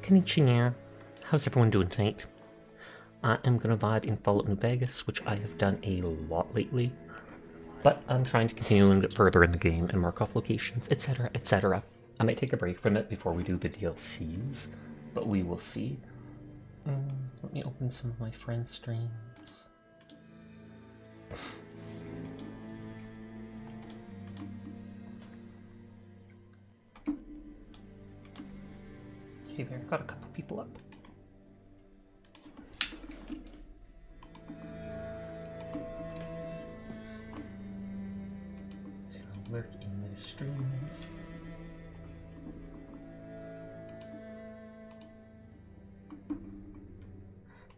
Konnichiwa. How's everyone doing tonight? I am gonna vibe in Fallout New Vegas, which I have done a lot lately, but I'm trying to continue and get further in the game and mark off locations, etc, etc. I might take a break from it before we do the DLCs, but we will see. Let me open some of my friends' streams. Okay, there, got a couple people up. So I'll lurk in their streams.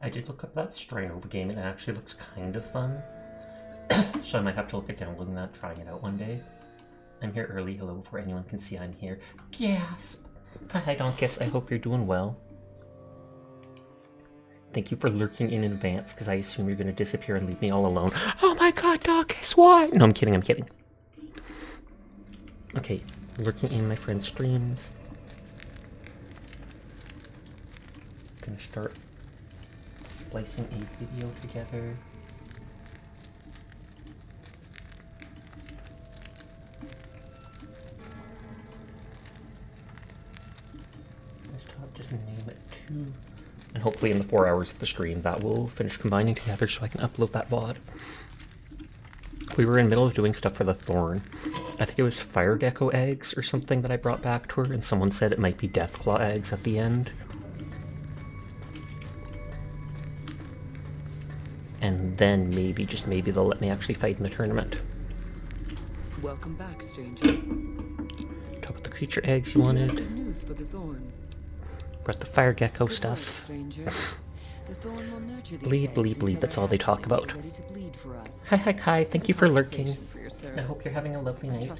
I did look up that Strainova game and it actually looks kind of fun. So I might have to look at downloading that, trying it out one day. I'm here early, hello, before anyone can see I'm here. Gasp! Hi Donkus, I hope you're doing well. Thank you for lurking in advance, because I assume you're going to disappear and leave me all alone. Oh my god, Donkus, what? No, I'm kidding, I'm kidding. Okay, lurking in my friend's streams. Gonna start splicing a video together. Just name it 2. And hopefully in the 4 hours of the stream that will finish combining together so I can upload that VOD. We were in the middle of doing stuff for the Thorn. I think it was fire gecko eggs or something that I brought back to her, and someone said it might be deathclaw eggs at the end. And then maybe, just maybe, they'll let me actually fight in the tournament. Welcome back, stranger. Talk about the creature eggs you wanted. Good news for the Thorn. Brought the fire gecko stuff. Bleed, bleed, bleed, that's all they talk about. Hi, hi, hi, thank you for lurking. I hope you're having a lovely night.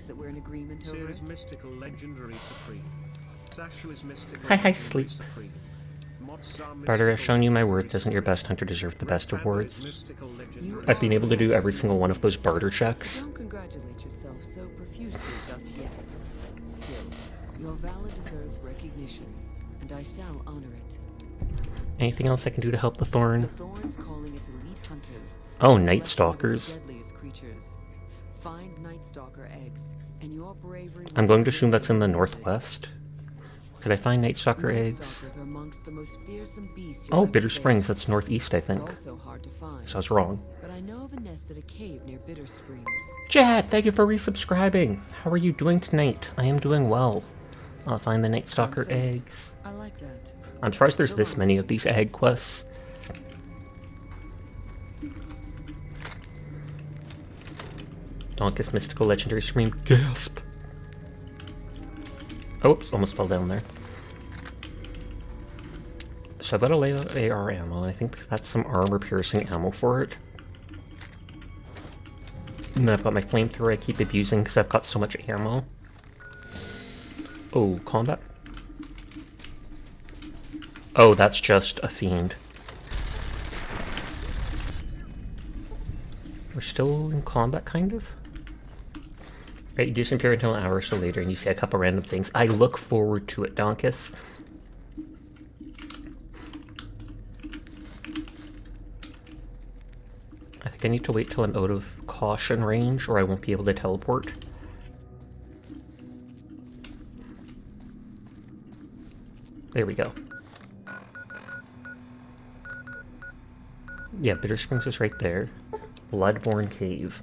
Hi, hi, sleep. Barter, I've shown you my worth. Doesn't your best hunter deserve the best awards? I've been able to do every single one of those barter checks. Don't congratulate yourself so profusely just yet. Still, your valor deserves recognition, and I shall honor it. Anything else I can do to help the Thorn? The Thorn's calling its elite hunters. Oh, Night Stalkers. Deadliest creatures. Find Night Stalker eggs, and your bravery. I'm going to assume that's in the northwest. Could I find Night Stalker eggs? Are amongst the most fearsome beasts Oh, Bitter Springs, that's northeast, I think. also hard to find. So I was wrong. But I know of a nest at a cave near Bitter Springs. Jet, thank you for resubscribing. How are you doing tonight? I am doing well. I'll find the Night Stalker eggs. I like that. I'm surprised there's this many of these egg quests. Donkus Mystical Legendary Scream. Gasp! Oops, almost fell down there. So I've got a AR ammo, and I think that's some armor-piercing ammo for it. And then I've got my flamethrower I keep abusing because I've got so much ammo. Oh, combat? Oh, that's just a fiend. We're still in combat, kind of? Right, you disappear until an hour or so later and you see a couple random things. I look forward to it, Donkus. I think I need to wait till I'm out of caution range or I won't be able to teleport. There we go. Yeah, Bitter Springs is right there. Bloodborne Cave.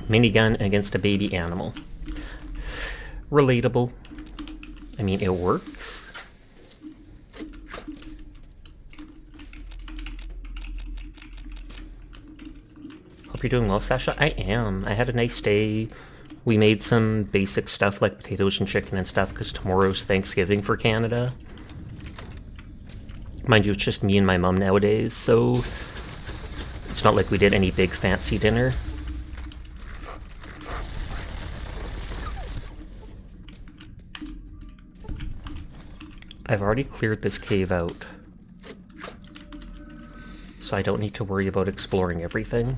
Minigun against a baby animal. Relatable. I mean, it works. Hope you're doing well, Sasha. I am. I had a nice day. We made some basic stuff like potatoes and chicken and stuff because tomorrow's Thanksgiving for Canada. Mind you, it's just me and my mom nowadays, so it's not like we did any big fancy dinner. I've already cleared this cave out, so I don't need to worry about exploring everything.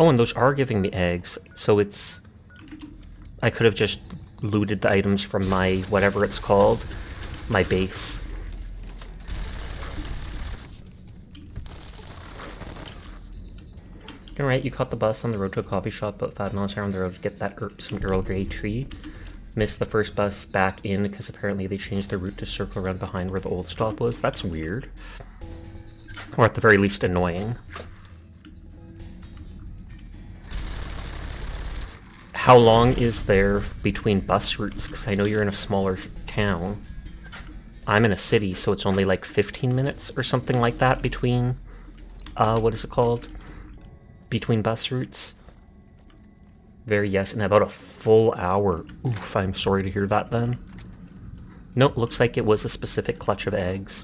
Oh, and those are giving me eggs, so it's... I could have just looted the items from my, whatever it's called, my base. Alright, you caught the bus on the road to a coffee shop about 5 miles around the road to get that some Earl Grey tea. Missed the first bus back in because apparently they changed the route to circle around behind where the old stop was. That's weird. Or at the very least annoying. How long is there between bus routes? Because I know you're in a smaller town. I'm in a city, so it's only like 15 minutes or something like that between... what is it called? Between bus routes. Very yes, in about a full hour. Oof, I'm sorry to hear that then. Nope, looks like it was a specific clutch of eggs.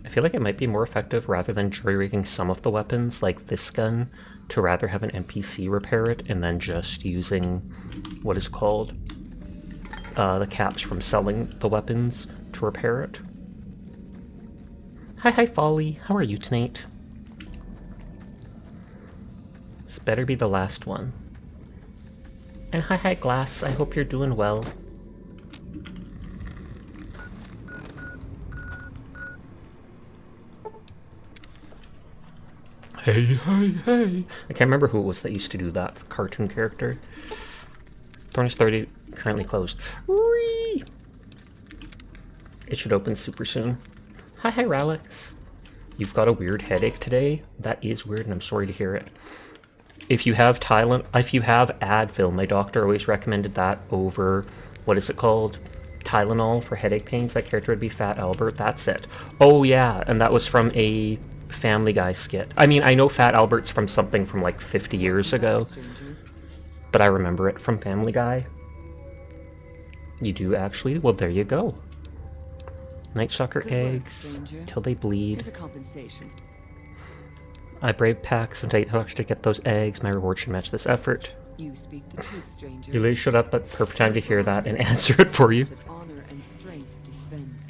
I feel like it might be more effective rather than jury-rigging some of the weapons, like this gun, to rather have an NPC repair it and then just using what is called the caps from selling the weapons to repair it. Hi, Folly. How are you tonight? This better be the last one. And hi, Glass. I hope you're doing well. Hey. I can't remember who it was that used to do that cartoon character. Thornus 30 currently closed. Whee! It should open super soon. Hi, Ralex. You've got a weird headache today? That is weird, and I'm sorry to hear it. If you have Advil, my doctor always recommended that over, what is it called? Tylenol for headache pains. That character would be Fat Albert. That's it. Oh, yeah, and that was from a Family Guy skit. I mean, I know Fat Albert's from something from like 50 years ago, but I remember it from Family Guy. You do actually? Well, there you go. Night Stalker eggs till they bleed. I brave packs and Nighthawks to get those eggs. My reward should match this effort. You speak the truth, stranger. You literally showed up at perfect time to hear that and answer it for you. Honor and strength dispense.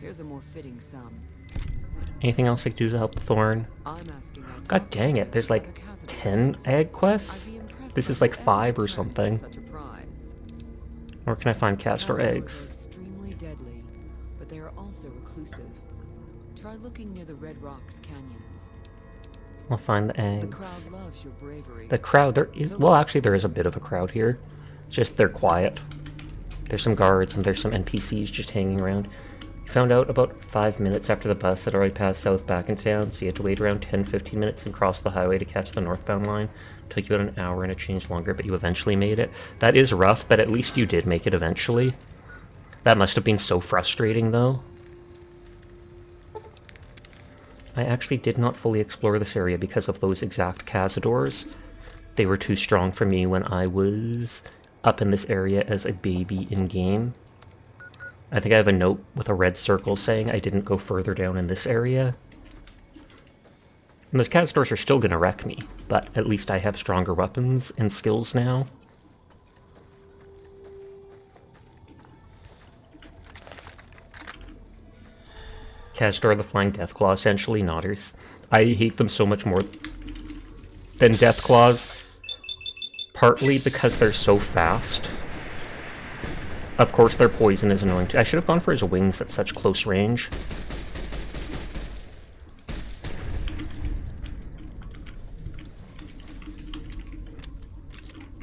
Here's a more fitting sum. Anything else I can do to help the Thorn? God dang it, there's like 10 egg quests? This is like 5 or something. Where can I find castor eggs? Extremely deadly, but they are also reclusive. Try looking near the Red Rocks canyons. I'll find the eggs. The crowd loves your bravery. The crowd, there is, well actually there is a bit of a crowd here. Just they're quiet. There's some guards and there's some NPCs just hanging around. Found out about 5 minutes after the bus had already passed south back in town, so you had to wait around 10-15 minutes and cross the highway to catch the northbound line. Took you about an hour and it changed longer, but you eventually made it. That is rough, but at least you did make it eventually. That must have been so frustrating, though. I actually did not fully explore this area because of those exact Cazadors. They were too strong for me when I was up in this area as a baby in-game. I think I have a note with a red circle saying I didn't go further down in this area. And those Cazadors are still gonna wreck me, but at least I have stronger weapons and skills now. Cazador the Flying Deathclaw, essentially Nodders. I hate them so much more than Deathclaws, partly because they're so fast. Of course, their poison is annoying too. I should have gone for his wings at such close range.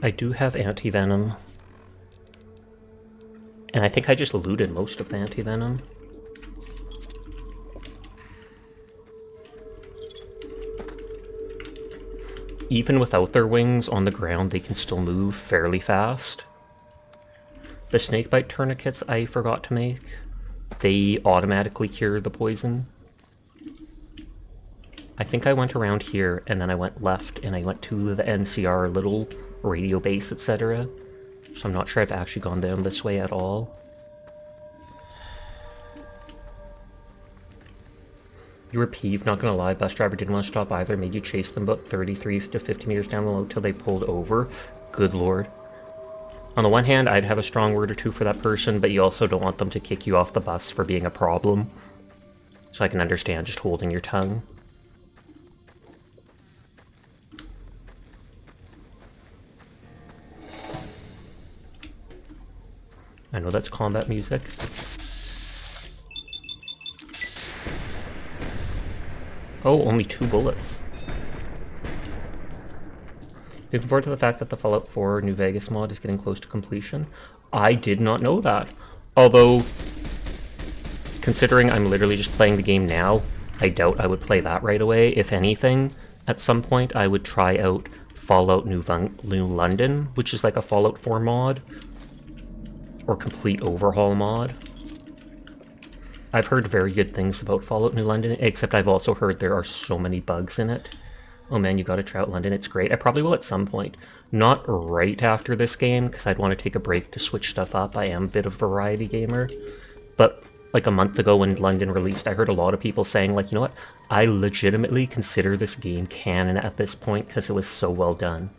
I do have anti-venom. And I think I just looted most of the anti-venom. Even without their wings on the ground, they can still move fairly fast. The snakebite tourniquets I forgot to make. They automatically cure the poison. I think I went around here and then I went left and I went to the NCR little radio base, etc. So I'm not sure I've actually gone down this way at all. You were peeved, not gonna lie. Bus driver didn't want to stop either. Made you chase them about 33 to 50 meters down the road till they pulled over. Good lord. On the one hand, I'd have a strong word or two for that person, but you also don't want them to kick you off the bus for being a problem. So I can understand just holding your tongue. I know that's combat music. Oh, only 2 bullets. Looking forward to the fact that the Fallout 4 New Vegas mod is getting close to completion. I did not know that. Although, considering I'm literally just playing the game now, I doubt I would play that right away. If anything, at some point I would try out Fallout New London, which is like a Fallout 4 mod, or complete overhaul mod. I've heard very good things about Fallout New London, except I've also heard there are so many bugs in it. Oh man, you gotta try out London, it's great. I probably will at some point. Not right after this game, because I'd want to take a break to switch stuff up. I am a bit of a variety gamer. But like a month ago when London released, I heard a lot of people saying, like, you know what? I legitimately consider this game canon at this point because it was so well done.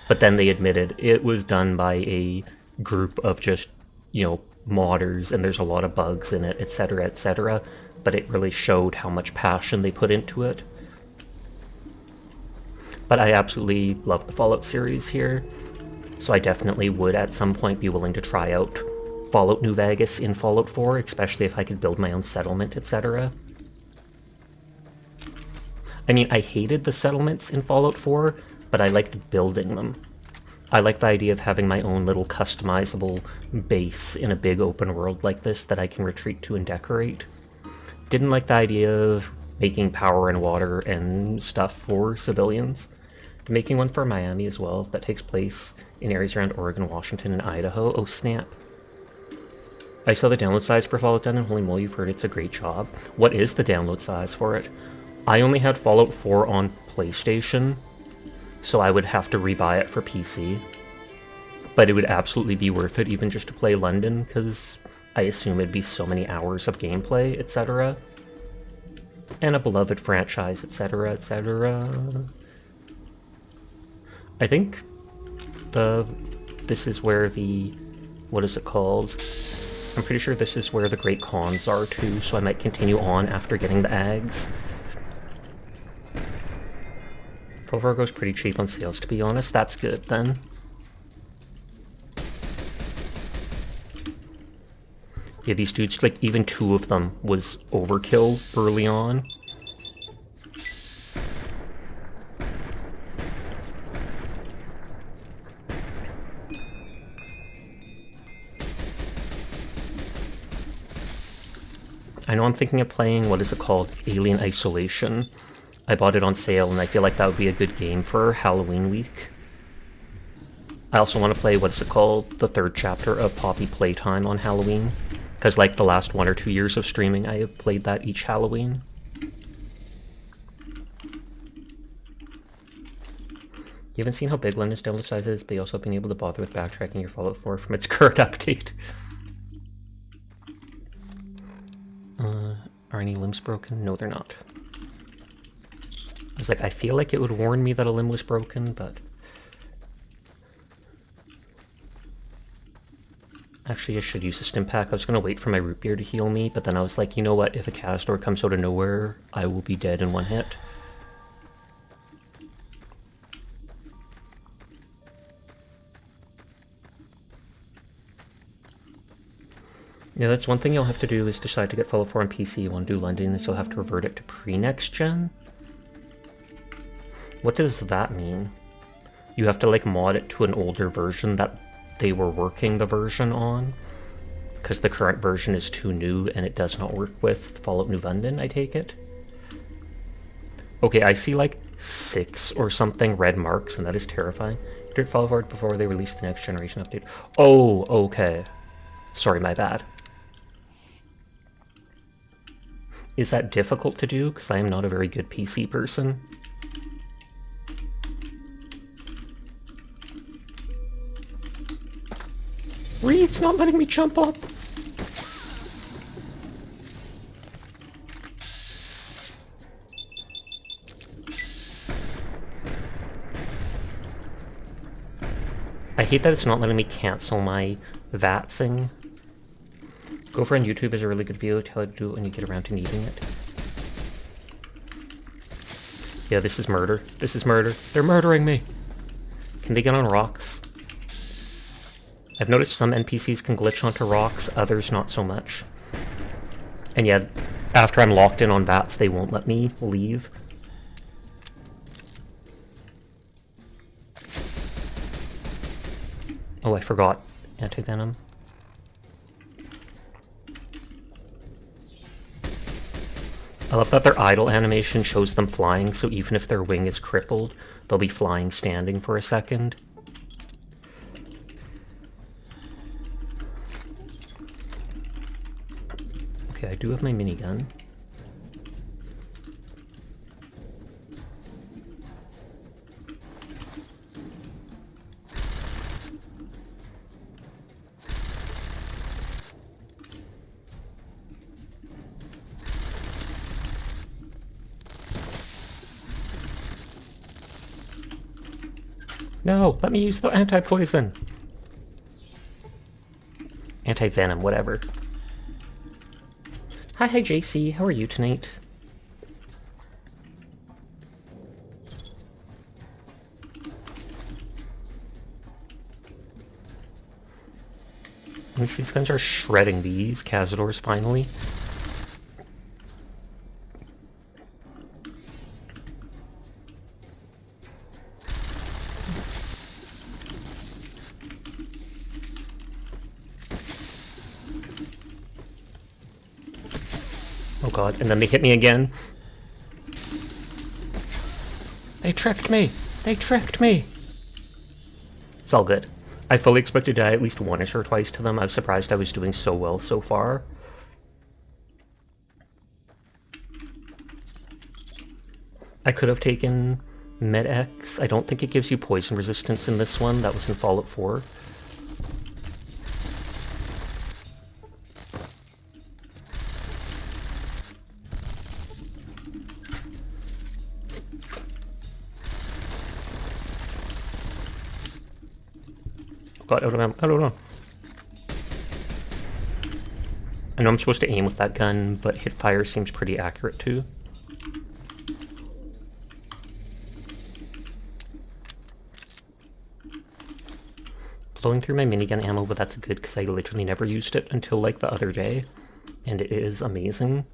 But then they admitted it was done by a group of just, you know, modders, and there's a lot of bugs in it, etc., etc. But it really showed how much passion they put into it. But I absolutely love the Fallout series here, so I definitely would at some point be willing to try out Fallout New Vegas in Fallout 4, especially if I could build my own settlement, etc. I mean, I hated the settlements in Fallout 4, but I liked building them. I like the idea of having my own little customizable base in a big open world like this that I can retreat to and decorate. Didn't like the idea of making power and water and stuff for civilians. Making one for Miami as well, that takes place in areas around Oregon, Washington, and Idaho. Oh snap. I saw the download size for Fallout done, and holy moly, you've heard it's a great job. What is the download size for it? I only had Fallout 4 on PlayStation, so I would have to rebuy it for PC. But it would absolutely be worth it even just to play London, because I assume it'd be so many hours of gameplay, etc. And a beloved franchise, etc., etc. I think this is where the, what is it called? I'm pretty sure this is where the Great Khans are too, so I might continue on after getting the Ags. Provar goes pretty cheap on sales, to be honest. That's good then. Yeah, these dudes, like, even 2 of them was overkill early on. I know I'm thinking of playing, what is it called? Alien Isolation. I bought it on sale, and I feel like that would be a good game for Halloween week. I also want to play, what is it called? The 3rd chapter of Poppy Playtime on Halloween. Because like the last 1 or 2 years of streaming, I have played that each Halloween. You haven't seen how big London's download size is, but you also have been able to bother with backtracking your Fallout 4 from its current update. Are any limbs broken? No, they're not. I was like, I feel like it would warn me that a limb was broken, but... Actually, I should use the stim pack. I was going to wait for my root beer to heal me, but then I was like, you know what? If a Castor comes out of nowhere, I will be dead in 1 hit. Yeah, that's one thing you'll have to do is decide to get Fallout 4 on PC. You want to do London, so you'll have to revert it to pre-next gen? What does that mean? You have to, like, mod it to an older version that they were working the version on? Because the current version is too new and it does not work with Fallout New London, I take it? Okay, I see, like, 6 or something red marks, and that is terrifying. Did Fallout 4 before they released the next generation update? Oh, okay. Sorry, my bad. Is that difficult to do? Because I am not a very good PC person. It's not letting me jump up! I hate that it's not letting me cancel my VATSing. Gopher on YouTube is a really good video to how to do it when you get around to needing it. Yeah, this is murder. This is murder. They're murdering me! Can they get on rocks? I've noticed some NPCs can glitch onto rocks, others not so much. And yeah, after I'm locked in on VATS, they won't let me leave. Oh, I forgot anti-venom. I love that their idle animation shows them flying, so even if their wing is crippled, they'll be flying standing for a second. Okay, I do have my minigun. No, let me use the anti-poison. Anti-venom, whatever. Hi, JC, how are you tonight? At least these guns are shredding these Cazadors finally. Oh god, and then they hit me again. They tricked me! They tricked me! It's all good. I fully expected to die at least once or twice to them. I was surprised I was doing so well so far. I could have taken Med-X. I don't think it gives you poison resistance in this one. That was in Fallout 4. God, I don't know. I know I'm supposed to aim with that gun, but hip fire seems pretty accurate too. Blowing through my minigun ammo, but that's good because I literally never used it until like the other day, and it is amazing.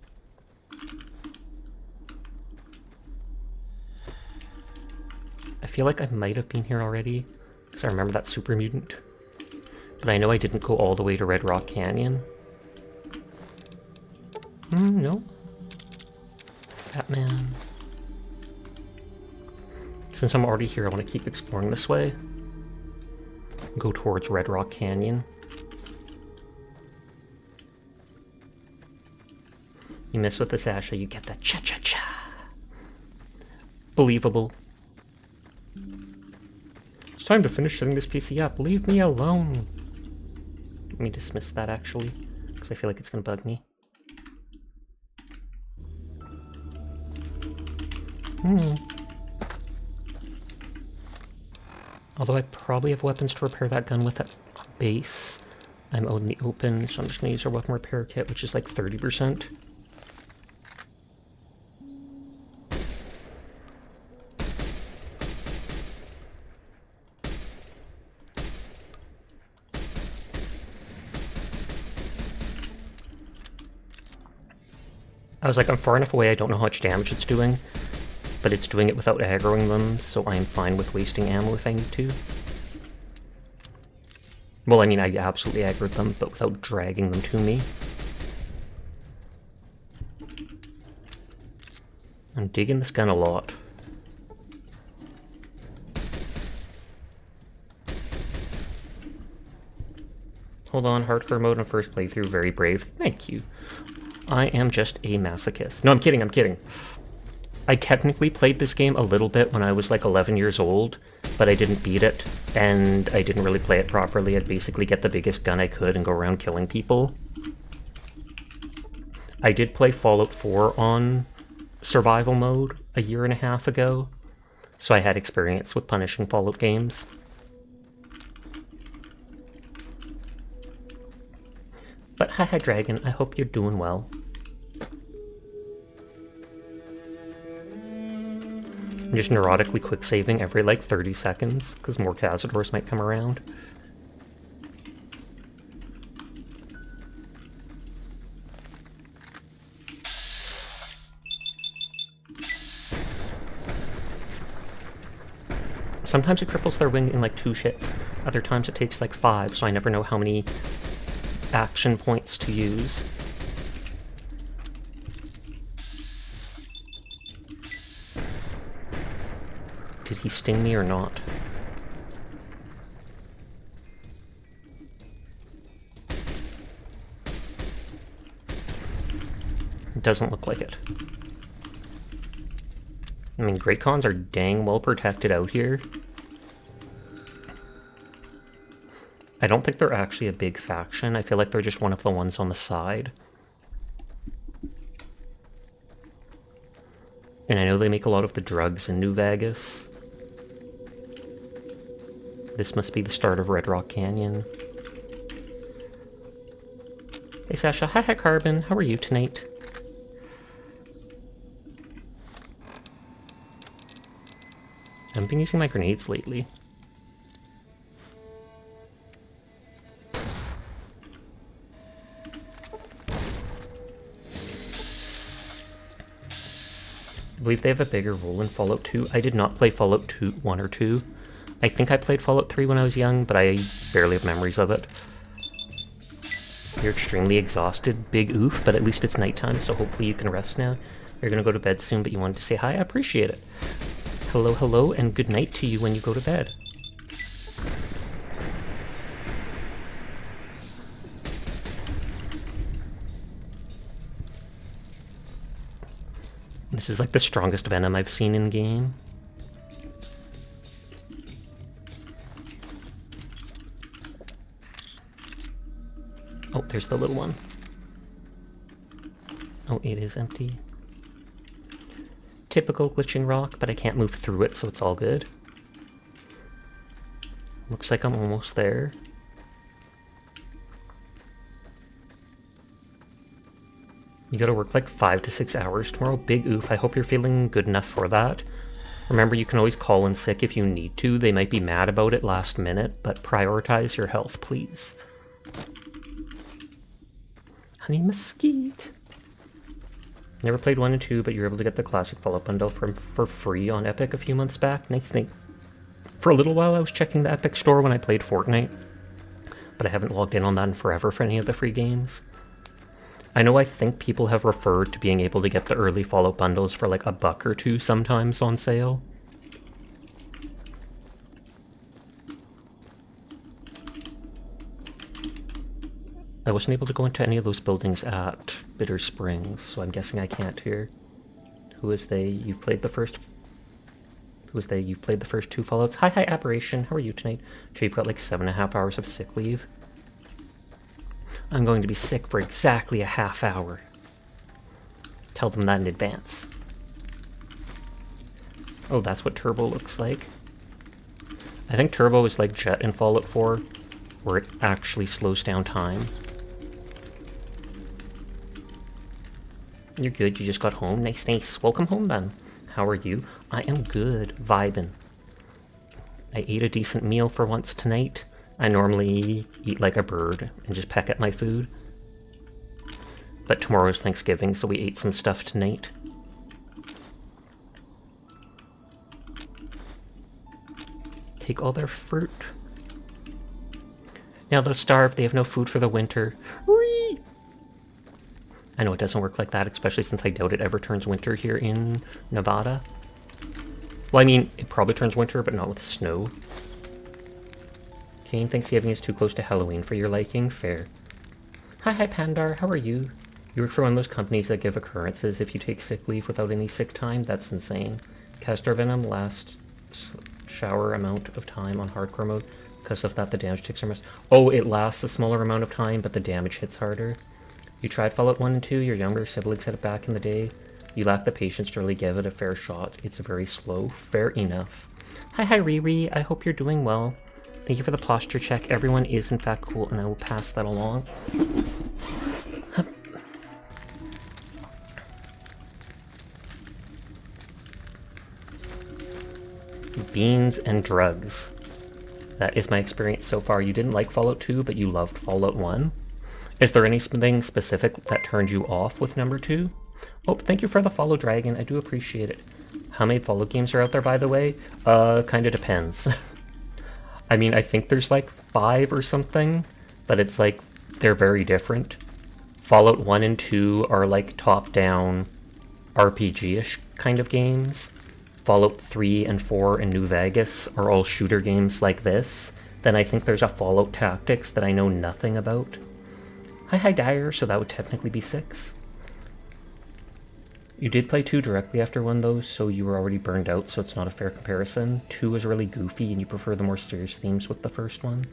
I feel like I might have been here already. Because I remember that super mutant. But I know I didn't go all the way to Red Rock Canyon. No. Batman. Since I'm already here, I want to keep exploring this way. Go towards Red Rock Canyon. You mess with this Asha, you get that cha-cha-cha. Believable. It's time to finish setting this PC up. Leave me alone. Let me dismiss that, actually, because I feel like it's going to bug me. Although I probably have weapons to repair that gun with at base. I'm out in the open, so I'm just going to use our weapon repair kit, which is like 30%. I was like, I'm far enough away, I don't know how much damage it's doing, but it's doing it without aggroing them, so I'm fine with wasting ammo if I need to. Well, I mean, I absolutely aggroed them, but without dragging them to me. I'm digging this gun a lot. Hold on, hardcore mode on first playthrough, very brave. Thank you. I am just a masochist. No, I'm kidding, I'm kidding. I technically played this game a little bit when I was like 11 years old, but I didn't beat it, and I didn't really play it properly. I'd basically get the biggest gun I could and go around killing people. I did play Fallout 4 on survival mode a year and a half ago, so I had experience with punishing Fallout games. But hi Dragon, I hope you're doing well. I'm just neurotically quick saving every like 30 seconds, because more Cazadors might come around. Sometimes it cripples their wing in like 2 shits, other times it takes like 5, so I never know how many action points to use. Did he sting me or not? It doesn't look like it. I mean, Great Khans are dang well protected out here. I don't think they're actually a big faction. I feel like they're just one of the ones on the side. And I know they make a lot of the drugs in New Vegas. This must be the start of Red Rock Canyon. Hey Sasha, hi Carbon, how are you tonight? I haven't been using my grenades lately. I believe they have a bigger role in Fallout 2. I did not play Fallout 2, 1 or 2. I think I played Fallout 3 when I was young, but I barely have memories of it. You're extremely exhausted, big oof, but at least it's nighttime, so hopefully you can rest now. You're gonna go to bed soon, but you wanted to say hi, I appreciate it. Hello, hello, and good night to you when you go to bed. This is like the strongest Venom I've seen in game. Oh, there's the little one. Oh, it is empty. Typical glitching rock, but I can't move through it, so it's all good. Looks like I'm almost there. You gotta work like 5 to 6 hours tomorrow. Big oof, I hope you're feeling good enough for that. Remember, you can always call in sick if you need to. They might be mad about it last minute, but prioritize your health, please. Honey Mesquite. Never played 1 and 2, but you're able to get the classic Fallout bundle for free on Epic a few months back. Nice thing. For a little while I was checking the Epic store when I played Fortnite, but I haven't logged in on that in forever for any of the free games. I know I think people have referred to being able to get the early Fallout bundles for like $1 or $2 sometimes on sale. I wasn't able to go into any of those buildings at Bitter Springs, so I'm guessing I can't here. Who is they? You've played the first... Who is they? You've played the first 2 Fallouts. Hi, Aberration. How are you tonight? Sure, you've got like 7.5 hours of sick leave. I'm going to be sick for exactly a half hour. Tell them that in advance. Oh, that's what Turbo looks like. I think Turbo is like Jet in Fallout 4, where it actually slows down time. You're good, you just got home. Nice, nice. Welcome home then. How are you? I am good, vibin'. I ate a decent meal for once tonight. I normally eat like a bird and just peck at my food. But tomorrow's Thanksgiving, so we ate some stuff tonight. Take all their fruit. Now they'll starve, they have no food for the winter. Whee! I know it doesn't work like that, especially since I doubt it ever turns winter here in Nevada. Well, I mean, it probably turns winter, but not with snow. Kane, Thanksgiving is too close to Halloween for your liking. Fair. Hi, Pandar, how are you? You work for one of those companies that give occurrences if you take sick leave without any sick time? That's insane. Castor Venom lasts shower amount of time on hardcore mode. Because of that, the damage takes are Oh, it lasts a smaller amount of time, but the damage hits harder. You tried Fallout 1 and 2, your younger siblings had it back in the day. You lack the patience to really give it a fair shot. It's very slow. Fair enough. Hi, Riri. I hope you're doing well. Thank you for the posture check. Everyone is in fact cool, and I will pass that along. Beans and drugs. That is my experience so far. You didn't like Fallout 2, but you loved Fallout 1. Is there anything specific that turned you off with number 2? Oh, thank you for the follow, Dragon. I do appreciate it. How many Fallout games are out there, by the way? Kinda depends. I mean, I think there's like 5 or something, but it's like, they're very different. Fallout 1 and 2 are like top-down RPG-ish kind of games. Fallout 3 and 4 and New Vegas are all shooter games like this. Then I think there's a Fallout Tactics that I know nothing about. Hi Dyer, so that would technically be 6. You did play 2 directly after 1 though, so you were already burned out, so it's not a fair comparison. 2 is really goofy and you prefer the more serious themes with the first one.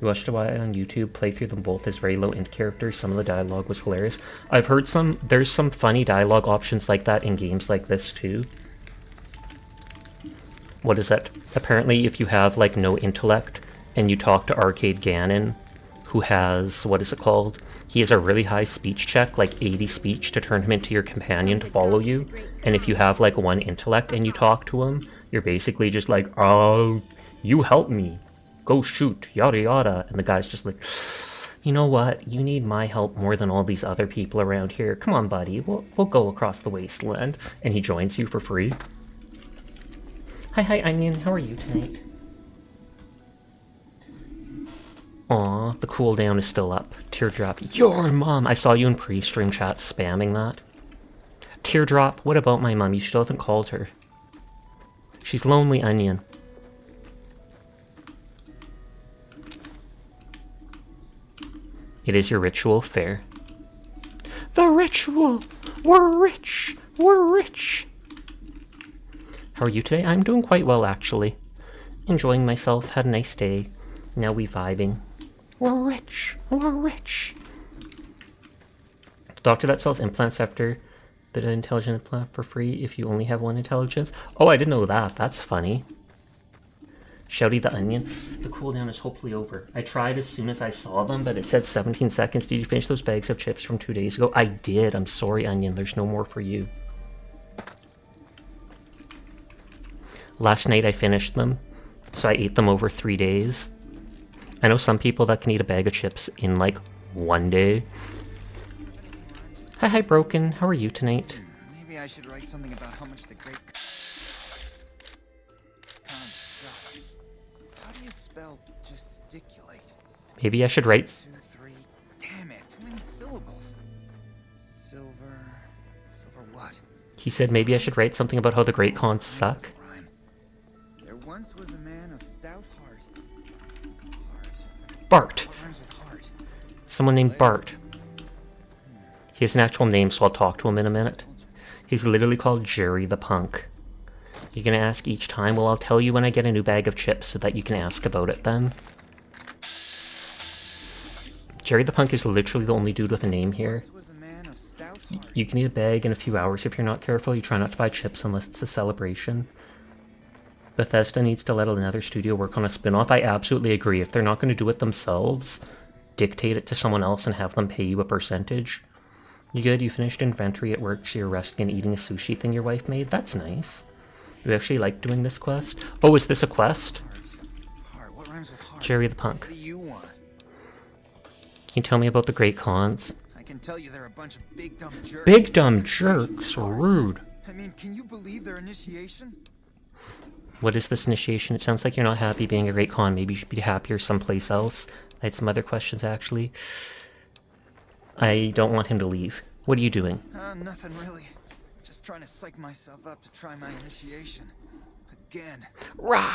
You watched a while on YouTube, play through them both as very low-end characters. Some of the dialogue was hilarious. I've heard there's some funny dialogue options like that in games like this too. What is that? Apparently if you have like no intellect and you talk to Arcade Gannon, who has, what is it called? He has a really high speech check, like 80 speech, to turn him into your companion to follow you. And if you have like 1 intellect and you talk to him, you're basically just like, oh, you help me. Go shoot, yada yada. And the guy's just like, you know what? You need my help more than all these other people around here. Come on, buddy. We'll go across the wasteland. And he joins you for free. Hi, Onion. How are you tonight? Aw, the cooldown is still up. Teardrop, your mom! I saw you in pre-stream chat spamming that. Teardrop, what about my mom? You still haven't called her. She's lonely, Onion. It is your ritual, fair. The ritual! We're rich! We're rich! How are you today? I'm doing quite well, actually. Enjoying myself, had a nice day. Now we vibing. We're rich! We're rich! The doctor that sells implants after the intelligent implant for free if you only have 1 intelligence. Oh, I didn't know that. That's funny. Shouty the Onion. The cooldown is hopefully over. I tried as soon as I saw them, but it said 17 seconds. Did you finish those bags of chips from 2 days ago? I did. I'm sorry, Onion. There's no more for you. Last night I finished them, so I ate them over 3 days. I know some people that can eat a bag of chips in like 1 day. Hi, Broken. How are you tonight? Maybe I should write something about how much the great Khan suck. How do you spell gesticulate? Maybe I should write... 2, 3. Damn it, too many syllables. Silver what? He said maybe I should write something about how the Great Khans suck. There once was a man of stout heart. Bart. What rhymes with heart? Someone named Bart. He has an actual name, so I'll talk to him in a minute. He's literally called Jerry the Punk. You're gonna ask each time? Well, I'll tell you when I get a new bag of chips so that you can ask about it then. Jerry the Punk is literally the only dude with a name here. You can eat a bag in a few hours if you're not careful. You try not to buy chips unless it's a celebration. Bethesda needs to let another studio work on a spin-off. I absolutely agree. If they're not going to do it themselves, dictate it to someone else and have them pay you a percentage. You good? You finished inventory at work, so you're resting and eating a sushi thing your wife made? That's nice. You actually like doing this quest? Oh, is this a quest? Heart. What rhymes with heart? Jerry the Punk. What do you want? Can you tell me about the Great Khans? I can tell you they're a bunch of big dumb jerks. Big dumb jerks? Rude. I mean, can you believe their initiation? What is this initiation? It sounds like you're not happy being a Great Khan. Maybe you should be happier someplace else. I had some other questions, actually. I don't want him to leave. What are you doing? Nothing really. Just trying to psych myself up to try my initiation. Again. Rawr!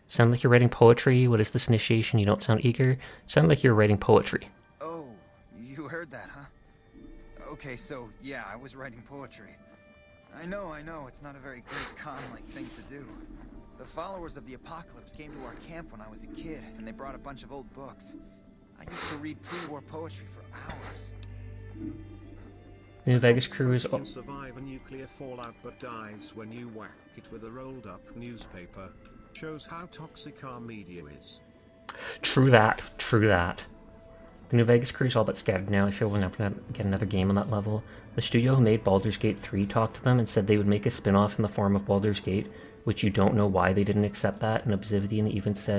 Sound like you're writing poetry? What is this initiation? You don't sound eager. Sound like you're writing poetry. Oh, you heard that, huh? Okay, so, yeah, I was writing poetry. I know, it's not a very Great Khan-like thing to do. The followers of the Apocalypse came to our camp when I was a kid, and they brought a bunch of old books. I used to read pre-war poetry for hours. The New Vegas crew is... You can survive a nuclear fallout but dies when you whack. pocket with a rolled up newspaper. Shows how toxic our media is. True that. True that. The New Vegas crew is all but scattered now. I feel we'll never get another game on that level. The studio who made Baldur's Gate 3 talked to them and said they would make a spin-off in the form of Baldur's Gate, which you don't know why they didn't accept that, and Obsidian even some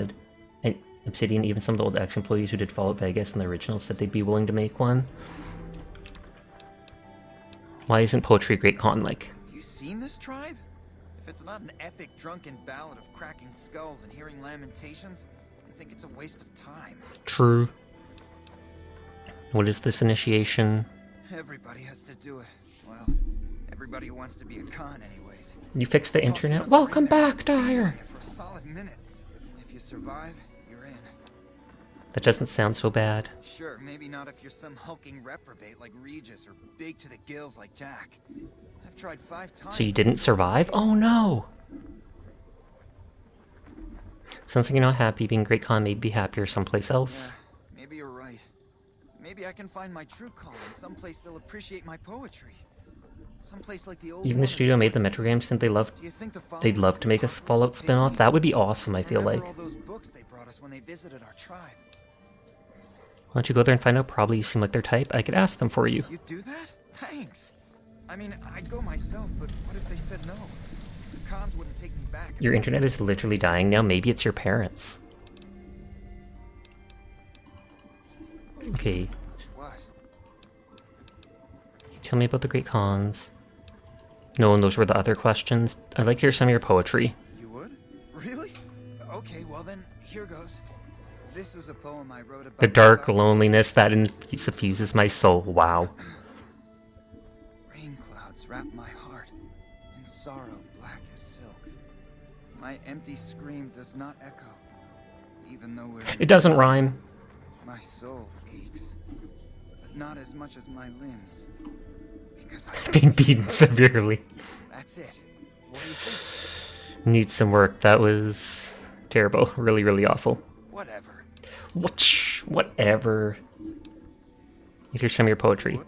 of the old ex-employees who did Fallout Vegas and the original said they'd be willing to make one. Why isn't poetry a great con like? You seen this tribe? If it's not an epic drunken ballad of cracking skulls and hearing lamentations, I think it's a waste of time. True. What is this initiation? Everybody has to do it. Well, everybody who wants to be a con anyways. You fixed the Toss internet? you on the Welcome ring there. back, Dyer! For a solid minute. If you survive, you're in. That doesn't sound so bad. Sure, maybe not if you're some hulking reprobate like Regis or big to the gills like Jack. I've tried 5 times. So you didn't survive? Oh no! Sounds like you're not happy. Being Great Con made me happier someplace else. Yeah, maybe you're right. Maybe I can find my true calling someplace they'll appreciate my poetry. Someplace like the old. Even the studio made the Metro games, since they'd love to make a Fallout spin-off. That would be awesome, I feel like. All those books they brought us when they visited our tribe. Why don't you go there and find out? Probably you seem like their type. I could ask them for you. You do that? Thanks. I mean, I'd go myself, but what if they said no? The cons wouldn't take me back. Your internet is literally dying now. Maybe it's your parents. Okay. What? Tell me about the Great Cons. No, and those were the other questions. I'd like to hear some of your poetry. You would? Really? Okay, well then, here goes. This is a poem I wrote about The dark loneliness that suffuses my soul. Wow. Rain clouds wrap my heart in sorrow black as silk. My empty scream does not echo, even though we're. It doesn't rhyme. My soul aches, but not as much as my limbs, because I've Being beaten severely. That's it. What do you think? Needs some work. That was terrible. Really, really awful. Whatever. Whatever. Here's some of your poetry.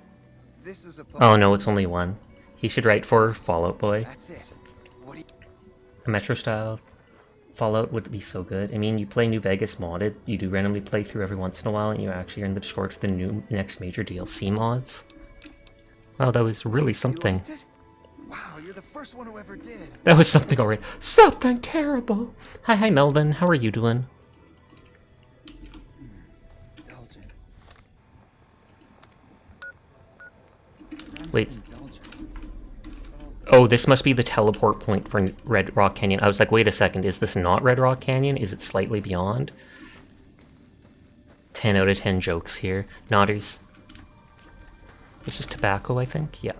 This is a poem. Oh no, it's only one. He should write for Fallout Boy. That's it. What do you... A Metro style Fallout would be so good. I mean, you play New Vegas modded. You do randomly play through every once in a while, and you actually are in the Discord for the next major DLC mods. Wow, that was really You something. liked it? Wow, you're the first one who ever did. That was something already. Something terrible. Hi, Melvin. How are you doing? Indulgent. Wait. Oh, this must be the teleport point for Red Rock Canyon. I was like, wait a second, is this not Red Rock Canyon? Is it slightly beyond? 10 out of 10 jokes here. Nodders. This is tobacco, I think? Yep.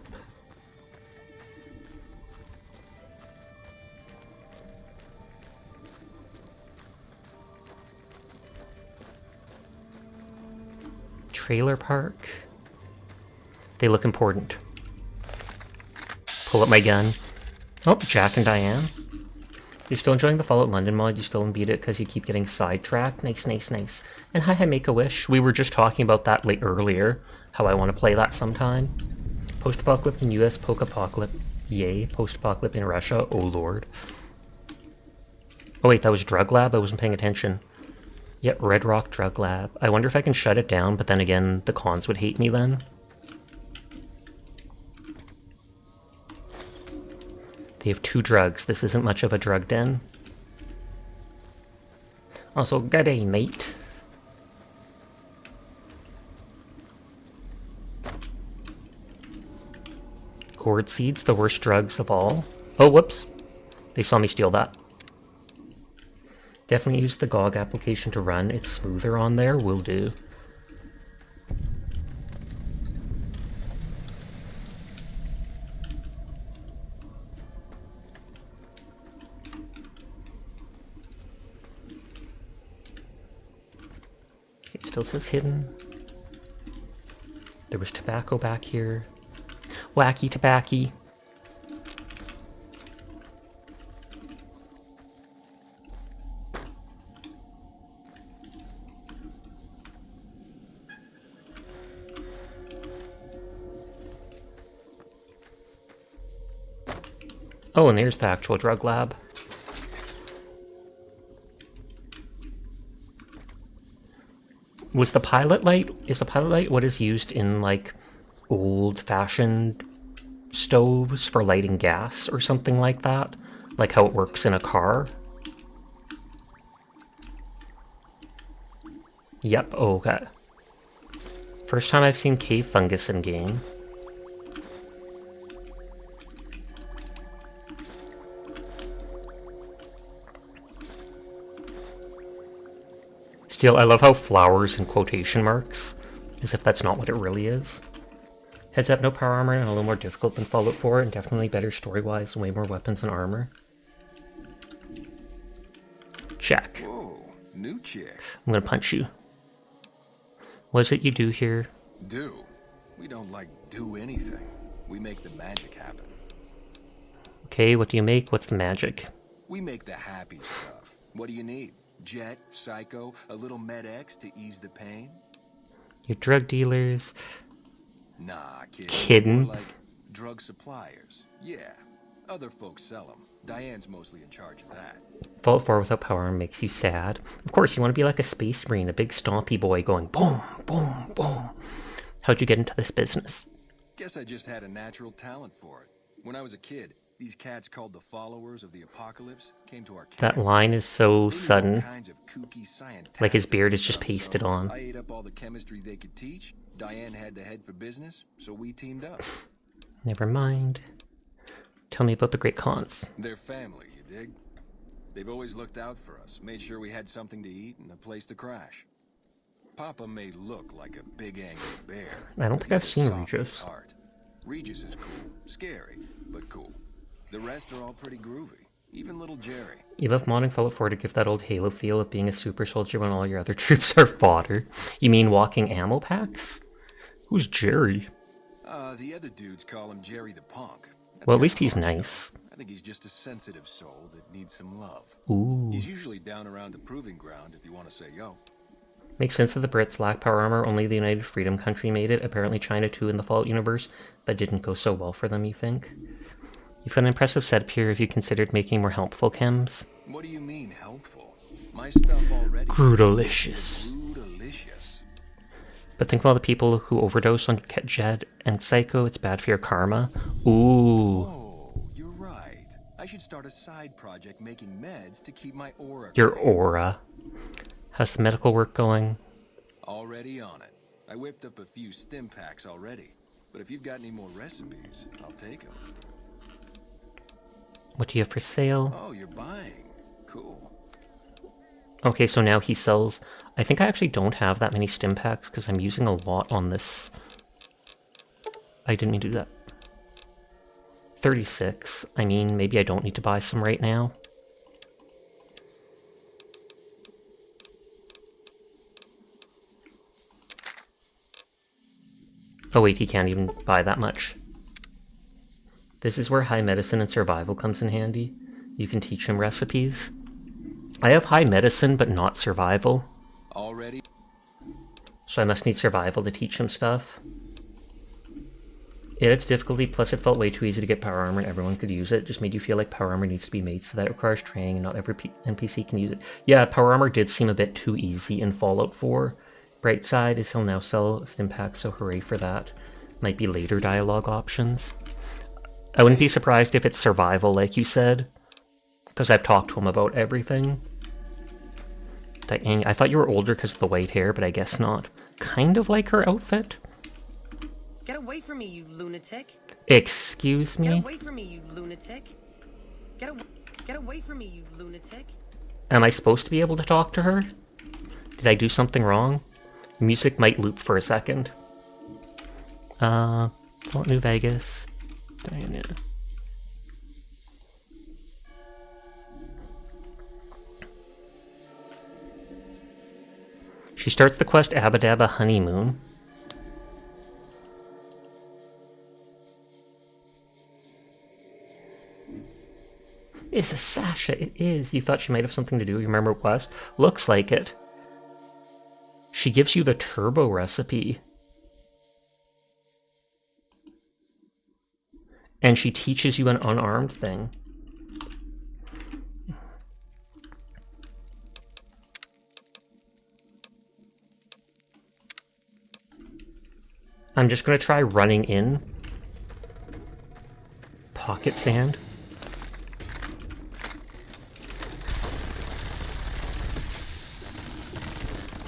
Trailer park. They look important. Pull up my gun. Oh, Jack and Diane. You're still enjoying the Fallout London mod? You still beat it because you keep getting sidetracked? Nice, nice, nice. And hi, Make-A-Wish. We were just talking about that earlier. How I want to play that sometime. Post-apocalypse in US, poke-apocalypse. Yay. Post-apocalypse in Russia. Oh, Lord. Oh, wait, that was Drug Lab? I wasn't paying attention. Yep, Red Rock Drug Lab. I wonder if I can shut it down, but then again, the cons would hate me then. They have 2 drugs. This isn't much of a drug den. Also, g'day, mate. Gourd seeds, the worst drugs of all. Oh, whoops. They saw me steal that. Definitely use the GOG application to run. It's smoother on there. Will do. It still says hidden. There was tobacco back here. Wacky tobacco. Oh, and there's the actual drug lab. Is the pilot light what is used in, like, old-fashioned stoves for lighting gas or something like that? Like how it works in a car? Yep, okay. First time I've seen cave fungus in game. Still, I love how flowers in quotation marks, as if that's not what it really is. Heads up, no power armor and a little more difficult than Fallout 4, and definitely better story-wise, way more weapons and armor. Check. Whoa, new chick. I'm gonna punch you. What is it you do here? Do. We don't, like, do anything. We make the magic happen. Okay, what do you make? What's the magic? We make the happy stuff. What do you need? Jet, Psycho, a little Med-X to ease the pain? You're drug dealers. Nah, kid. Kidding. More like drug suppliers. Yeah. Other folks sell them. Diane's mostly in charge of that. Fallout 4 without power armor makes you sad. Of course, you want to be like a space marine, a big stompy boy going boom, boom, boom. How'd you get into this business? Guess I just had a natural talent for it. When I was a kid, these cats called the Followers of the Apocalypse came to our camp. That line is so They knew all sudden. kinds of kooky scientific Like his beard is just stuff, pasted so on. I ate up all the chemistry they could teach. Diane had the head for business, so we teamed up. Never mind. Tell me about the great cons. They're family, you dig? They've always looked out for us, made sure we had something to eat and a place to crash. Papa may look like a big angry bear. I don't think I've seen Regis. Heart. Regis is cool, scary, but cool. The rest are all pretty groovy, even little Jerry. You left modding Fallout 4 to give that old Halo feel of being a super soldier when all your other troops are fodder. You mean walking ammo packs? Who's Jerry? The other dudes call him Jerry the Punk. That's Well, at kinda least he's harsh, nice. though. I think he's just a sensitive soul that needs some love. Ooh. He's usually down around the proving ground if you want to say yo. Makes sense that the Brits lack power armor, only the United Freedom Country made it, apparently China too in the Fallout universe, but didn't go so well for them, you think? You've got an impressive set here. Have you considered making more helpful chems? What do you mean helpful? My stuff already. Grudelicious. Grudelicious. But think of all the people who overdose on Jed and Psycho, it's bad for your karma. Ooh. Oh, you're right. I should start a side project making meds to keep my aura. Your clean. aura. How's the medical work going? Already on it. I whipped up a few stim packs already. But if you've got any more recipes, I'll take them. What do you have for sale? Oh, you're buying. Cool. Okay, so now he sells... I think I actually don't have that many stim packs because I'm using a lot on this. I didn't mean to do that. 36. I mean, maybe I don't need to buy some right now. Oh wait, he can't even buy that much. This is where high medicine and survival comes in handy. You can teach him recipes. I have high medicine, but not survival. Already? So I must need survival to teach him stuff. It adds difficulty, plus it felt way too easy to get power armor and everyone could use it. Just made you feel like power armor needs to be made, so that requires training and not every NPC can use it. Yeah, power armor did seem a bit too easy in Fallout 4. Bright side is he'll now sell stim packs, so hooray for that. Might be later dialogue options. I wouldn't be surprised if it's survival, like you said, because I've talked to him about everything. Dang, I thought you were older because of the white hair, but I guess not. Kind of like her outfit. Get away from me, you lunatic. Excuse Get me? away from me, you lunatic. Get away from me, you lunatic. Am I supposed to be able to talk to her? Did I do something wrong? Music might loop for a second. Fallout New Vegas. Diana. She starts the quest Abadabba Honeymoon. It's a Sasha, it is. You thought she might have something to do, you remember West? Looks like it. She gives you the turbo recipe. And she teaches you an unarmed thing. I'm just gonna try running in. Pocket sand.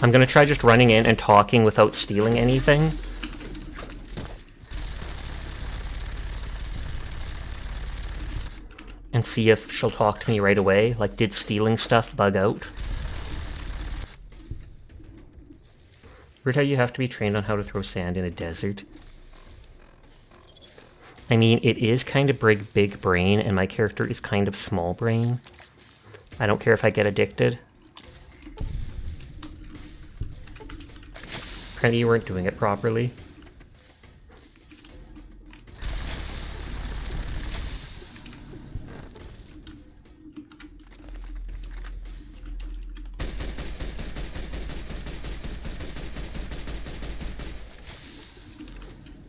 I'm gonna try just running in and talking without stealing anything. And see if she'll talk to me right away. Like, did stealing stuff bug out? Weird how you have to be trained on how to throw sand in a desert. I mean, it is kind of big brain, and my character is kind of small brain. I don't care if I get addicted. Apparently you weren't doing it properly.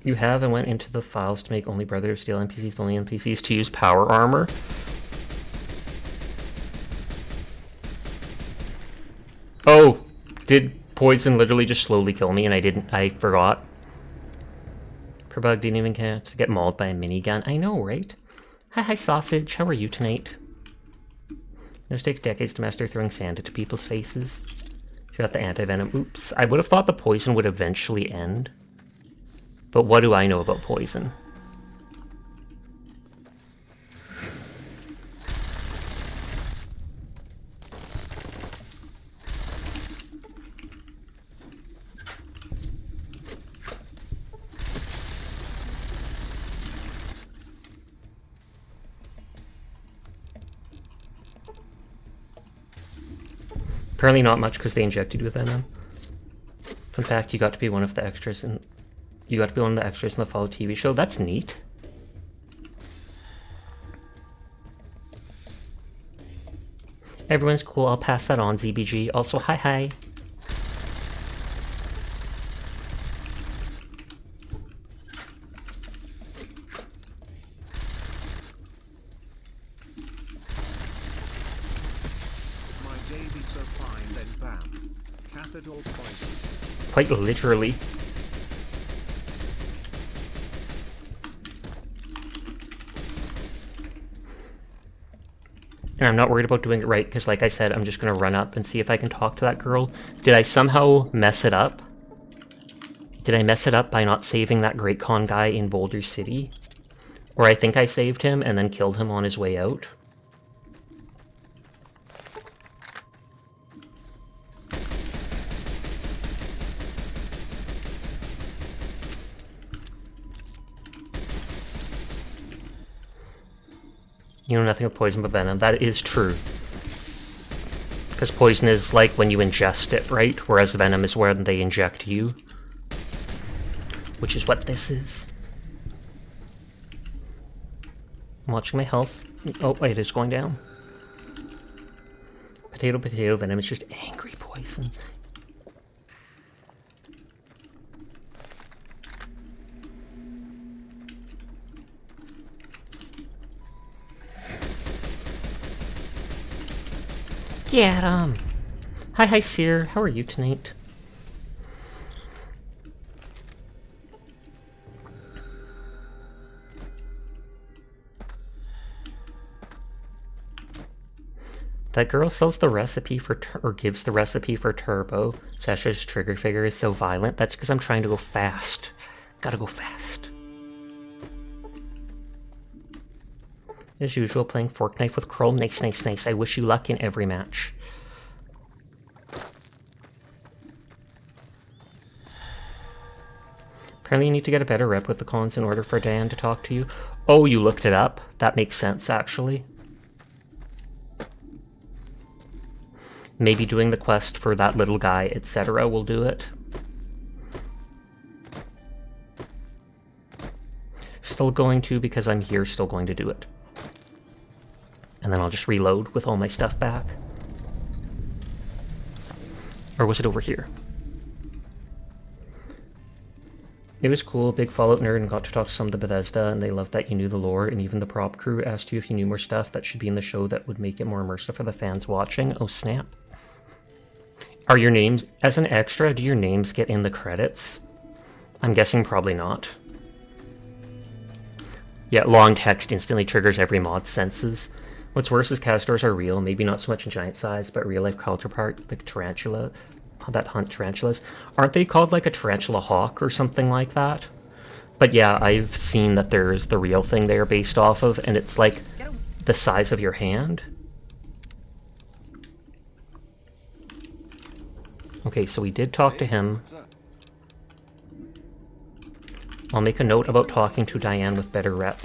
You have and went into the files to make only Brother of Steel NPCs, the only NPCs to use power armor. Oh! Did poison literally just slowly kill me and I forgot? Per bug didn't even get mauled by a minigun. I know, right? Hi sausage, how are you tonight? It takes decades to master throwing sand into people's faces. You got the anti-venom. Oops. I would have thought the poison would eventually end. But what do I know about poison? Apparently not much because they injected you with venom. Fun fact, you got to be one of the extras in... You got to be one of the extras in the Fallout TV show. That's neat. Everyone's cool. I'll pass that on, ZBG. Also, hi. My day be so fine, then bam. Cathedral poison. Quite literally. And I'm not worried about doing it right, because like I said, I'm just going to run up and see if I can talk to that girl. Did I somehow mess it up? Did I mess it up by not saving that Great Con guy in Boulder City? Or I think I saved him and then killed him on his way out? You know nothing of poison but venom. That is true. Because poison is like when you ingest it, right? Whereas venom is when they inject you. Which is what this is. I'm watching my health. Oh, it is going down. Potato, venom is just angry poison. Get 'em! Hi, Seer. How are you tonight? That girl sells the recipe for, or gives the recipe for turbo. Sasha's trigger figure is so violent. That's because I'm trying to go fast. Gotta go fast. As usual, playing Fork Knife with Kroll. Nice. I wish you luck in every match. Apparently you need to get a better rep with the cons in order for Dan to talk to you. Oh, you looked it up? That makes sense, actually. Maybe doing the quest for that little guy, etc. will do it. Still going to, because I'm here, still going to do it. And then I'll just reload with all my stuff back. Or was it over here? It was cool, big Fallout nerd, and got to talk to some of the Bethesda, and they loved that you knew the lore, and even the prop crew asked you if you knew more stuff that should be in the show that would make it more immersive for the fans watching. Oh snap. Are your names, as an extra, do your names get in the credits? I'm guessing probably not. Yeah, long text instantly triggers every mod's senses. What's worse is Castors are real, maybe not so much in giant size, but real-life counterpart, like tarantula, that hunt tarantulas. Aren't they called like a tarantula hawk or something like that? But yeah, I've seen that there's the real thing they are based off of, and it's like the size of your hand. Okay, so we did talk to him. What's up? I'll make a note about talking to Diane with better rep.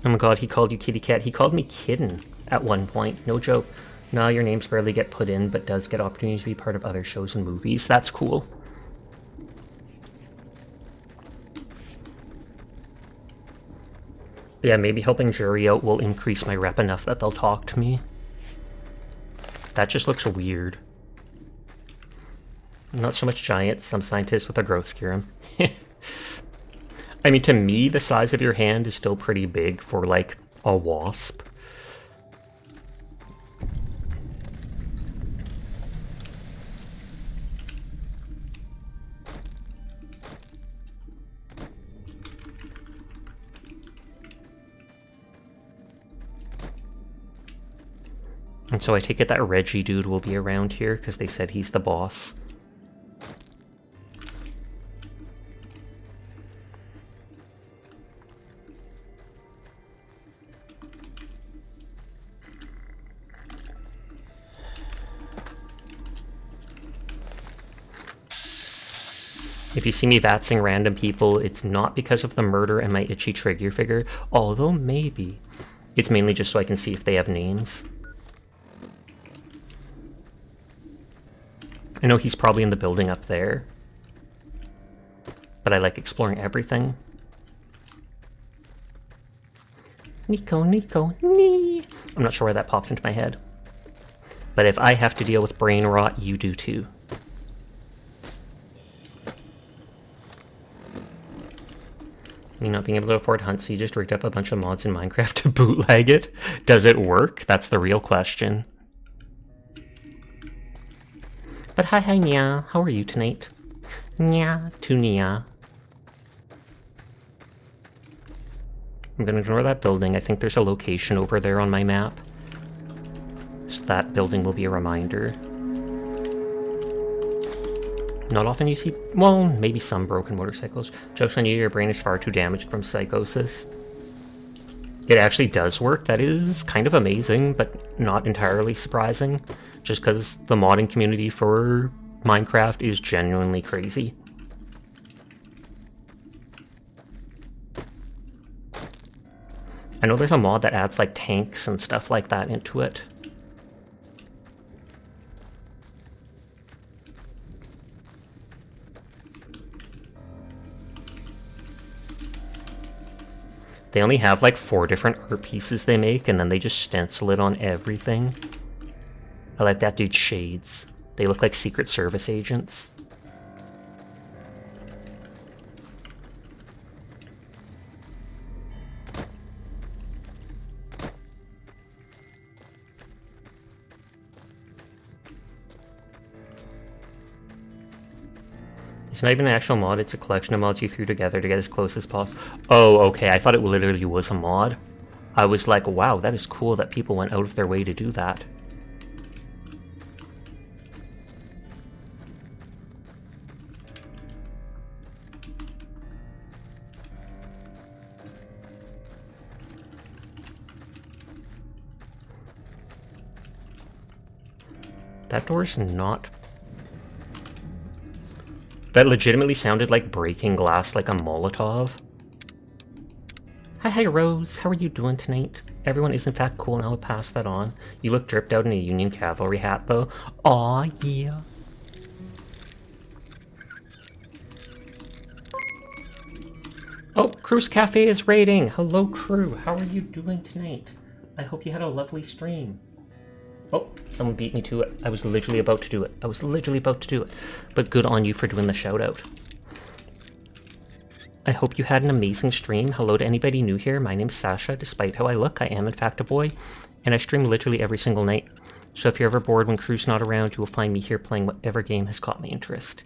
Oh my god, he called you kitty cat. He called me kitten at one point. No joke. Now your names barely get put in, but does get opportunities to be part of other shows and movies. That's cool. Yeah, maybe helping jury out will increase my rep enough that they'll talk to me. That just looks weird. Not so much giant, some scientists with a growth serum. I mean, to me, the size of your hand is still pretty big for, like, a wasp. And so I take it that Reggie dude will be around here, because they said he's the boss. If you see me vatsing random people, it's not because of the murder and my itchy trigger figure, although maybe. It's mainly just so I can see if they have names. I know he's probably in the building up there, but I like exploring everything. Nico, Nico, nee! I'm not sure why that popped into my head. But if I have to deal with brain rot, you do too. Me not being able to afford hunts, so you just rigged up a bunch of mods in Minecraft to bootleg it? Does it work? That's the real question. But hi Nia, how are you tonight? Nia to Nia. I'm gonna ignore that building. I think there's a location over there on my map. So that building will be a reminder. Not often you see, well, maybe some broken motorcycles. Joke's on you, your brain is far too damaged from psychosis. It actually does work. That is kind of amazing, but not entirely surprising. Just because the modding community for Minecraft is genuinely crazy. I know there's a mod that adds like tanks and stuff like that into it. They only have like 4 different art pieces they make, and then they just stencil it on everything. I like that dude's shades. They look like Secret Service agents. It's not even an actual mod, it's a collection of mods you threw together to get as close as possible. Oh, okay, I thought it literally was a mod. I was like, wow, that is cool that people went out of their way to do that. That door's not... That legitimately sounded like breaking glass like a Molotov. Hi, Rose. How are you doing tonight? Everyone is in fact cool, and I will pass that on. You look dripped out in a Union Cavalry hat, though. Aw, yeah. Oh, Crew's Cafe is raiding. Hello, Crew. How are you doing tonight? I hope you had a lovely stream. Oh, someone beat me to it. I was literally about to do it. But good on you for doing the shout out. I hope you had an amazing stream. Hello to anybody new here. My name's Sasha. Despite how I look, I am in fact a boy, and I stream literally every single night. So if you're ever bored when crew's not around, you will find me here playing whatever game has caught my interest.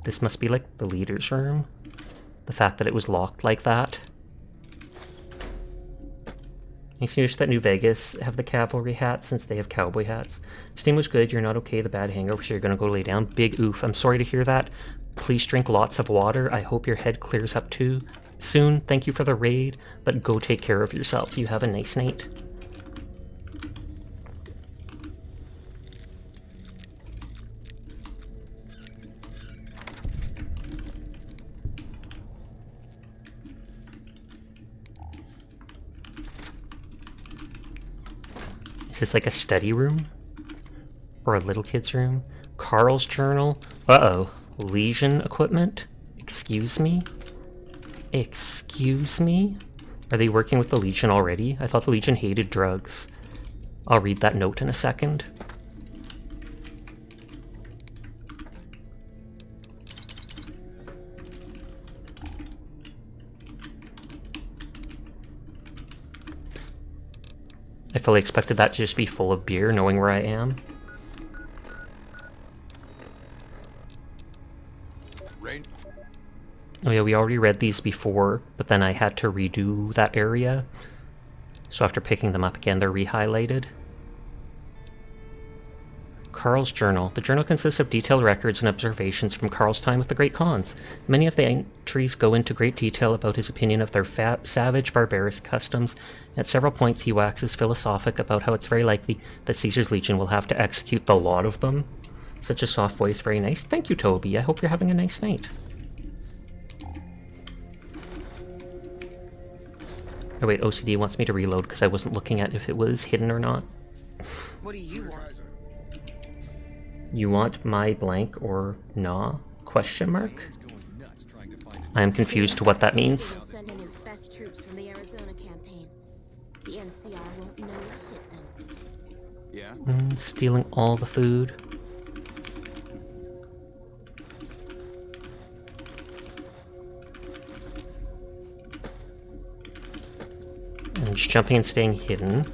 This must be like the leader's room. The fact that it was locked like that. Makes me wish that New Vegas have the cavalry hats since they have cowboy hats. Steam was good, you're not okay, the bad hangover, so you're gonna go lay down. Big oof, I'm sorry to hear that. Please drink lots of water. I hope your head clears up too soon. Thank you for the raid, but go take care of yourself. You have a nice night. Is this like a study room? Or a little kid's room? Carl's journal? Uh-oh. Legion equipment? Excuse me? Excuse me? Are they working with the Legion already? I thought the Legion hated drugs. I'll read that note in a second. I fully expected that to just be full of beer, knowing where I am. Rain. Oh yeah, we already read these before, but then I had to redo that area. So after picking them up again, they're re-highlighted. Carl's journal. The journal consists of detailed records and observations from Carl's time with the Great Khans. Many of the entries go into great detail about his opinion of their savage, barbarous customs. At several points, he waxes philosophic about how it's very likely that Caesar's Legion will have to execute the lot of them. Such a soft voice, very nice. Thank you, Toby. I hope you're having a nice night. Oh wait, OCD wants me to reload because I wasn't looking at if it was hidden or not. What do you want? You want my blank or nah? Question mark? I am confused to what that means. Caesar will send in his best troops from the Arizona campaign. The NCR won't know what hit them. Yeah? Stealing all the food. And just jumping and staying hidden.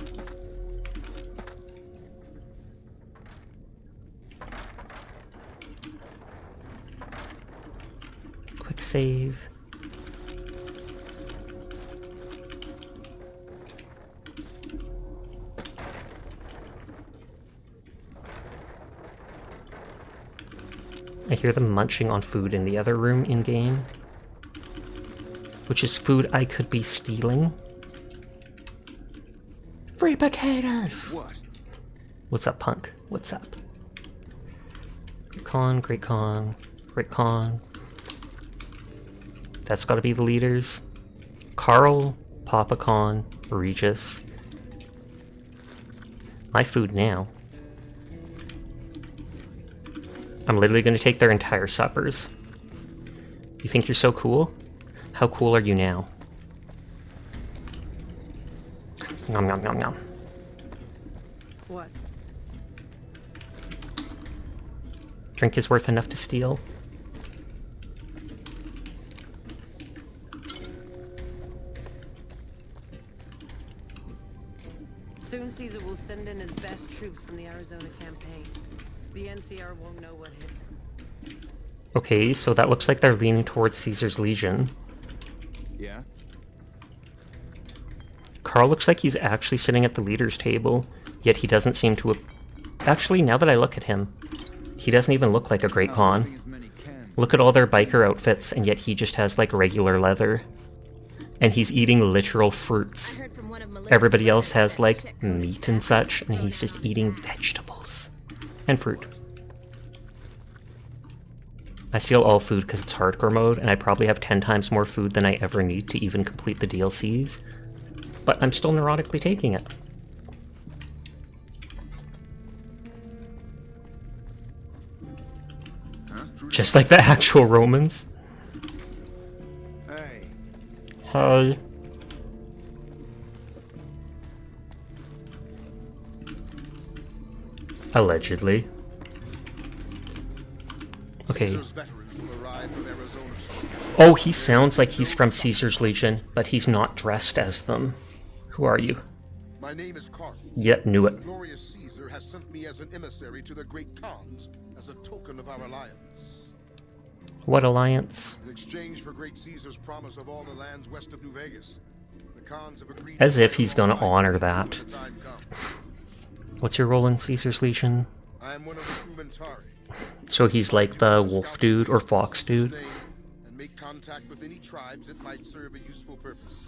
Quick save. I hear them munching on food in the other room in-game. Which is food I could be stealing. Free potatoes! What? What's up, punk? What's up? Great Khan, Great Khan, Great Khan. That's gotta be the leaders. Carl, Papa Khan, Regis. My food now. I'm literally gonna take their entire suppers. You think you're so cool? How cool are you now? Nom nom nom nom. What? Drink is worth enough to steal. Soon Caesar will send in his best troops from the Arizona campaign. The NCR won't know what hit them. Okay, so that looks like they're leaning towards Caesar's Legion. Yeah? Carl looks like he's actually sitting at the leader's table, yet he doesn't seem to have... Actually, now that I look at him, he doesn't even look like a Great Khan. Look at all their biker outfits, and yet he just has, like, regular leather. And he's eating literal fruits. Everybody else has, like, meat and such, and he's just eating vegetables. And fruit. I steal all food because it's hardcore mode, and I probably have 10 times more food than I ever need to even complete the DLCs. But I'm still neurotically taking it. Huh? Just like the actual Romans. Hey, Hi. Allegedly. Okay. Caesar's veterans will arrive from Arizona. Oh, he sounds like he's from Caesar's Legion, but he's not dressed as them. Who are you? My name is Carl. Yep, knew it. Glorious Caesar has sent me as an emissary to the great Khans as a token of our alliance. What alliance? In exchange for great Caesar's promise of all the lands west of New Vegas, the Khans have agreed. As to if he's gonna fight honor when that. the time comes. What's your role in Caesar's Legion? I am one of the Frumentari. So he's like the wolf dude or fox dude? And make contact with any tribes that might serve a useful purpose.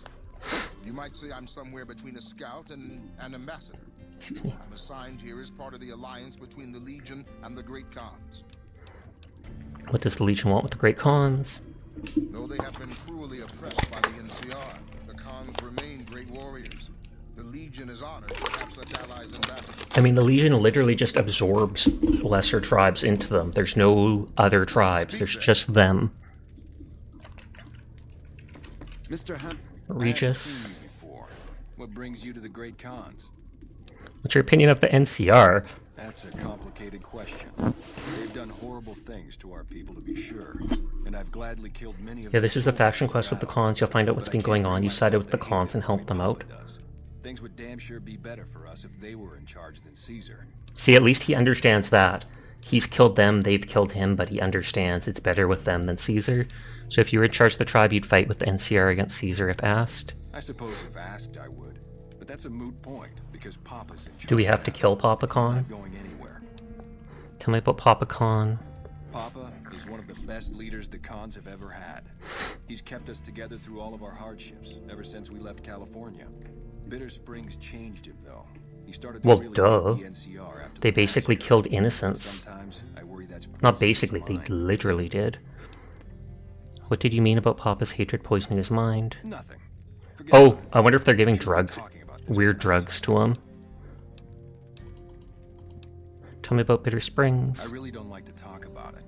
You might say I'm somewhere between a scout and an ambassador. Excuse me. I'm assigned here as part of the alliance between the Legion and the Great Khans. What does the Legion want with the Great Khans? Though they have been cruelly oppressed by the NCR, the Khans remain great warriors. The Legion is honored to have such allies in battle. I mean, the Legion literally just absorbs lesser tribes into them. There's no other tribes. There's just them. Mr. Hunt. Regis. Before. What brings you to the Great Khans? What's your opinion of the NCR? That's a complicated question. They've done horrible things to our people, to be sure, and I've gladly killed many of Yeah, them. this is a faction quest with the Khans. You'll find out what's been going on. You sided with the Khans and helped them out. Things would damn sure be better for us if they were in charge than Caesar. See, at least he understands that. He's killed them, they've killed him, but he understands it's better with them than Caesar. So if you were in charge of the tribe, you'd fight with the NCR against Caesar if asked. I suppose if asked, I would. But that's a moot point, because Papa's in charge. Do we have to now. kill Papa He's Khan? not going anywhere. Tell me about Papa Khan. Papa is one of the best leaders the Khans have ever had. He's kept us together through all of our hardships, ever since we left California. Bitter Springs changed him, though. He started to Well, really duh. hate the NCR after They the basically massacre. killed innocents. Sometimes I worry that's Not poisoned his basically, they mind. literally did. What did you mean about Papa's hatred poisoning his mind? Nothing. Forget Oh, about it. I wonder if they're giving Shouldn't be drugs, talking about this weird with drugs to him. Tell me about Bitter I Springs. really don't like to talk about it.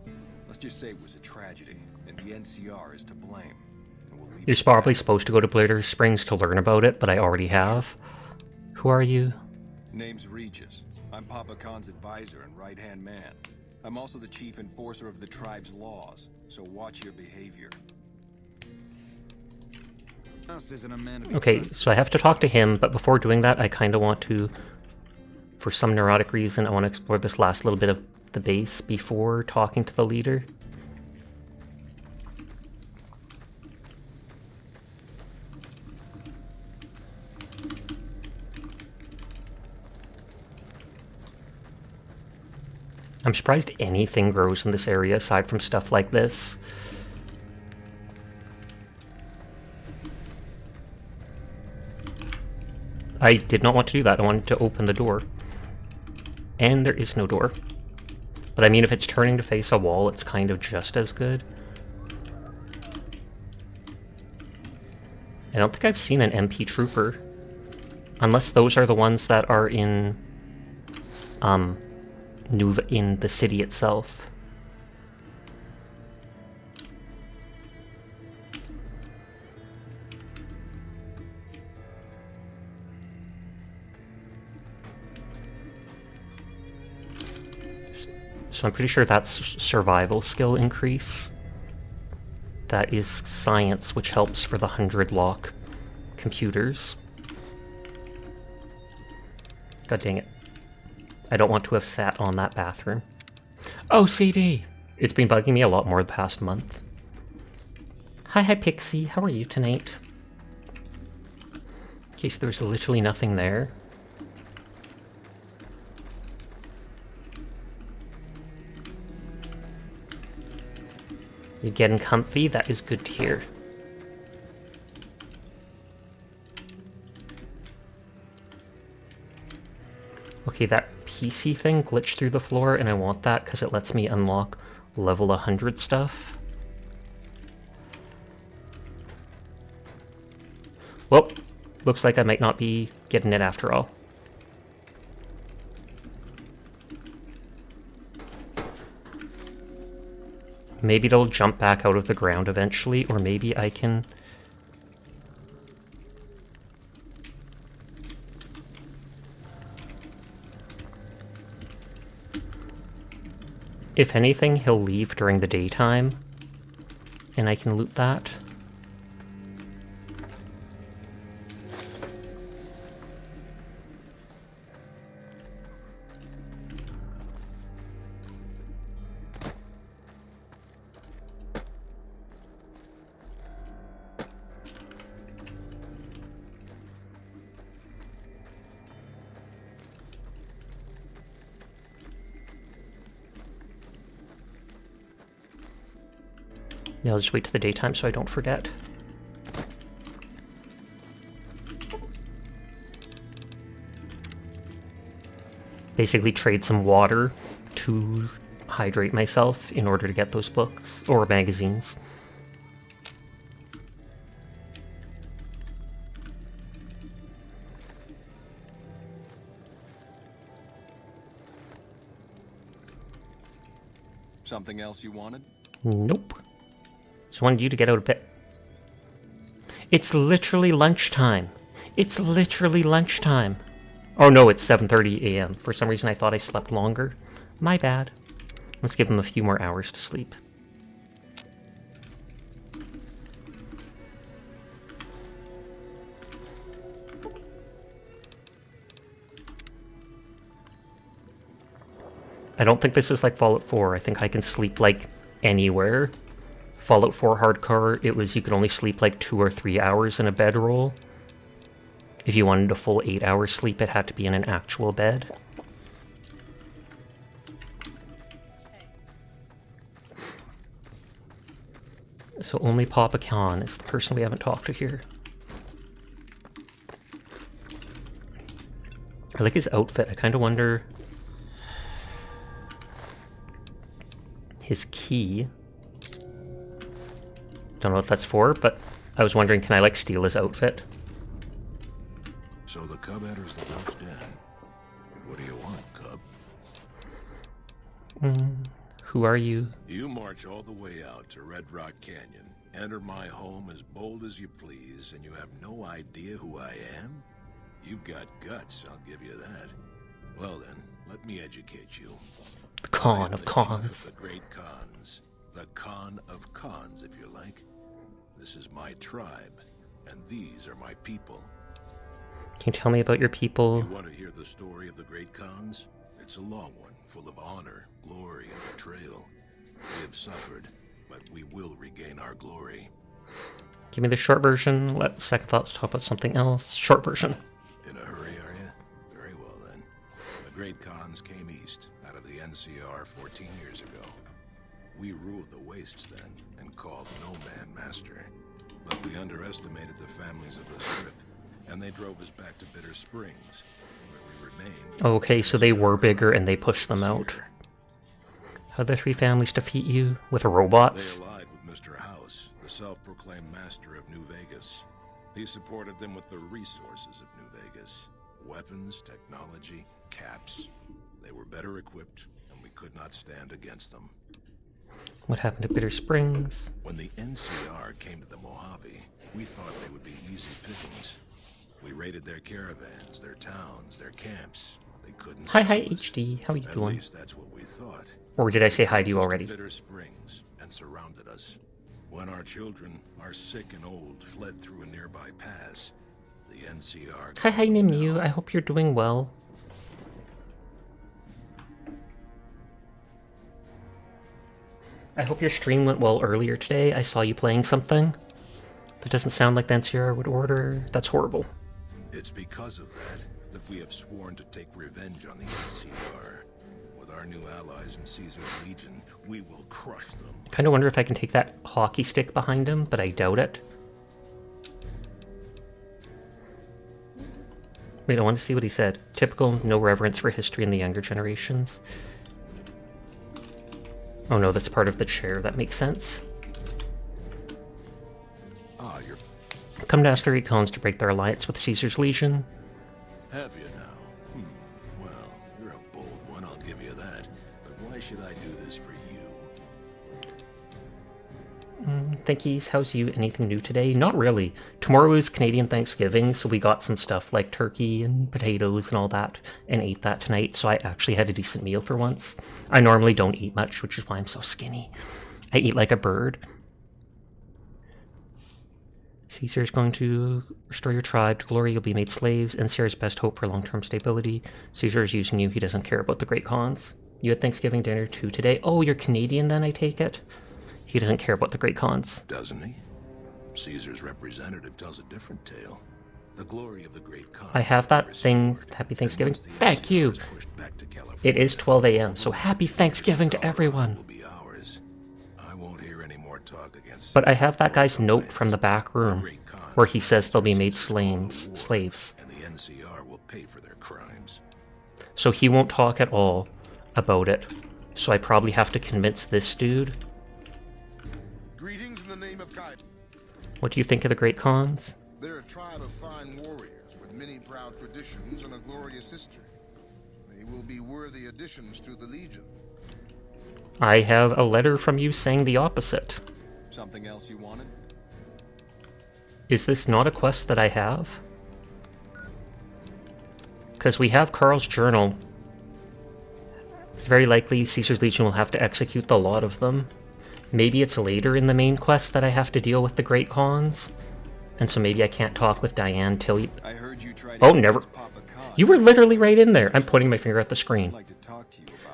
Let's just say it was a tragedy, and the NCR is to blame. And we'll leave You're it at probably that. supposed to go to Bitter Springs to learn about it, but I already have. Who are you? Name's Regis. I'm Papa Khan's advisor and right-hand man. I'm also the chief enforcer of the tribe's laws, so watch your behavior. House isn't a man to be Okay, trusted. so I have to talk to him, but before doing that, I kind of want to, for some neurotic reason, I want to explore this last little bit of the base before talking to the leader. I'm surprised anything grows in this area aside from stuff like this. I did not want to do that. I wanted to open the door. And there is no door. But I mean, if it's turning to face a wall, it's kind of just as good. I don't think I've seen an MP trooper. Unless those are the ones that are in in the city itself. So I'm pretty sure that's survival skill increase. That is science, which helps for the 100 lock computers. God dang it. I don't want to have sat on that bathroom. Oh, CD! It's been bugging me a lot more the past month. Hi, Pixie. How are you tonight? In case there's literally nothing there. You're getting comfy? That is good to hear. Okay, that PC thing glitched through the floor, and I want that because it lets me unlock level 100 stuff. Well, looks like I might not be getting it after all. Maybe it'll jump back out of the ground eventually, or maybe I can... If anything, he'll leave during the daytime, and I can loot that. Yeah, I'll just wait till the daytime so I don't forget. Basically trade some water to hydrate myself in order to get those books or magazines. Something else you wanted? Nope. Just wanted you to get out of bed. It's literally lunchtime. It's literally lunchtime. Oh no, it's 7:30 a.m. For some reason I thought I slept longer. My bad. Let's give them a few more hours to sleep. I don't think this is like Fallout 4. I think I can sleep like anywhere. Fallout 4 hardcore, it was you could only sleep like 2 or 3 hours in a bedroll. If you wanted a full 8 hours sleep, it had to be in an actual bed. So only Papa Khan is the person we haven't talked to here. I like his outfit. I kind of wonder... His key. Don't know what that's for, but I was wondering, can I like steal his outfit? So the Cub enters the Gulf's den. What do you want, Cub? Who are you? You march all the way out to Red Rock Canyon, enter my home as bold as you please, and you have no idea who I am? You've got guts, I'll give you that. Well then, let me educate you. The Khan of The Khans. great Khans. The Khan of Khans, if you like. This is my tribe, and these are my people. Can you tell me about your people? You want to hear the story of the great Khans? It's a long one, full of honor, glory, and betrayal. We have suffered, but we will regain our glory. Give me the short version. Let second thoughts talk about something else. Short version. In a hurry, are you? Very well, then. The great Khans came east, out of the NCR 14 years ago. We ruled the wastes then, and called no man master. But we underestimated the families of the Strip, and they drove us back to Bitter Springs, where we remained. Okay, so they were bigger and they pushed them out. How'd the three families defeat you? With robots? They allied with Mr. House, the self-proclaimed master of New Vegas. He supported them with the resources of New Vegas. Weapons, technology, caps. They were better equipped, and we could not stand against them. What happened to Bitter Springs? When the NCR came to the Mojave, we thought they would be easy pickings. We raided their caravans, their towns, their camps. They couldn't Hi, stop us. HD. How are you At doing? least that's what we thought. Or did I say hi to you They took us already? Bitter Springs and surrounded us. When our children, our sick and old, fled through a nearby pass, the NCR. Hi, Nimue. I hope you're doing well. I hope your stream went well earlier today. I saw you playing something. That doesn't sound like the NCR would order. That's horrible. It's because of that we have sworn to take revenge on the NCR. With our new allies in Caesar's Legion, we will crush them. Kind of wonder if I can take that hockey stick behind him, but I doubt it. Wait, I want to see what he said. Typical, no reverence for history in the younger generations. Oh no, that's part of the chair. That makes sense. Ah, you're... Come to ask the Recons to break their alliance with Caesar's Legion. Have you now? Well, you're a bold one, I'll give you that. But why should I do this for you? Thankies, how's you? Anything new today? Not really. Tomorrow is Canadian Thanksgiving, so we got some stuff like turkey and potatoes and all that, and ate that tonight, so I actually had a decent meal for once. I normally don't eat much, which is why I'm so skinny. I eat like a bird. Caesar is going to restore your tribe to glory. You'll be made slaves. NCR's best hope for long-term stability. Caesar is using you. He doesn't care about the Great Khans. You had Thanksgiving dinner too today. Oh, you're Canadian then, I take it? He doesn't care about the Great Khans. Doesn't he? Caesar's representative tells a different tale. The glory of the Great Khan. I have that thing. Happy Thanksgiving. Thank you. It is 12 a.m., so happy Thanksgiving to everyone. But I have that guy's note from the back room where he says they'll be made slaves. And the NCR will pay for their crimes. So he won't talk at all about it. So I probably have to convince this dude. Greetings in the name of Kai. What do you think of the Great Khans? They're a tribe of fine warriors with many proud traditions and a glorious history. They will be worthy additions to the Legion. I have a letter from you saying the opposite. Something else you wanted? Is this not a quest that I have? Because we have Carl's journal. It's very likely Caesar's Legion will have to execute the lot of them. Maybe it's later in the main quest that I have to deal with the Great Khans. And so maybe I can't talk with Diane till you... I heard you tried Oh, never. You were literally right in there. I'm pointing my finger at the screen.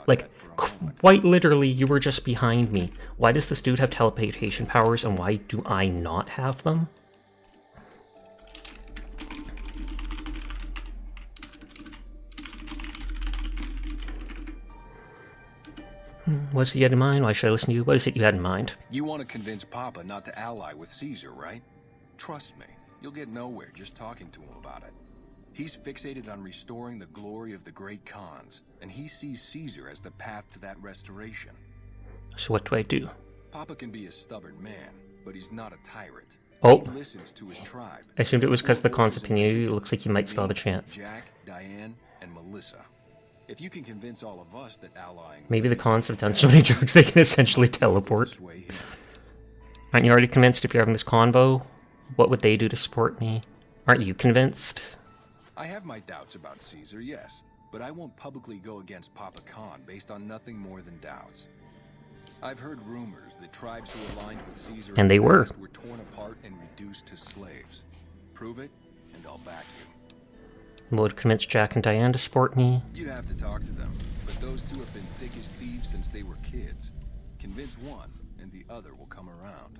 Like, quite literally, you were just behind me. Why does this dude have teleportation powers, and why do I not have them? What's it you had in mind? Why should I listen to you? What is it you had in mind? You want to convince Papa not to ally with Caesar, right? Trust me, you'll get nowhere just talking to him about it. He's fixated on restoring the glory of the Great Khans, and he sees Caesar as the path to that restoration. So what do I do? Papa can be a stubborn man, but he's not a tyrant. Oh. He listens to his tribe. I assumed it was because of the Khans' opinion. It looks like he might still have a chance. Jack, Diane, and Melissa. If you can convince all of us that allying... Maybe the Khans have done so many drugs they can essentially teleport. Aren't you already convinced if you're having this convo? What would they do to support me? Aren't you convinced? I have my doubts about Caesar, yes, but I won't publicly go against Papa Khan based on nothing more than doubts. I've heard rumors that tribes who aligned with Caesar and they were torn apart and reduced to slaves. Prove it, and I'll back you. Would convince Jack and Diane to support me. You'd have to talk to them, but those two have been thick as thieves since they were kids. Convince one, and the other will come around.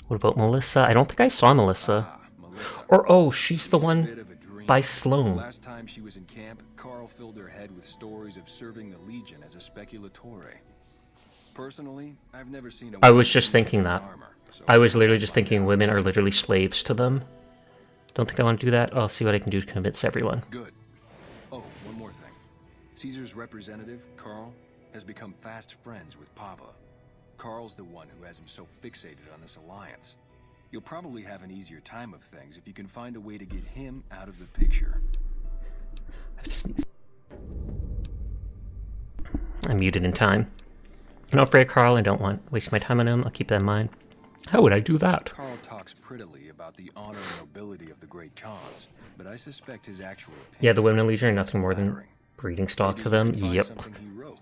What about Melissa? I don't think I saw Melissa. Melissa. Or, oh, she's the one by Sloan. Last time she was in camp, Carl filled her head with stories of serving the Legion as a speculatore. Personally, I've never seen a... I was just thinking that. I was literally just thinking women are literally slaves to them. Don't think I want to do that. I'll see what I can do to convince everyone. Good. Oh, one more thing. Caesar's representative, Carl, has become fast friends with Papa. Carl's the one who has him so fixated on this alliance. You'll probably have an easier time of things if you can find a way to get him out of the picture. I'm muted in time. I'm not afraid of Carl. I don't want to waste my time on him. I'll keep that in mind. How would I do that? Carl talks prettily about the honor and nobility of the Great Khans, but I suspect his actual opinion... Yeah, the women in Legion are nothing more than breeding stock to them. Yep.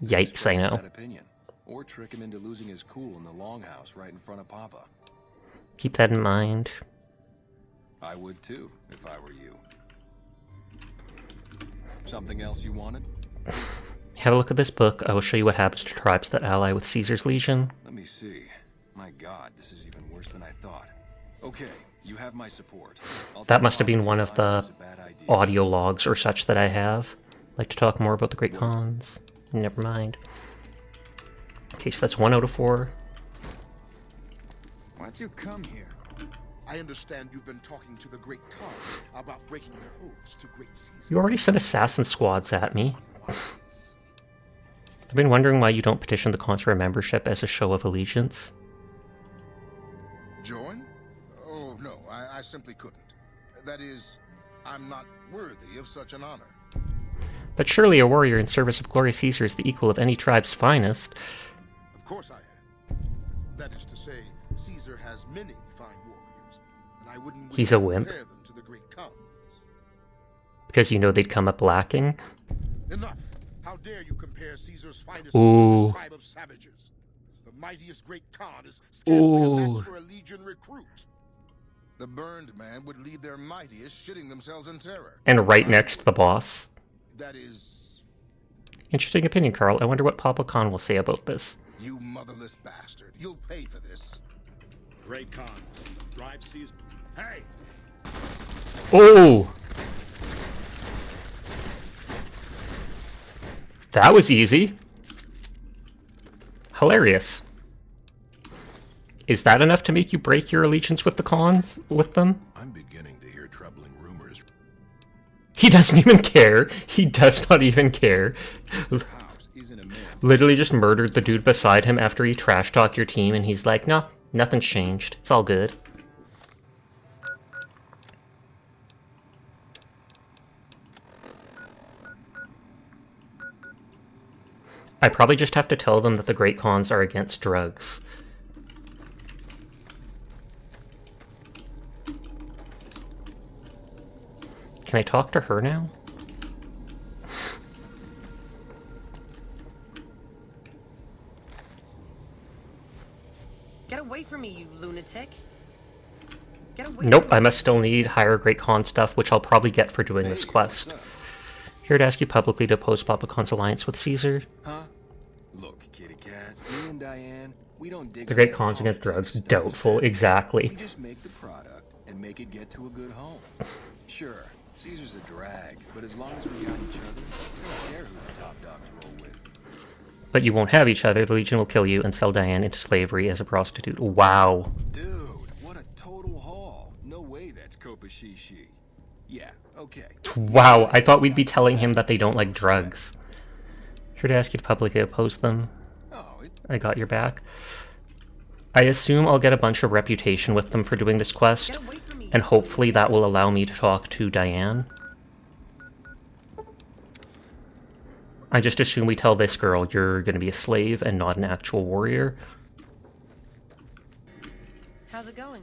Yikes, I know. Or trick him into losing his cool in the longhouse right in front of Papa. Keep that in mind. I would too, if I were you. Something else you wanted? Have a look at this book. I will show you what happens to tribes that ally with Caesar's Legion. Let me see. My God, this is even worse than I thought. Okay, you have my support. That must have been one of the audio logs or such that I have. I'd like to talk more about the Great Khans. Never mind. Okay, so that's 1 out of 4. Why'd you come here? I understand you've been talking to the Great Khan about breaking their oaths to Great Caesar. You already sent assassin squads at me. I've been wondering why you don't petition the Khans for a membership as a show of allegiance. Join? Oh, no, I simply couldn't. That is, I'm not worthy of such an honor. But surely a warrior in service of glorious Caesar is the equal of any tribe's finest. Of course I am. That is to say, Caesar has many fine warriors, and I wouldn't wish He's a to wimp. compare them to the great Khans. Because you know they'd come up lacking. Enough! How dare you compare Caesar's finest Ooh. with this tribe of savages? The mightiest great Khan is scarcely a match for a legion recruit. The burned man would leave their mightiest shitting themselves in terror. And right next to the boss. That is... Interesting opinion, Carl. I wonder what Papa Khan will say about this. You motherless bastard. You'll pay for this. Great Khans. Drive Caesar. Hey! Oh! That was easy. Hilarious. Is that enough to make you break your allegiance with the Khans? With them? I'm beginning to hear troubling rumors. He doesn't even care. He does not even care. Literally just murdered the dude beside him after he trash talked your team, and he's like, no, nothing's changed. It's all good. I probably just have to tell them that the Great Khans are against drugs. Can I talk to her now? Get away from me, you lunatic. Get away Nope, from I me. must still need higher Great Khan stuff, which I'll probably get for doing this quest. Here to ask you publicly to oppose Papa Khan's alliance with Caesar. Huh? Look, kitty cat, me and Diane, we don't dig The up Great that Khans against drugs. politics Doubtful, stuff. exactly. We just make the product and make it get to a good home. Sure, Caesar's a drag, but as long as we got each other, we don't care who the top dogs roll with. But you won't have each other. The Legion will kill you and sell Diane into slavery as a prostitute. Wow. Dude, what a total haul. No way that's Kopashishi. Yeah, okay. Wow, I thought we'd be telling him that they don't like drugs. Here to ask you to publicly oppose them. Oh, I got your back. I assume I'll get a bunch of reputation with them for doing this quest, Get away from me. and hopefully that will allow me to talk to Diane. I just assume we tell this girl you're going to be a slave and not an actual warrior. How's it going?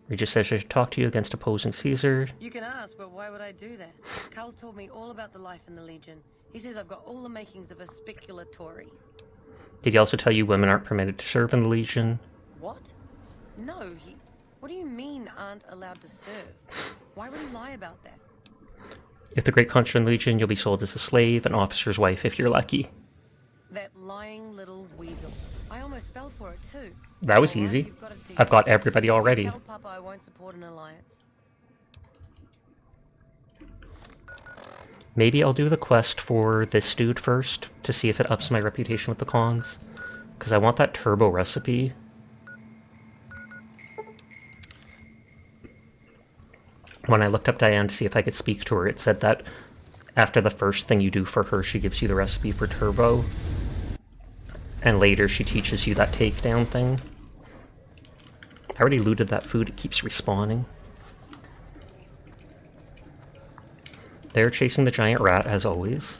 Regis says I should talk to you against opposing Caesar. You can ask, but why would I do that? Carl told me all about the life in the Legion. He says I've got all the makings of a spicular Tory. Did he also tell you women aren't permitted to serve in the Legion? What? No, he... What do you mean aren't allowed to serve? Why would he lie about that? If the Great Khan joins the Legion, you'll be sold as a slave, an officer's wife if you're lucky. That lying little weasel. I almost fell for it too. That was All right, easy. you've got a deal. I've got everybody You can already. Tell Papa I won't support an alliance. Maybe I'll do the quest for this dude first, to see if it ups my reputation with the Khans. Because I want that turbo recipe. When I looked up Diane to see if I could speak to her, it said that after the first thing you do for her, she gives you the recipe for turbo. And later she teaches you that takedown thing. I already looted that food, it keeps respawning. They're chasing the giant rat, as always.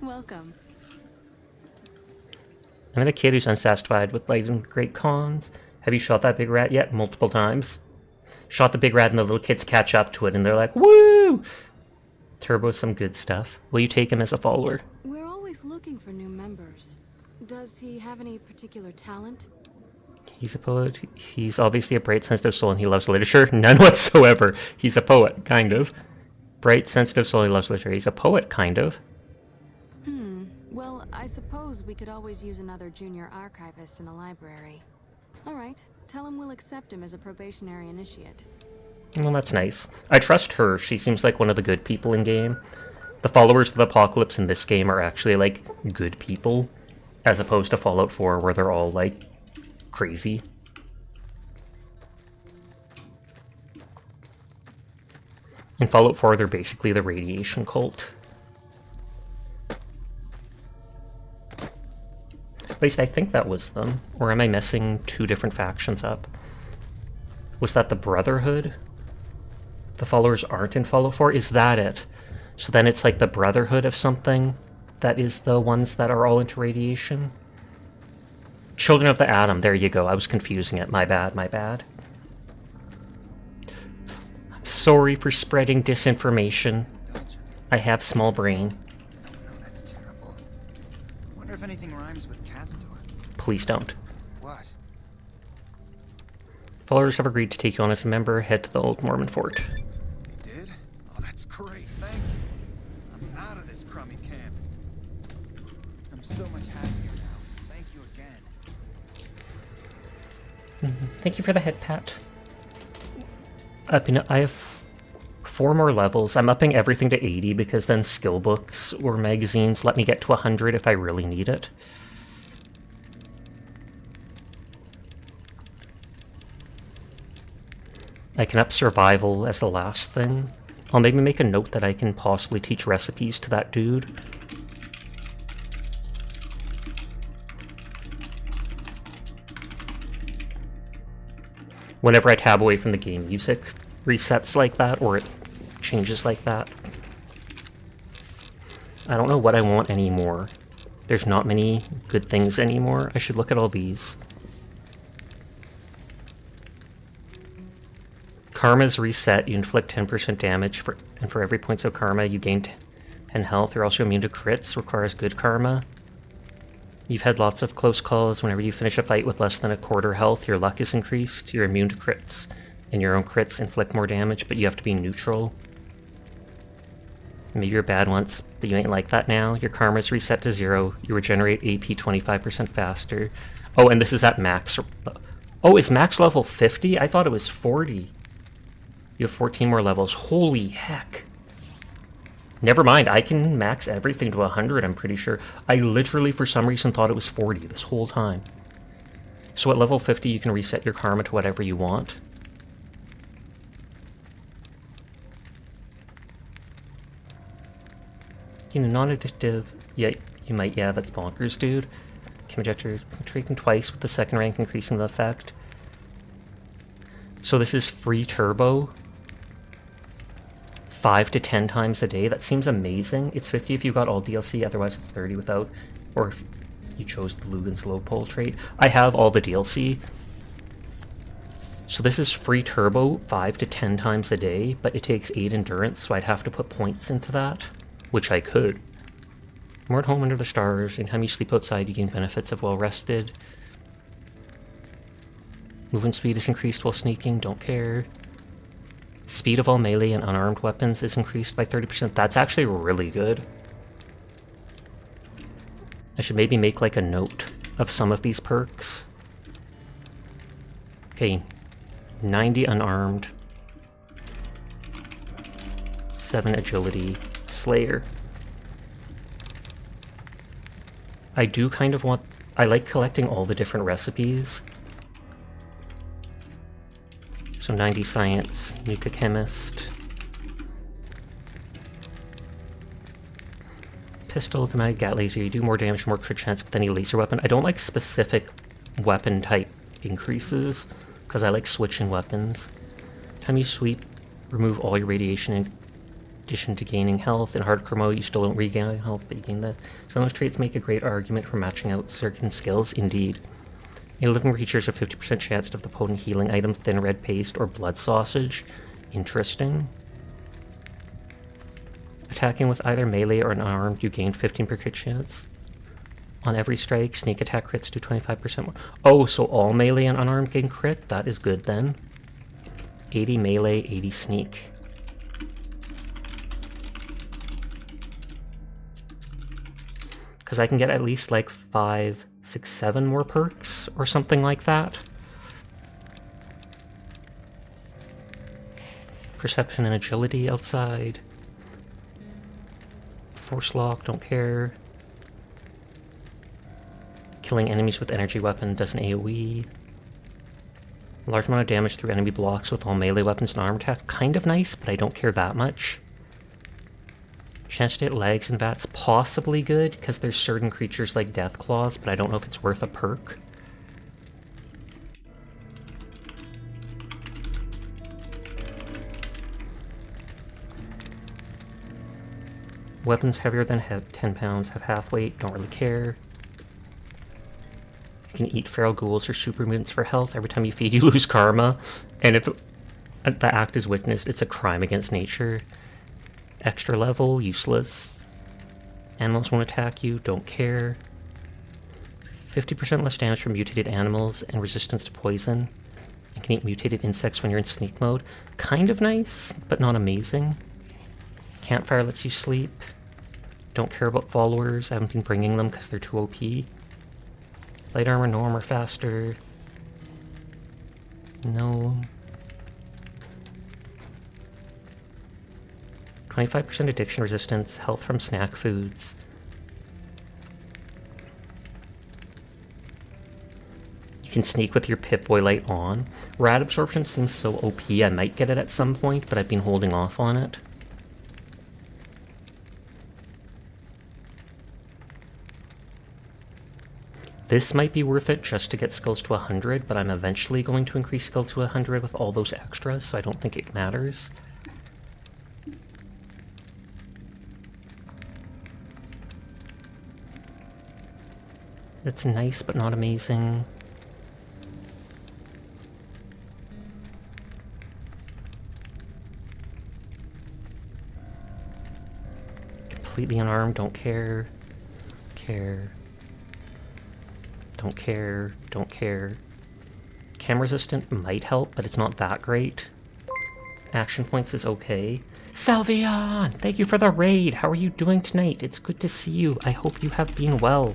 Welcome. I'm the kid who's unsatisfied with lighting the Great Khans. Have you shot that big rat yet? Multiple times. Shot the big rat and the little kids catch up to it and they're like, woo! Turbo's some good stuff. Will you take him as a follower? We're always looking for new members. Does he have any particular talent? He's a poet. He's obviously a bright, sensitive soul and he loves literature. None whatsoever. He's a poet, kind of. Bright, sensitive soul, he loves literature. He's a poet, kind of. Well, I suppose we could always use another junior archivist in the library. Alright, tell him we'll accept him as a probationary initiate. Well, that's nice. I trust her. She seems like one of the good people in game. The followers of the Apocalypse in this game are actually, like, good people, as opposed to Fallout 4, where they're all, like, crazy. In Fallout 4, they're basically the radiation cult. At least I think that was them. Or am I messing two different factions up? Was that the Brotherhood? The followers aren't in Fallout 4? Is that it? So then it's like the Brotherhood of something that is the ones that are all into radiation. Children of the Atom, there you go. I was confusing it. My bad, my bad. I'm sorry for spreading disinformation. I have small brain. No, that's terrible. Wonder if anything rhymes with Cazador. Please don't. What? Followers have agreed to take you on as a member. Head to the old Mormon fort. They did? Oh, that's great. Thank you. I'm out of this crummy camp. I'm so much happier now. Thank you again. Thank you for the head pat. I have 4 more levels. I'm upping everything to 80 because then skill books or magazines let me get to 100 if I really need it. I can up survival as the last thing. I'll maybe make a note that I can possibly teach recipes to that dude. Whenever I tab away from the game, music resets like that, or it changes like that. I don't know what I want anymore. There's not many good things anymore. I should look at all these. Karma's reset. You inflict 10% damage, and for every points of karma you gain 10 health. You're also immune to crits, requires good karma. You've had lots of close calls. Whenever you finish a fight with less than a quarter health, your luck is increased. You're immune to crits, and your own crits inflict more damage, but you have to be neutral. Maybe you're bad once, but you ain't like that now. Your karma's reset to 0. You regenerate AP 25% faster. Oh, and this is at max. Oh, is max level 50? I thought it was 40. You have 14 more levels. Holy heck. Never mind, I can max everything to 100, I'm pretty sure. I literally, for some reason, thought it was 40 this whole time. So at level 50, you can reset your karma to whatever you want. You know, non-addictive. Yeah, you might. Yeah, that's bonkers, dude. Chem injector taken twice with the second rank increasing the effect. So this is free turbo. 5 to 10 times a day. That seems amazing. It's 50 if you got all DLC, otherwise it's 30 without. Or if you chose the Lugan's low pole trait. I have all the DLC. So this is free turbo 5 to 10 times a day, but it takes 8 endurance, so I'd have to put points into that. Which I could. More at home under the stars. Anytime you sleep outside, you gain benefits of well rested. Movement speed is increased while sneaking, don't care. Speed of all melee and unarmed weapons is increased by 30%. That's actually really good. I should maybe make like a note of some of these perks. Okay, 90 unarmed. 7 agility. Slayer. I do kind of want... I like collecting all the different recipes. So 90 science, Nuka chemist. Pistol, automatic gat laser. You do more damage, more crit chance with any laser weapon. I don't like specific weapon type increases, because I like switching weapons. Time you sweep, remove all your radiation in addition to gaining health. In hardcore mode, you still don't regain health, but you gain that. Some of those traits make a great argument for matching out certain skills, indeed. A living creatures have 50% chance to have the potent healing item, thin red paste, or blood sausage. Interesting. Attacking with either melee or unarmed, you gain 15 per crit chance. On every strike, sneak attack crits do 25% more. Oh, so all melee and unarmed gain crit? That is good then. 80 melee, 80 sneak. Because I can get at least like 5, 6, 7 more perks or something like that. Perception and agility outside. Force lock, don't care. Killing enemies with energy weapon does an AoE. Large amount of damage through enemy blocks with all melee weapons and armor attacks. Kind of nice, but I don't care that much. Chance to hit legs and vats, possibly good, because there's certain creatures like Death Claws, but I don't know if it's worth a perk. Weapons heavier than 10 pounds have half weight, don't really care. You can eat feral ghouls or super mutants for health. Every time you feed, you lose karma. And if the act is witnessed, it's a crime against nature. Extra level, useless. Animals won't attack you, don't care. 50% less damage from mutated animals and resistance to poison. You can eat mutated insects when you're in sneak mode. Kind of nice, but not amazing. Campfire lets you sleep. Don't care about followers. I haven't been bringing them because they're too OP. Light armor, no armor, faster. No. 25% addiction resistance, health from snack foods. You can sneak with your Pip-Boy light on. Rad absorption seems so OP, I might get it at some point, but I've been holding off on it. This might be worth it just to get skills to 100, but I'm eventually going to increase skill to 100 with all those extras, so I don't think it matters. It's nice, but not amazing. Completely unarmed, don't care. Care. Don't care, don't care. Chem resistant might help, but it's not that great. Action points is okay. Salvion! Thank you for the raid! How are you doing tonight? It's good to see you. I hope you have been well.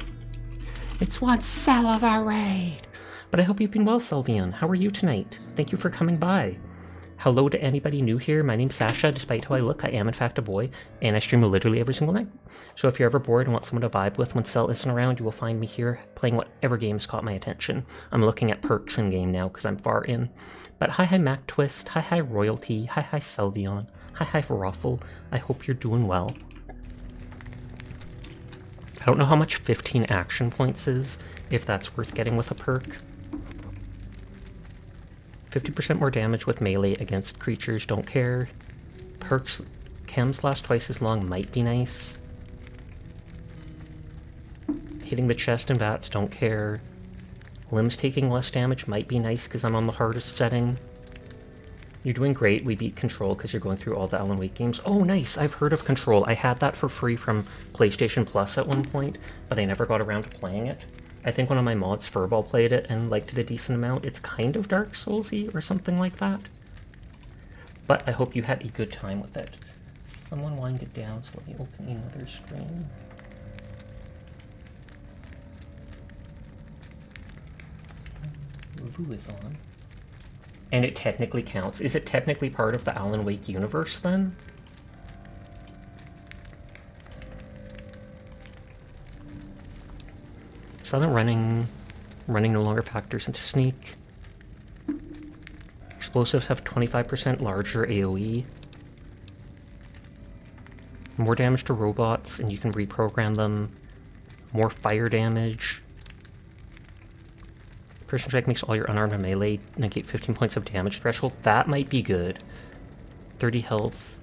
It's one cell of a raid! But I hope you've been well, Salvion. How are you tonight? Thank you for coming by. Hello to anybody new here. My name's Sasha. Despite how I look, I am in fact a boy, and I stream literally every single night. So if you're ever bored and want someone to vibe with when Cell isn't around, you will find me here playing whatever games caught my attention. I'm looking at perks in game now because I'm far in. But hi Mac Twist, hi Royalty, hi Salvion, hi Ruffle. I hope you're doing well. I don't know how much 15 action points is, if that's worth getting with a perk. 50% more damage with melee against creatures, don't care. Perks, chems last twice as long might be nice. Hitting the chest and vats, don't care. Limbs taking less damage might be nice because I'm on the hardest setting. You're doing great. We beat Control because you're going through all the Alan Wake games. Oh, nice! I've heard of Control. I had that for free from PlayStation Plus at one point, but I never got around to playing it. I think one of my mods, Furball, played it and liked it a decent amount. It's kind of Dark Souls-y or something like that. But I hope you had a good time with it. Someone wind it down, so let me open another screen. Vu is on. And it technically counts. Is it technically part of the Alan Wake universe then? Silent running no longer factors into sneak. Explosives have 25% larger AoE. More damage to robots, and you can reprogram them. More fire damage. Precision strike makes all your unarmed and melee negate 15 points of damage threshold. That might be good. 30 health.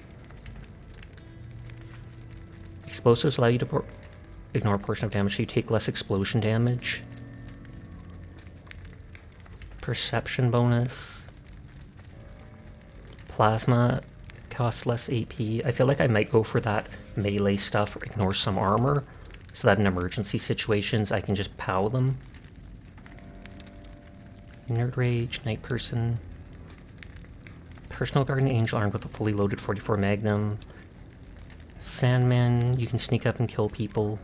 Explosives allow you to ignore a portion of damage so you take less explosion damage. Perception bonus. Plasma costs less AP. I feel like I might go for that melee stuff or ignore some armor so that in emergency situations I can just POW them. Nerd Rage, Night Person. Personal Guardian Angel armed with a fully loaded 44 Magnum. Sandman, you can sneak up and kill people.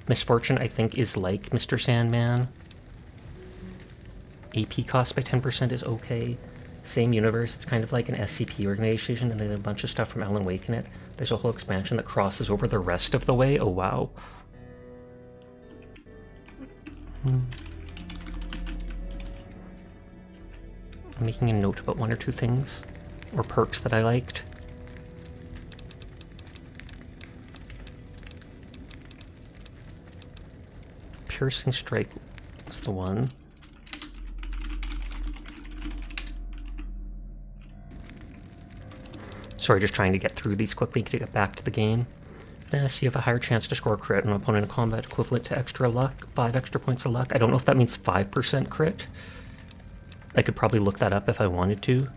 Misfortune, I think, is like Mr. Sandman. AP cost by 10% is okay. Same universe, it's kind of like an SCP organization, and they have a bunch of stuff from Alan Wake in it. There's a whole expansion that crosses over the rest of the way. Oh, wow. I'm making a note about one or two things, or perks that I liked. Piercing Strike was the one. Sorry, just trying to get through these quickly to get back to the game. Yes, you have a higher chance to score a crit on an opponent in combat equivalent to extra luck, 5 extra points of luck. I don't know if that means 5% crit. I could probably look that up if I wanted to.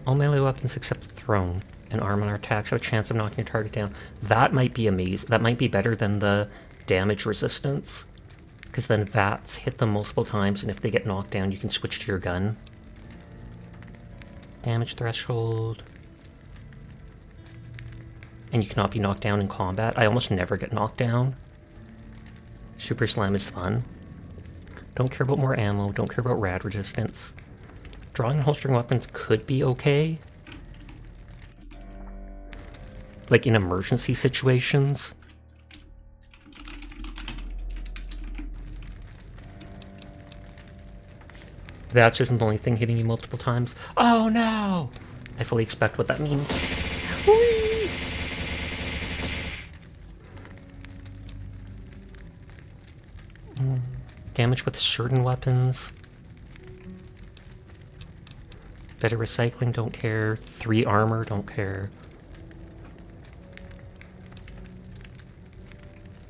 All melee weapons except thrown and arm on our attacks have a chance of knocking your target down. That might be amazing. That might be better than the damage resistance. Because then VATs hit them multiple times, and if they get knocked down, you can switch to your gun. Damage threshold. And you cannot be knocked down in combat. I almost never get knocked down. Super Slam is fun. Don't care about more ammo, don't care about rad resistance. Drawing and holstering weapons could be okay. Like in emergency situations. That isn't the only thing hitting you multiple times. Oh no! I fully expect what that means. Whee! Damage with certain weapons. Better recycling, don't care. 3 armor, don't care.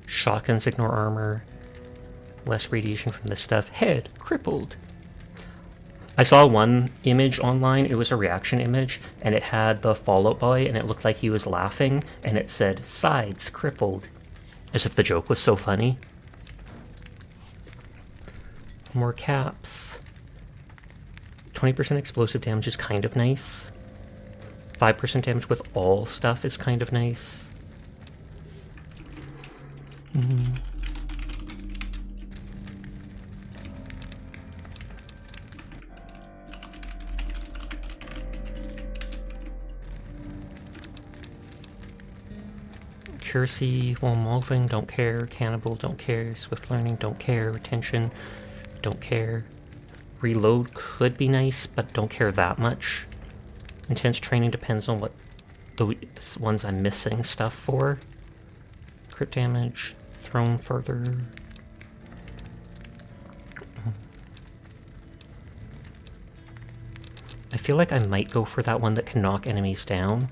Shotguns ignore armor. Less radiation from this stuff. Head, crippled. I saw one image online, it was a reaction image, and it had the Fallout Boy, and it looked like he was laughing, and it said, sides, crippled. As if the joke was so funny. More caps. 20% explosive damage is kind of nice. 5% damage with all stuff is kind of nice. Accuracy while moving, don't care. Cannibal, don't care. Swift learning, don't care. Retention, don't care. Reload could be nice, but don't care that much. Intense training depends on what the ones I'm missing stuff for. Crit damage, thrown further. I feel like I might go for that one that can knock enemies down.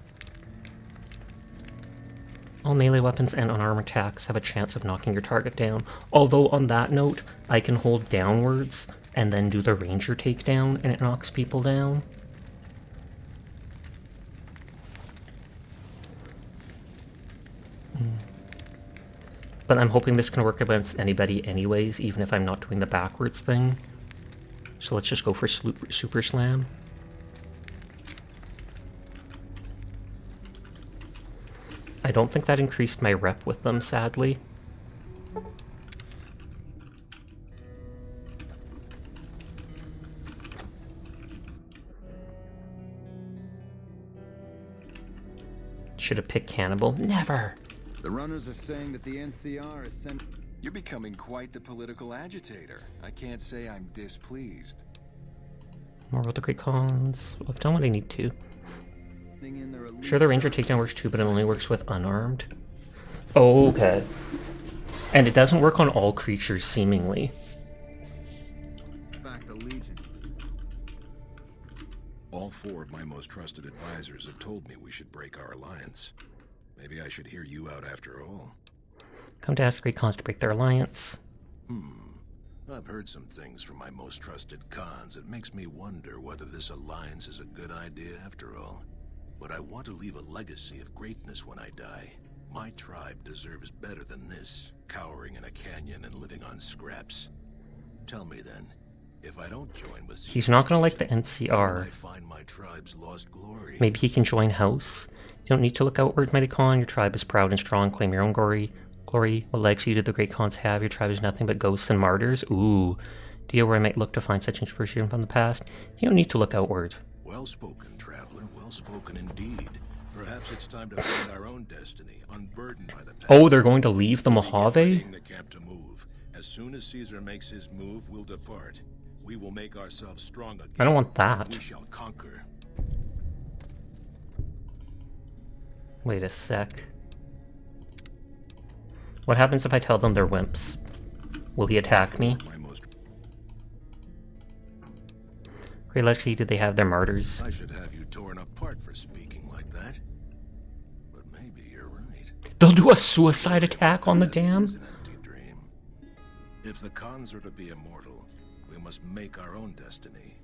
All melee weapons and unarmed attacks have a chance of knocking your target down. Although on that note, I can hold downwards and then do the ranger takedown and it knocks people down. But I'm hoping this can work against anybody anyways, even if I'm not doing the backwards thing. So let's just go for Super Slam. I don't think that increased my rep with them, sadly. Should have picked Cannibal. Never! The runners are saying that the NCR is sent... You're becoming quite the political agitator. I can't say I'm displeased. More with the Great Cons. Well, I've done what I need to. Sure, the Ranger takedown works too, but it only works with unarmed. Oh, okay. And it doesn't work on all creatures, seemingly. Back the Legion. All 4 of my most trusted advisors have told me we should break our alliance. Maybe I should hear you out after all. Come to ask the Great Cons to break their alliance. I've heard some things from my most trusted cons that makes me wonder whether this alliance is a good idea after all. But I want to leave a legacy of greatness when I die. My tribe deserves better than this, cowering in a canyon and living on scraps. Tell me then, if I don't join with He's not gonna like the NCR. I find my tribe's lost glory. Maybe he can join House. You don't need to look outward, Mighty Con. Your tribe is proud and strong. Claim your own glory. What legacy do the Great Cons have? Your tribe is nothing but ghosts and martyrs. Ooh. Deal where I might look to find such inspiration from the past. You don't need to look outward. Well spoken, traveler. Well spoken indeed. Perhaps it's time to find our own destiny, unburdened by the past. Oh, they're going to leave the Mojave? The camp to move. As soon as Caesar makes his move, we'll depart. We will make ourselves strong again. I don't want that. We shall conquer. Wait a sec. What happens if I tell them they're wimps? Will he attack me? Great Lexi, do they have their martyrs? I should have you torn apart for speaking like that. But maybe you're right. They'll do a suicide attack on the dam? It's an empty dream. If the Khans are to be immortal, we must make our own destiny.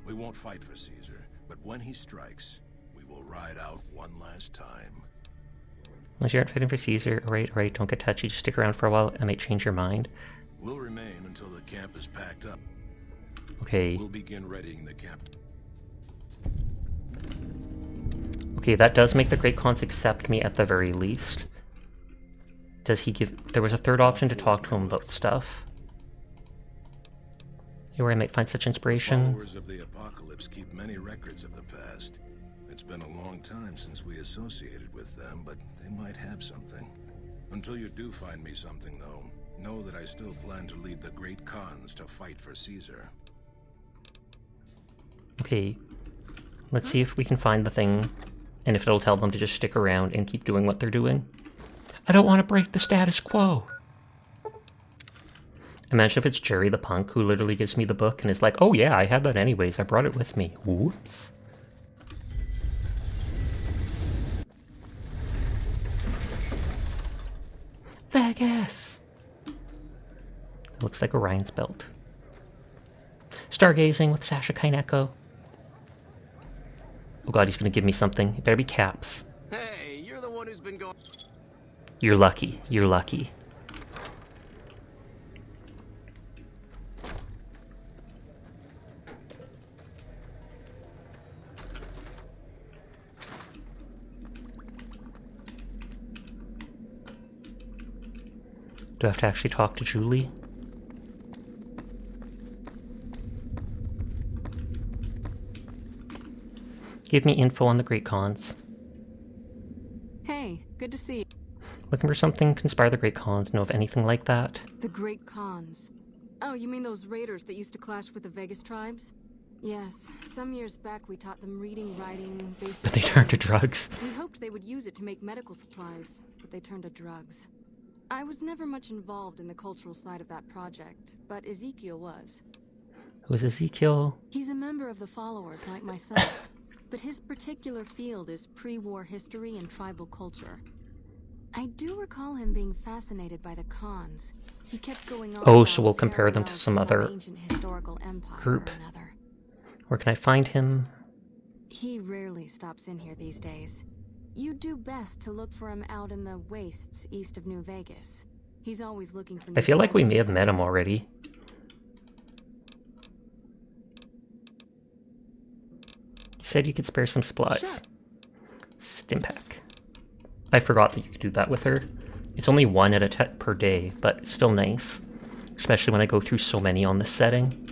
We won't fight for Caesar, but when he strikes, we will ride out one last time. Unless you aren't fighting for Caesar, alright, don't get touchy, just stick around for a while, I might change your mind. We'll remain until the camp is packed up. Okay. We'll begin readying the camp. Okay, that does make the Great Khans accept me at the very least. Does he give... There was a third option to talk to him about stuff. Here where I might find such inspiration. Followers of the Apocalypse keep many records of the past. It's been a long time since we associated with them, but they might have something. Until you do find me something, though, know that I still plan to lead the Great Khans to fight for Caesar. Okay, let's see if we can find the thing, and if it'll tell them to just stick around and keep doing what they're doing. I don't want to break the status quo. Imagine if it's Jerry the punk who literally gives me the book and is like, oh yeah, I had that anyways, I brought it with me. Whoops. Vegas! It looks like Orion's belt. Stargazing with Sasha Kaineko. Oh god, he's gonna give me something. It better be caps. Hey, you're the one who's been going... You're lucky. You're lucky. Do I have to actually talk to Julie? Give me info on the Great Khans. Hey, good to see you. Looking for something, conspire the Great Khans, know of anything like that? The Great Khans. Oh, you mean those raiders that used to clash with the Vegas tribes? Yes, some years back we taught them reading, writing, basic... But they turned to drugs. We hoped they would use it to make medical supplies, but they turned to drugs. I was never much involved in the cultural side of that project, but Ezekiel was. Who's Ezekiel? He's a member of the Followers like myself, but his particular field is pre-war history and tribal culture. I do recall him being fascinated by the Khans. He kept going on. Oh, so we'll compare them to some other historical empire group. Or another. Where can I find him? He rarely stops in here these days. You'd do best to look for him out in the wastes east of New Vegas. He's always looking for... I feel like we may have met him already. You said you could spare some supplies. Sure. Stimpack. I forgot that you could do that with her. It's only one at a per day, but it's still nice. Especially when I go through so many on this setting.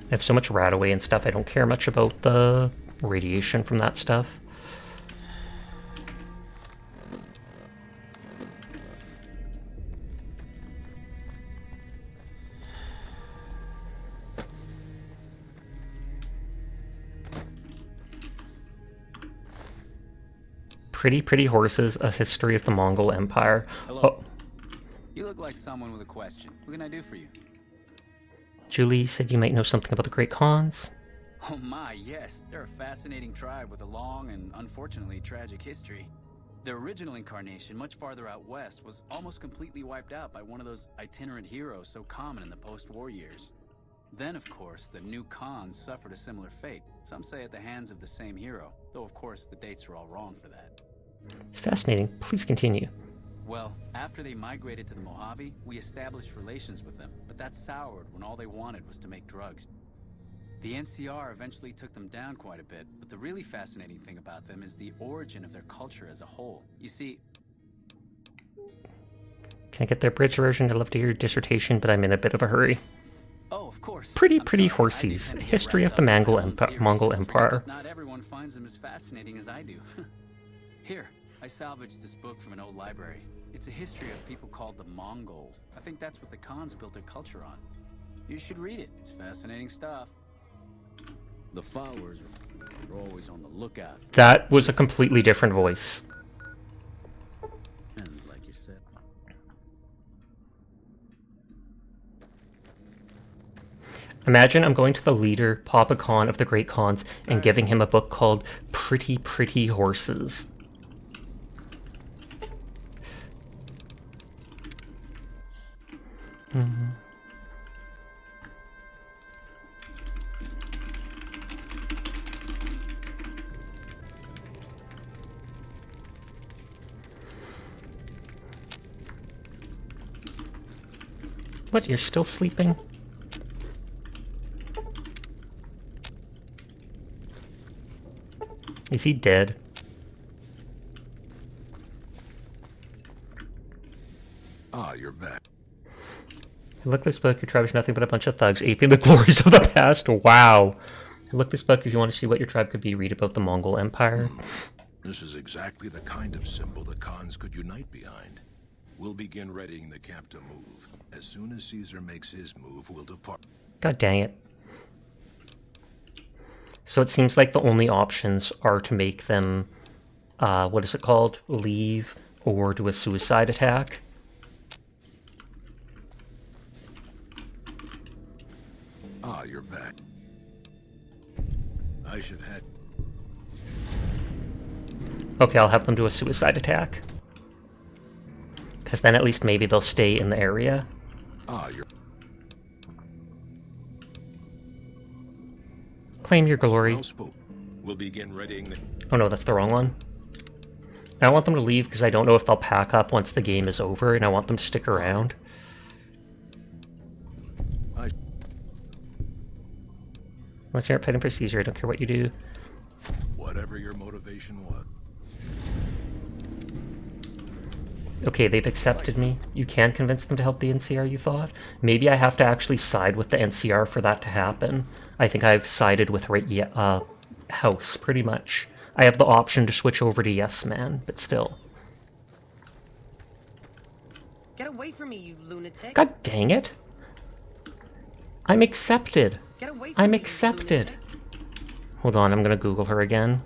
I have so much RadAway and stuff, I don't care much about the radiation from that stuff. Pretty Horses, A History of the Mongol Empire. Hello. Oh. You look like someone with a question. What can I do for you? Julie said you might know something about the Great Khans. Oh my, yes. They're a fascinating tribe with a long and unfortunately tragic history. Their original incarnation, much farther out west, was almost completely wiped out by one of those itinerant heroes so common in the post-war years. Then, of course, the new Khans suffered a similar fate. Some say at the hands of the same hero, though of course the dates are all wrong for that. It's fascinating. Please continue. Well, after they migrated to the Mojave, we established relations with them, but that soured when all they wanted was to make drugs. The NCR eventually took them down quite a bit, but the really fascinating thing about them is the origin of their culture as a whole. You see... Can I get the abridged version? I'd love to hear your dissertation, but I'm in a bit of a hurry. Oh, of course. Pretty Horses, A History of the Mongol Empire. Not everyone finds them as fascinating as I do. Here, I salvaged this book from an old library. It's a history of people called the Mongols. I think that's what the Khans built their culture on. You should read it. It's fascinating stuff. The followers are always on the lookout. That was a completely different voice. And like you said. Imagine I'm going to the leader, Papa Khan of the Great Khans, and giving him a book called Pretty Pretty Horses. What, you're still sleeping? Is he dead? Ah, you're back. Look this book, your tribe is nothing but a bunch of thugs aping the glories of the past. Wow. Look this book if you want to see what your tribe could be. Read about the Mongol Empire. This is exactly the kind of symbol the Khans could unite behind. We'll begin readying the camp to move. As soon as Caesar makes his move, we'll depart. God dang it. So it seems like the only options are to make them, what is it called? Leave or do a suicide attack. Ah, you're back. I should head. Okay, I'll have them do a suicide attack. Because then at least maybe they'll stay in the area. Ah, you're... Claim your glory. Well spoken. We'll begin readying the... Oh no, that's the wrong one. I want them to leave because I don't know if they'll pack up once the game is over, and I want them to stick around. Unless you're fighting for Caesar, I don't care what you do. Whatever your motivation was. Okay, they've accepted me. You can convince them to help the NCR, you thought? Maybe I have to actually side with the NCR for that to happen. I think I've sided with House, pretty much. I have the option to switch over to Yes Man, but still. Get away from me, you lunatic. God dang it! I'm accepted! Get away from I'm me, you accepted! lunatic. Hold on, I'm gonna Google her again.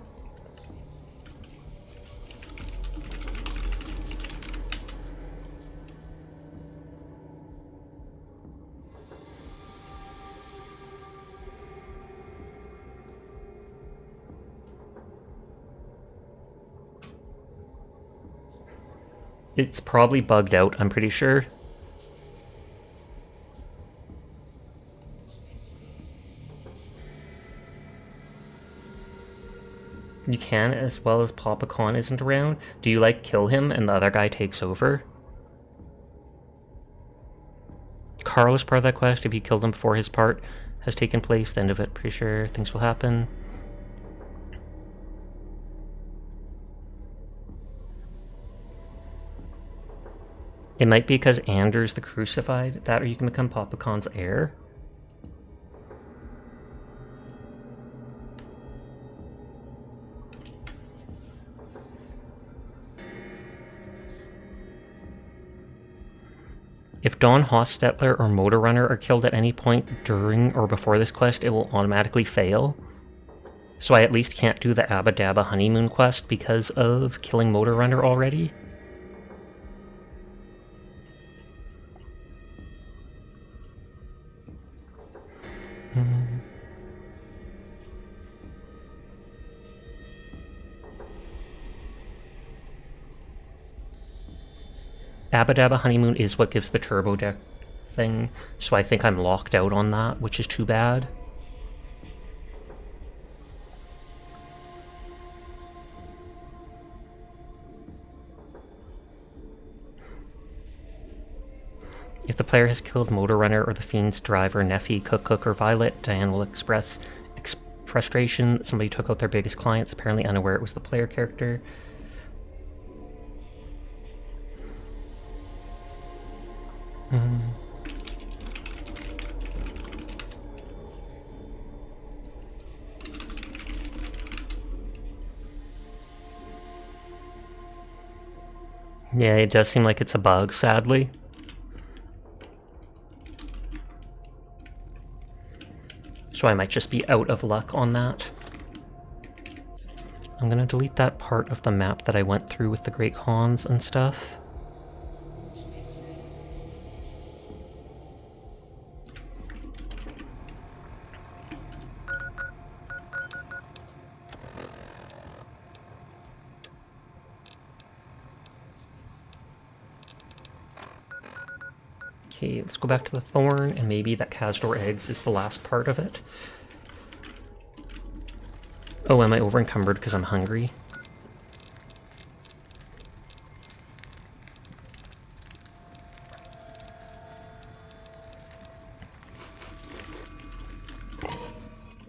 It's probably bugged out, I'm pretty sure. You can, as well as Papa Khan isn't around. Do you, like, kill him and the other guy takes over? Carl is part of that quest. If you kill him before his part has taken place, the end of it, pretty sure things will happen. It might be because Anders the Crucified, that or you can become Papa Khan's heir. If Don Hostetler or Motor Runner are killed at any point during or before this quest, it will automatically fail. So I at least can't do the Abba Dabba Honeymoon quest because of killing Motor Runner already. Abba Dabba Honeymoon is what gives the turbo deck thing, so I think I'm locked out on that, which is too bad. If the player has killed Motor Runner or the Fiend's driver, Neffy, Cook, or Violet, Diane will express frustration that somebody took out their biggest clients, apparently unaware it was the player character. Yeah, it does seem like it's a bug, sadly. So I might just be out of luck on that. I'm gonna delete that part of the map that I went through with the Great Khans and stuff. Okay, let's go back to the Thorn, and maybe that Kazdor Eggs is the last part of it. Oh, am I over encumbered because I'm hungry?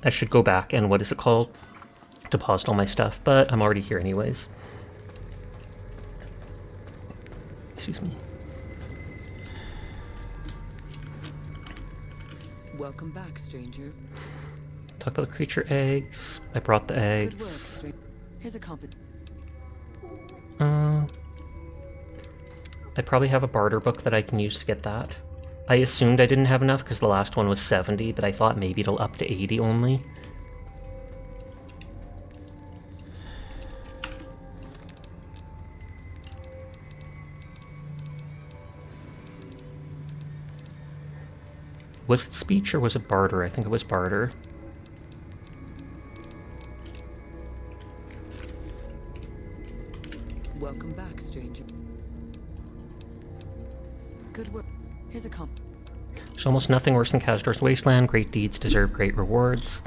I should go back and, what is it called? Deposit all my stuff, but I'm already here anyways. Excuse me. Welcome back, stranger. Talk about the creature eggs. I brought the Good work, eggs. stranger. Here's a I probably have a barter book that I can use to get that. I assumed I didn't have enough because the last one was 70, but I thought maybe it'll up to 80 only. Was it speech or was it barter? I think it was barter. Welcome back, stranger. Good work. Here's a There's almost nothing worse than Kazdor's Wasteland. Great deeds deserve great rewards.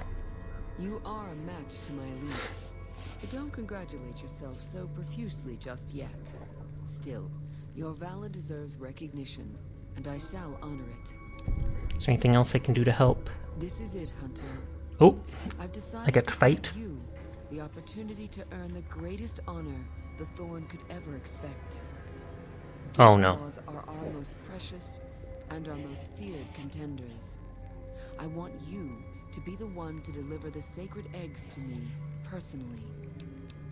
You are a match to my elite. But don't congratulate yourself so profusely just yet. Still, your valor deserves recognition, and I shall honor it. Is there anything else I can do to help? This is it, Hunter. Oh, I've decided I get to fight. give you the opportunity to earn the greatest honor the Thorn could ever expect. Oh no. Deathclaws are our most precious and our most feared contenders. I want you to be the one to deliver the sacred eggs to me personally.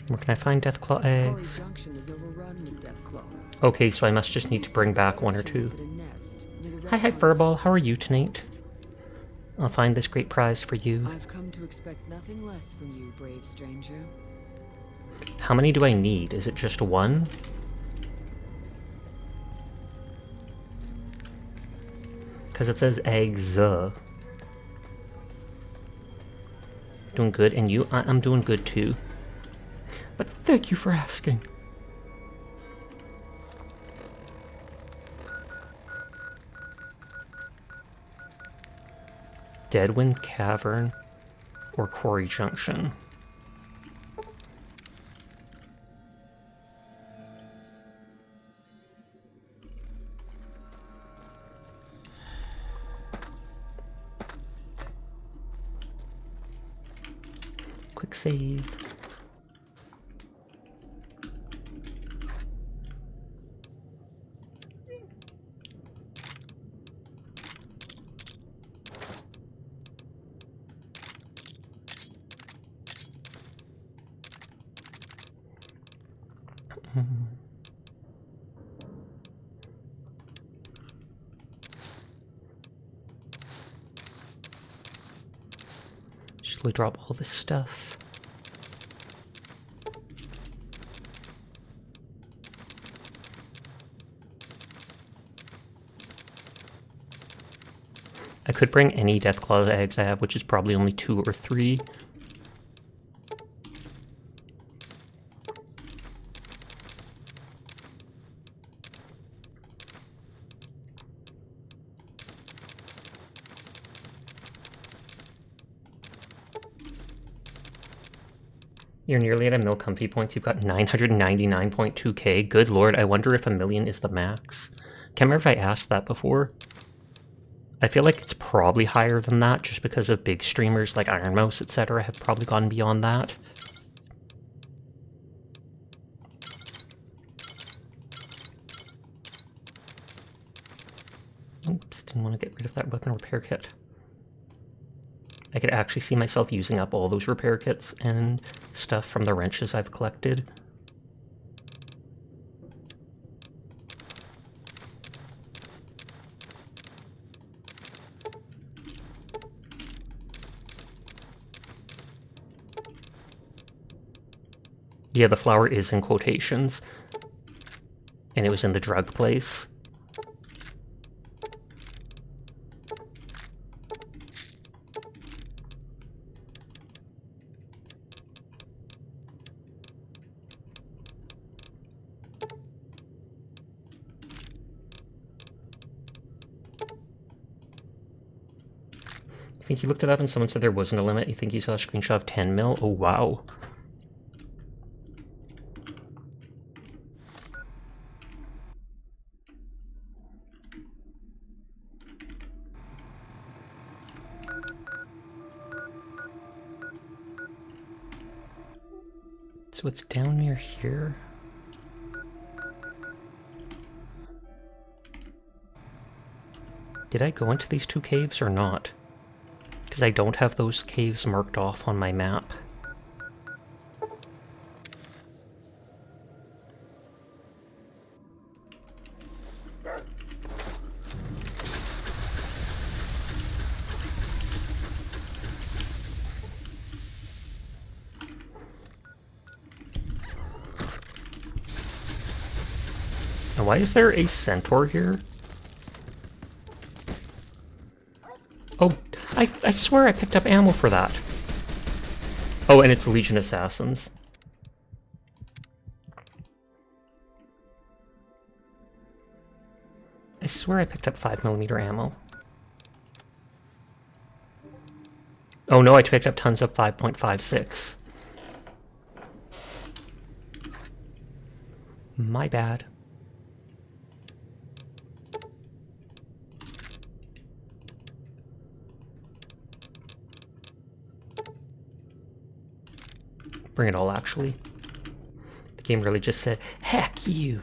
Where can I find Deathclaw eggs? Quarry Junction is overrun with Deathclaws. Okay, so I must just need to bring back one or two. Hi, Furball. How are you tonight? I'll find this great prize for you. I've come to expect nothing less from you, brave stranger. How many do I need? Is it just one? Because it says eggs. Doing good, and you? I'm doing good too. But thank you for asking. Deadwind Cavern or Quarry Junction? Quick save. Just drop all this stuff. I could bring any Deathclaw eggs I have, which is probably only 2 or 3. You're nearly at a mil comfy points. You've got 999.2k. Good lord, I wonder if 1,000,000 is the max. Can't remember if I asked that before. I feel like it's probably higher than that, just because of big streamers like Ironmouse, etc. have probably gone beyond that. Oops, didn't want to get rid of that weapon repair kit. I could actually see myself using up all those repair kits and stuff from the wrenches I've collected. Yeah, the flower is in quotations. And it was in the drug place. I think you looked it up and someone said there wasn't a limit. You think you saw a screenshot of 10 mil? Oh, wow. So it's down near here. Did I go into these two caves or not? Because I don't have those caves marked off on my map. And why is there a centaur here? Oh, I swear I picked up ammo for that. Oh, and it's Legion Assassins. I swear I picked up 5mm ammo. Oh no, I picked up tons of 5.56. My bad. Bring it all, actually. The game really just said, heck you!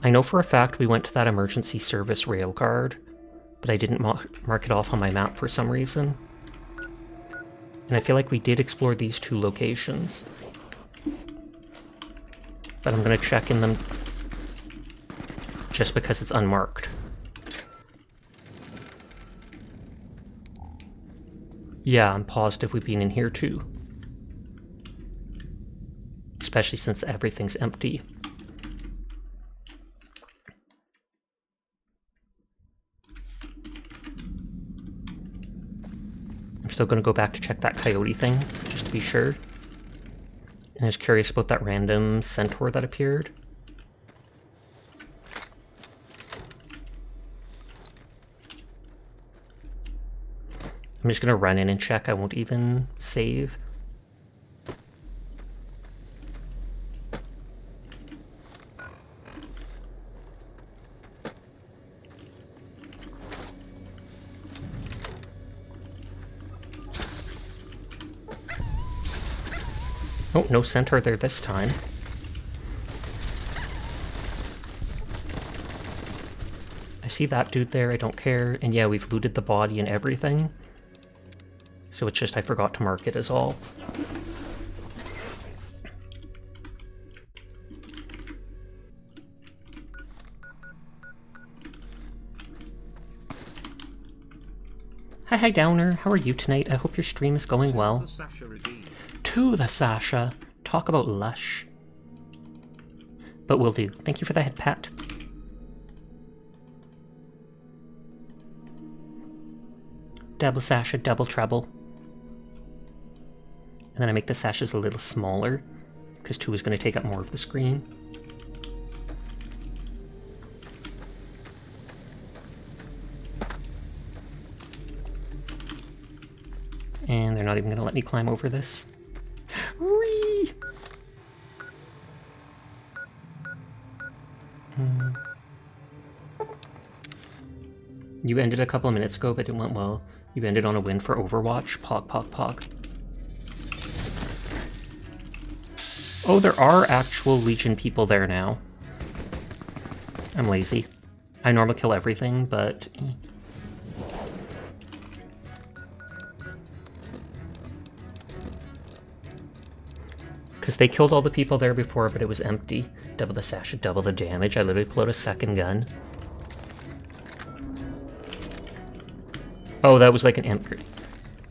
I know for a fact we went to that emergency service railguard, but I didn't mark it off on my map for some reason. And I feel like we did explore these two locations. But I'm gonna check in them just because it's unmarked. Yeah, I'm positive we've been in here too. Especially since everything's empty. I'm still gonna go back to check that coyote thing, just to be sure. And I was curious about that random centaur that appeared. I'm just gonna run in and check. I won't even save. Oh, no centaur there this time. I see that dude there, I don't care. And yeah, we've looted the body and everything. So it's just I forgot to mark it as all. Hi Downer, how are you tonight? I hope your stream is going well. To the Sasha. Talk about lush. But will do. Thank you for the head pat. Double Sasha, double treble. And then I make the sashes a little smaller, because 2 is going to take up more of the screen. And they're not even going to let me climb over this. Whee! You ended a couple of minutes ago, but it went well. You ended on a win for Overwatch. Pog, pog, pog. Oh, there are actual Legion people there now. I'm lazy. I normally kill everything, but... Because they killed all the people there before, but it was empty. Double the Sasha, double the damage. I literally pulled out a second gun. Oh, that was like an imp grenade.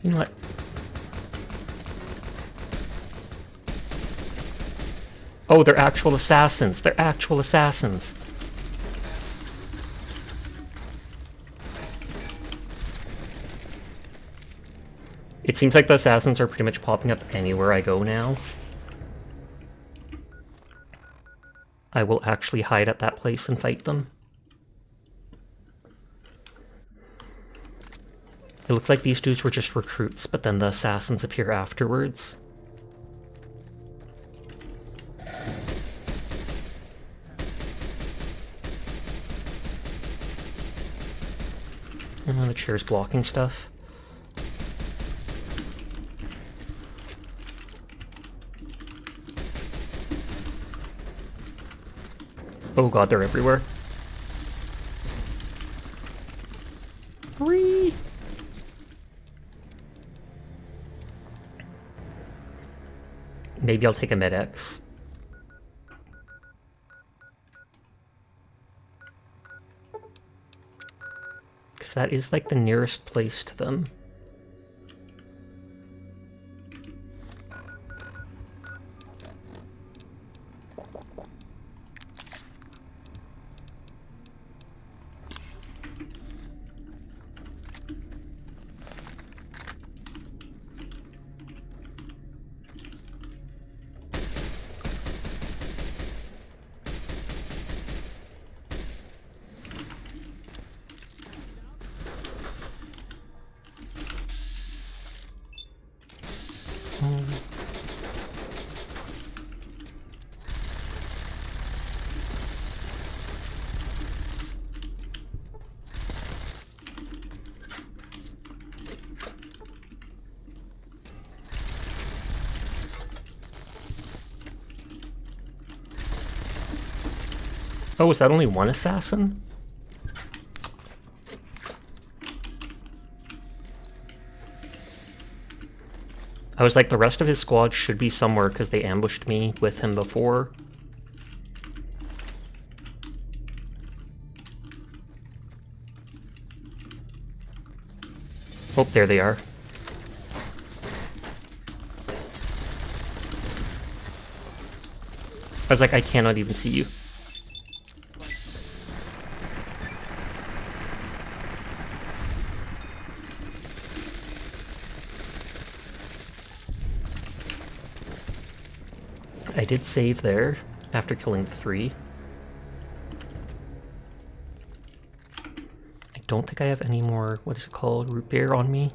You know what? Oh, they're actual assassins. They're actual assassins. It seems like the assassins are pretty much popping up anywhere I go now. I will actually hide at that place and fight them. It looked like these dudes were just recruits, but then the assassins appear afterwards. And then the chair's blocking stuff. Oh god, they're everywhere. Whee! Maybe I'll take a Med-X. Because that is like the nearest place to them. Oh, is that only one assassin? I was like, the rest of his squad should be somewhere because they ambushed me with him before. Oh, there they are. I was like, I cannot even see you. I did save there after killing the 3. I don't think I have any more, what is it called, root beer on me.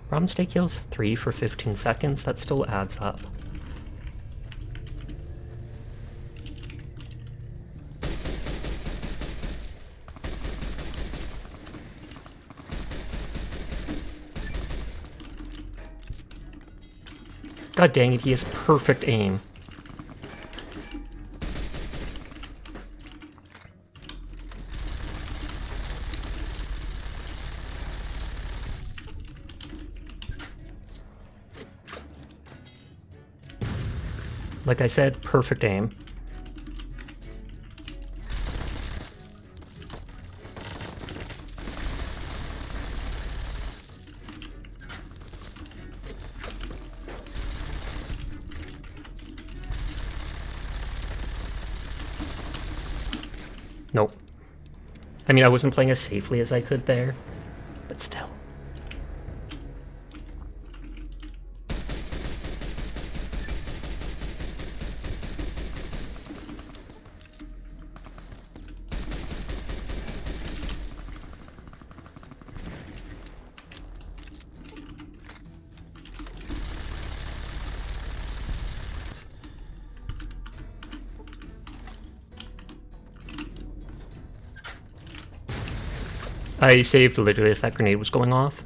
Robin Stay kills 3 for 15 seconds, that still adds up. God dang it, he has perfect aim. Like I said, perfect aim. Nope. I mean, I wasn't playing as safely as I could there, but still. I saved literally as that grenade was going off.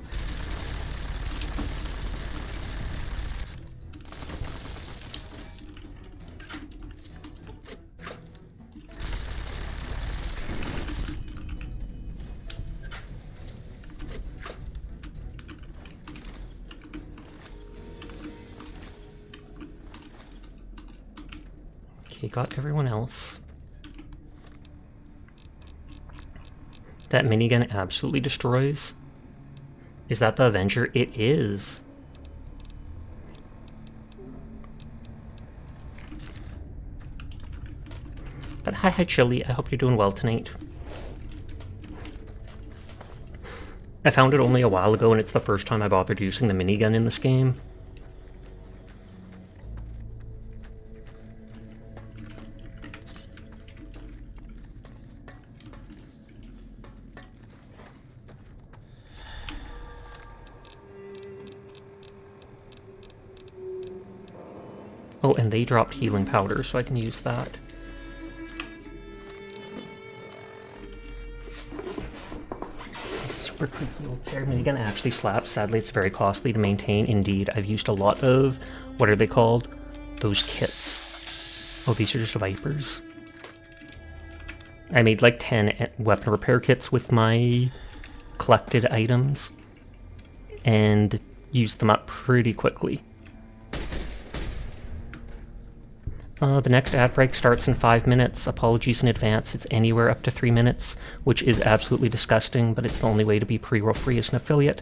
Okay, got everyone else. That minigun absolutely destroys. Is that the Avenger? It is. But hi Chili, I hope you're doing well tonight. I found it only a while ago and it's the first time I bothered using the minigun in this game. Oh, and they dropped healing powder, so I can use that. Super creaky old pair minigun actually slaps. Sadly, it's very costly to maintain. Indeed, I've used a lot of, what are they called? Those kits. Oh, these are just Vipers. I made like 10 weapon repair kits with my collected items and used them up pretty quickly. The next ad break starts in 5 minutes. Apologies in advance. It's anywhere up to 3 minutes, which is absolutely disgusting, but it's the only way to be pre-roll free as an affiliate.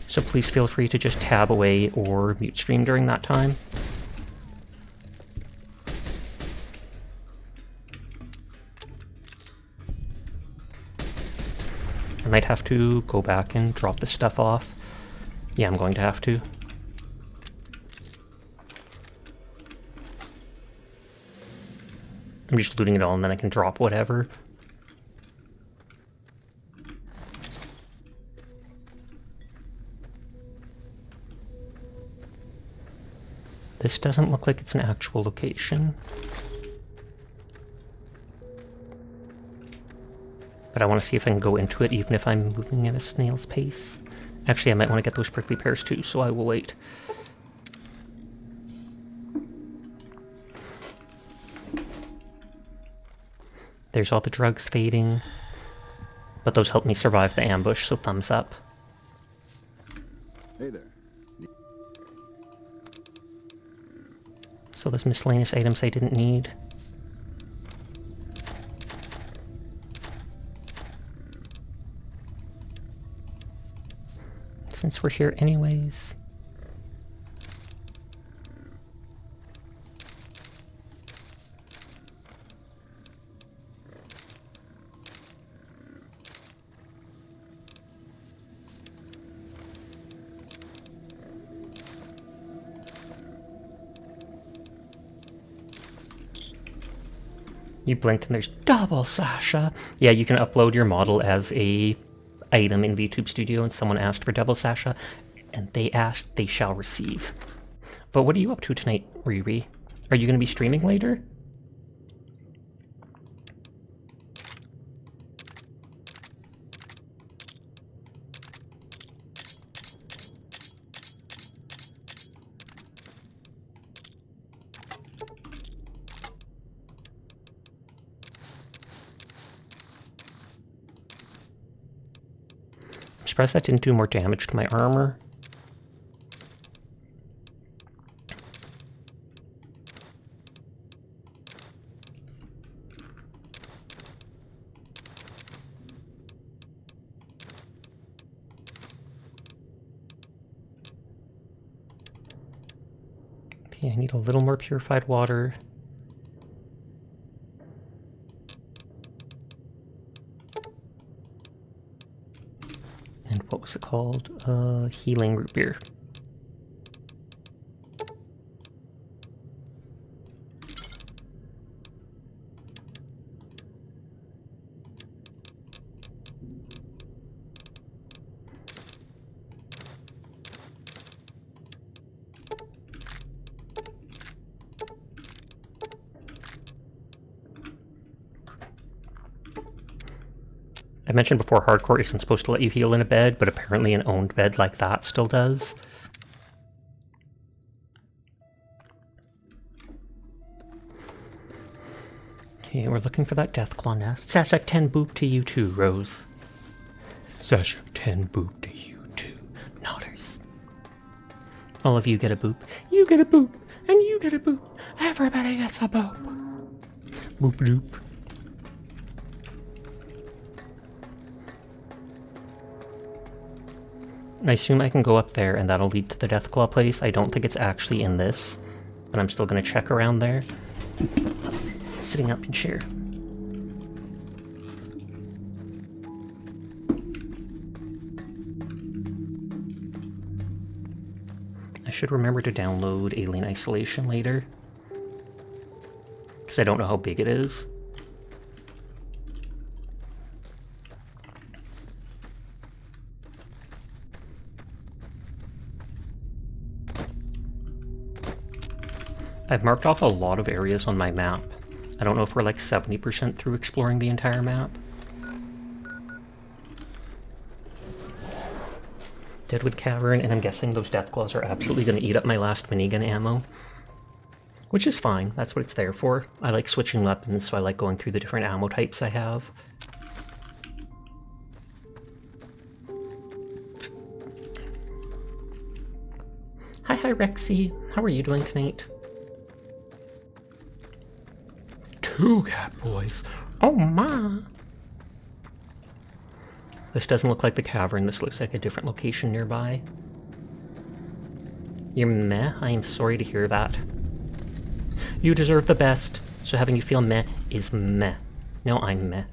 So please feel free to just tab away or mute stream during that time. I might have to go back and drop this stuff off. Yeah, I'm going to have to. I'm just looting it all and then I can drop whatever. This doesn't look like it's an actual location. But I want to see if I can go into it even if I'm moving at a snail's pace. Actually, I might want to get those prickly pears too, so I will wait. There's all the drugs fading, but those helped me survive the ambush, so thumbs up. Hey there. So those miscellaneous items I didn't need. Since we're here anyways. You blinked and there's double Sasha. Yeah, you can upload your model as a item in VTube Studio, and someone asked for double Sasha, and they asked they shall receive. But what are you up to tonight, Riri? Are you going to be streaming later? I'm surprised that didn't do more damage to my armor. Okay, I need a little more purified water. And what was it called? Healing root beer. I mentioned before hardcore isn't supposed to let you heal in a bed, but apparently an owned bed like that still does. Okay, we're looking for that Deathclaw nest. Sashak 10 boop to you too, Rose. Sashak 10 boop to you too, Nodders. All of you get a boop. You get a boop, and you get a boop. Everybody gets a boop. Boop doop. I assume I can go up there and that'll lead to the Deathclaw place. I don't think it's actually in this, but I'm still gonna check around there. Sitting up in chair. I should remember to download Alien Isolation later, because I don't know how big it is. I've marked off a lot of areas on my map. I don't know if we're like 70% through exploring the entire map. Deadwood Cavern, and I'm guessing those Deathclaws are absolutely going to eat up my last minigun ammo. Which is fine, that's what it's there for. I like switching weapons, so I like going through the different ammo types I have. Hi Rexy, how are you doing tonight? 2 cat boys. Oh my! This doesn't look like the cavern, this looks like a different location nearby. You're meh? I am sorry to hear that. You deserve the best, so having you feel meh is meh. No, I'm meh.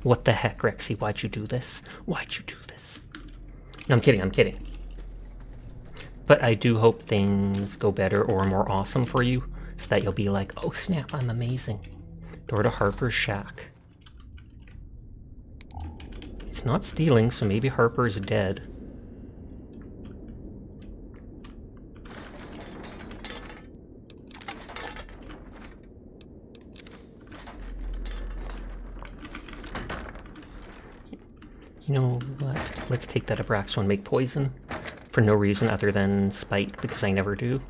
What the heck, Rexy? Why'd you do this? Why'd you do this? No, I'm kidding, I'm kidding. But I do hope things go better or more awesome for you, so that you'll be like, oh snap, I'm amazing. Door to Harper's shack. It's not stealing, so maybe Harper's dead. You know what? Let's take that Abraxo and make poison. For no reason other than spite, because I never do.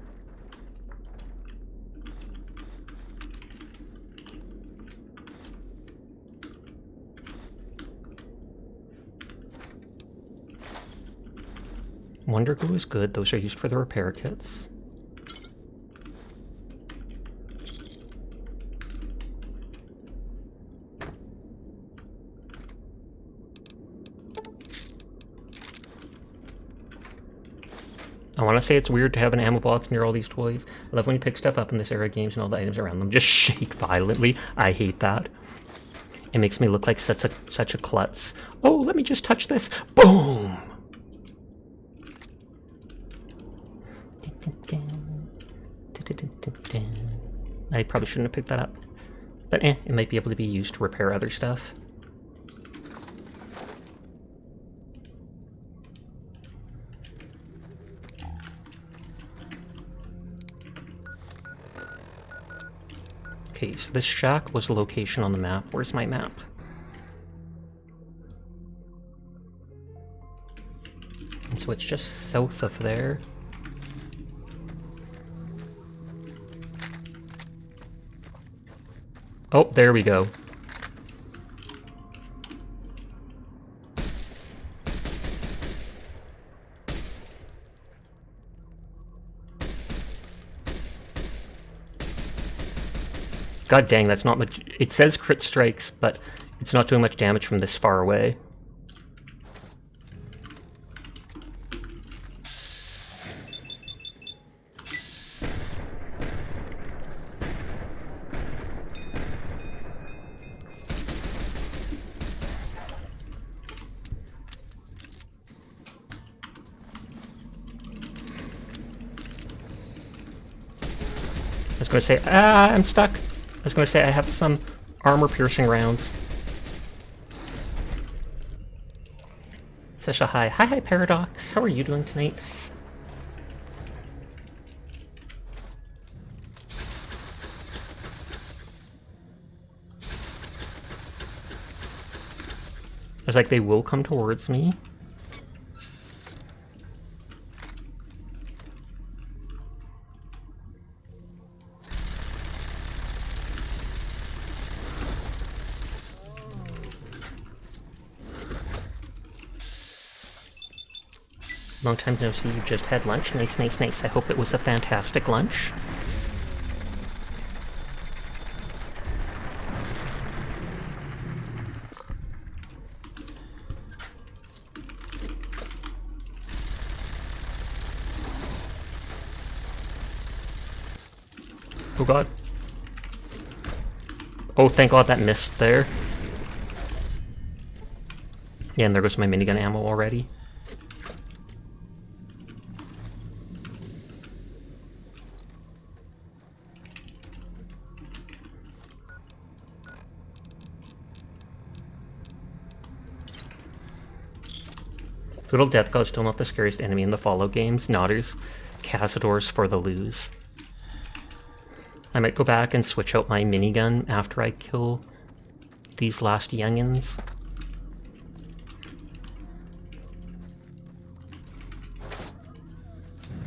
Wonder glue is good, those are used for the repair kits. I want to say it's weird to have an ammo box near all these toys. I love when you pick stuff up in this era of games and all the items around them just shake violently. I hate that. It makes me look like such a klutz. Oh, let me just touch this. Boom! I probably shouldn't have picked that up. But it might be able to be used to repair other stuff. Okay, so this shack was the location on the map. Where's my map? And so it's just south of there. Oh, there we go. God dang, that's not much. It says crit strikes, but it's not doing much damage from this far away. I was going to say, I'm stuck. I was going to say I have some armor-piercing rounds. Sesha, hi. Hi, Paradox. How are you doing tonight? I was like, they will come towards me. Long time no see, you just had lunch. Nice, nice, nice. I hope it was a fantastic lunch. Oh god. Oh, thank god that missed there. Yeah, and there goes my minigun ammo already. Good old Death God, still not the scariest enemy in the Fallout games. Nodders. Cazadors for the lose. I might go back and switch out my minigun after I kill these last youngins.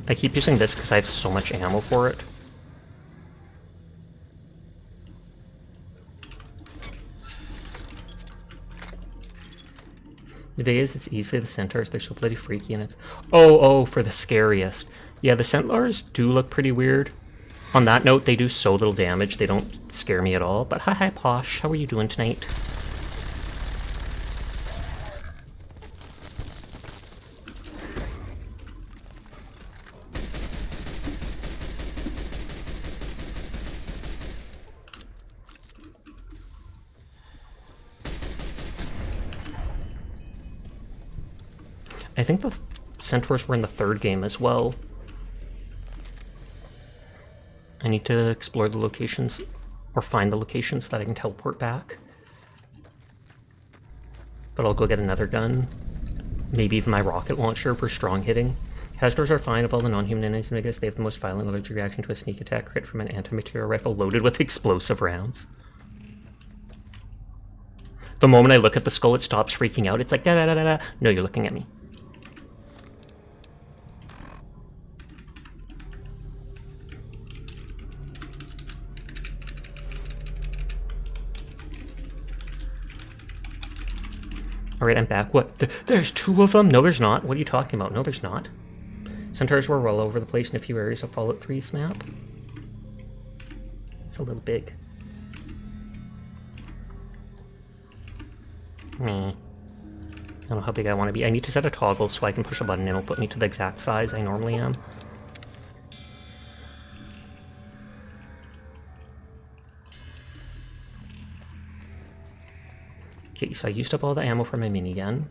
I keep using this because I have so much ammo for it. The thing is, it's easily the centaurs. They're so bloody freaky, and it's... Oh, for the scariest. Yeah, the centaurs do look pretty weird. On that note, they do so little damage, they don't scare me at all. But hi, Posh. How are you doing tonight? I think the centaurs were in the third game as well. I need to explore the locations, or find the locations that I can teleport back. But I'll go get another gun. Maybe even my rocket launcher for strong hitting. Cazadors are fine of all the non-human enemies, and I guess they have the most violent allergic reaction to a sneak attack crit from an anti-material rifle loaded with explosive rounds. The moment I look at the skull, it stops freaking out. It's like, da-da-da-da-da. No, you're looking at me. Alright, I'm back. What? There's two of them? No, there's not. What are you talking about? No, there's not. Centaurs were well over the place in a few areas of Fallout 3's map. It's a little big. I don't know how big I want to be. I need to set a toggle so I can push a button and it'll put me to the exact size I normally am. Okay, so I used up all the ammo for my minigun.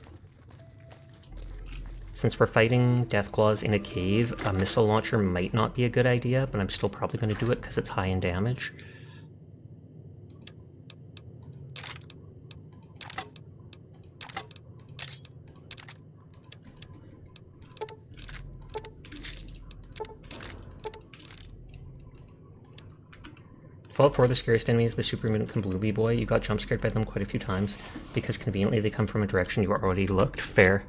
Since we're fighting Deathclaws in a cave, a missile launcher might not be a good idea, but I'm still probably going to do it because it's high in damage. Fallout 4, the scariest enemy is the super mutant Kablooby boy. You got jump scared by them quite a few times because conveniently they come from a direction you already looked. Fair.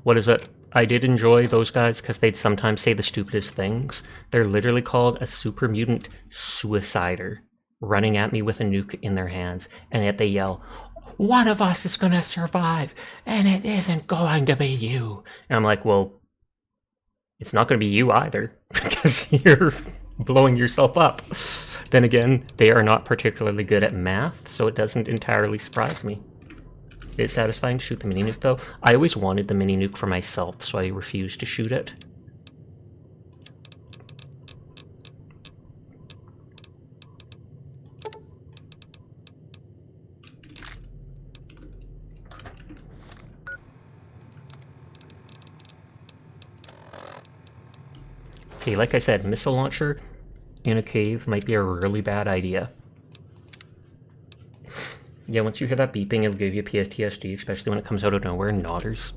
What is it? I did enjoy those guys because they'd sometimes say the stupidest things. They're literally called a super mutant suicider, running at me with a nuke in their hands, and yet they yell, "One of us is gonna survive, and it isn't going to be you." And I'm like, well, it's not gonna be you either, because you're blowing yourself up. Then again, they are not particularly good at math, so it doesn't entirely surprise me. It's satisfying to shoot the mini nuke, though. I always wanted the mini nuke for myself, so I refused to shoot it. Okay, like I said, missile launcher in a cave might be a really bad idea. Yeah, once you hear that beeping, it'll give you PTSD, especially when it comes out of nowhere and nodders.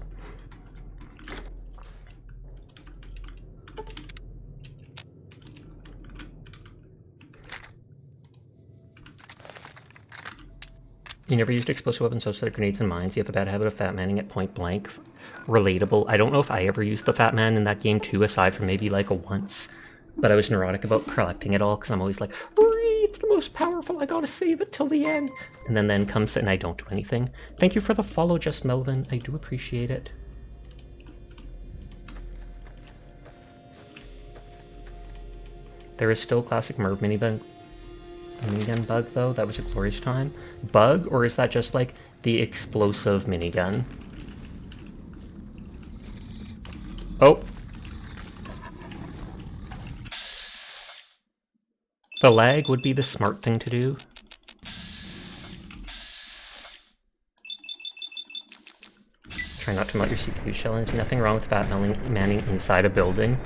You never used explosive weapons outside of grenades and mines. You have a bad habit of fat manning at point blank. Relatable. I don't know if I ever used the fat man in that game too, aside from maybe like a once. But I was neurotic about collecting it all, because I'm always like, it's the most powerful, I gotta save it till the end. And then comes it and I don't do anything. Thank you for the follow, Just Melvin. I do appreciate it. There is still classic Merv minigun bug, though. That was a glorious time. Bug, or is that just like the explosive minigun? Oh. The lag would be the smart thing to do. Try not to melt your CPU shell. There's nothing wrong with fat manning inside a building.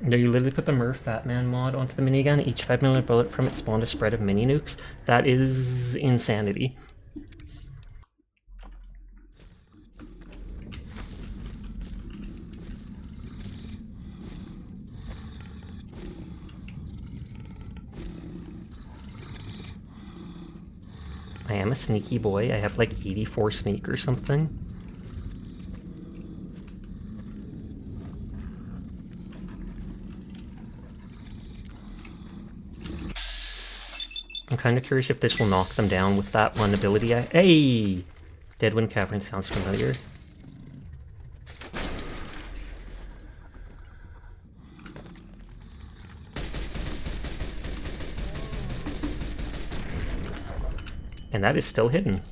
No, you literally put the Murph Fatman mod onto the minigun. Each 5mm bullet from it spawned a spread of mini nukes. That is insanity. I am a sneaky boy. I have like 84 sneak or something. I'm kind of curious if this will knock them down with that one ability. Hey! Deadwind Cavern sounds familiar. And that is still hidden.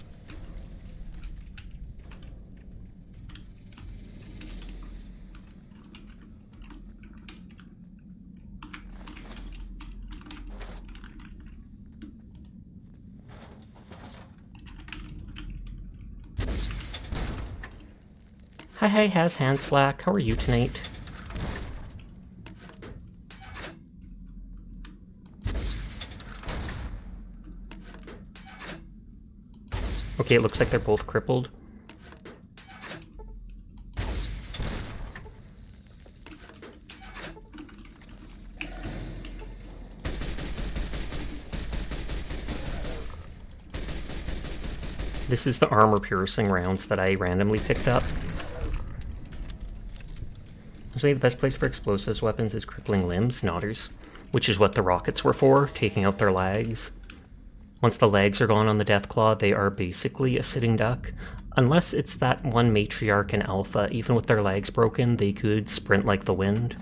Hi, has hand slack. How are you tonight? Okay, it looks like they're both crippled. This is the armor-piercing rounds that I randomly picked up. Usually the best place for explosives weapons is crippling limbs, Nodders, which is what the rockets were for, taking out their legs. Once the legs are gone on the Deathclaw, they are basically a sitting duck. Unless it's that one Matriarch in Alpha, even with their legs broken, they could sprint like the wind.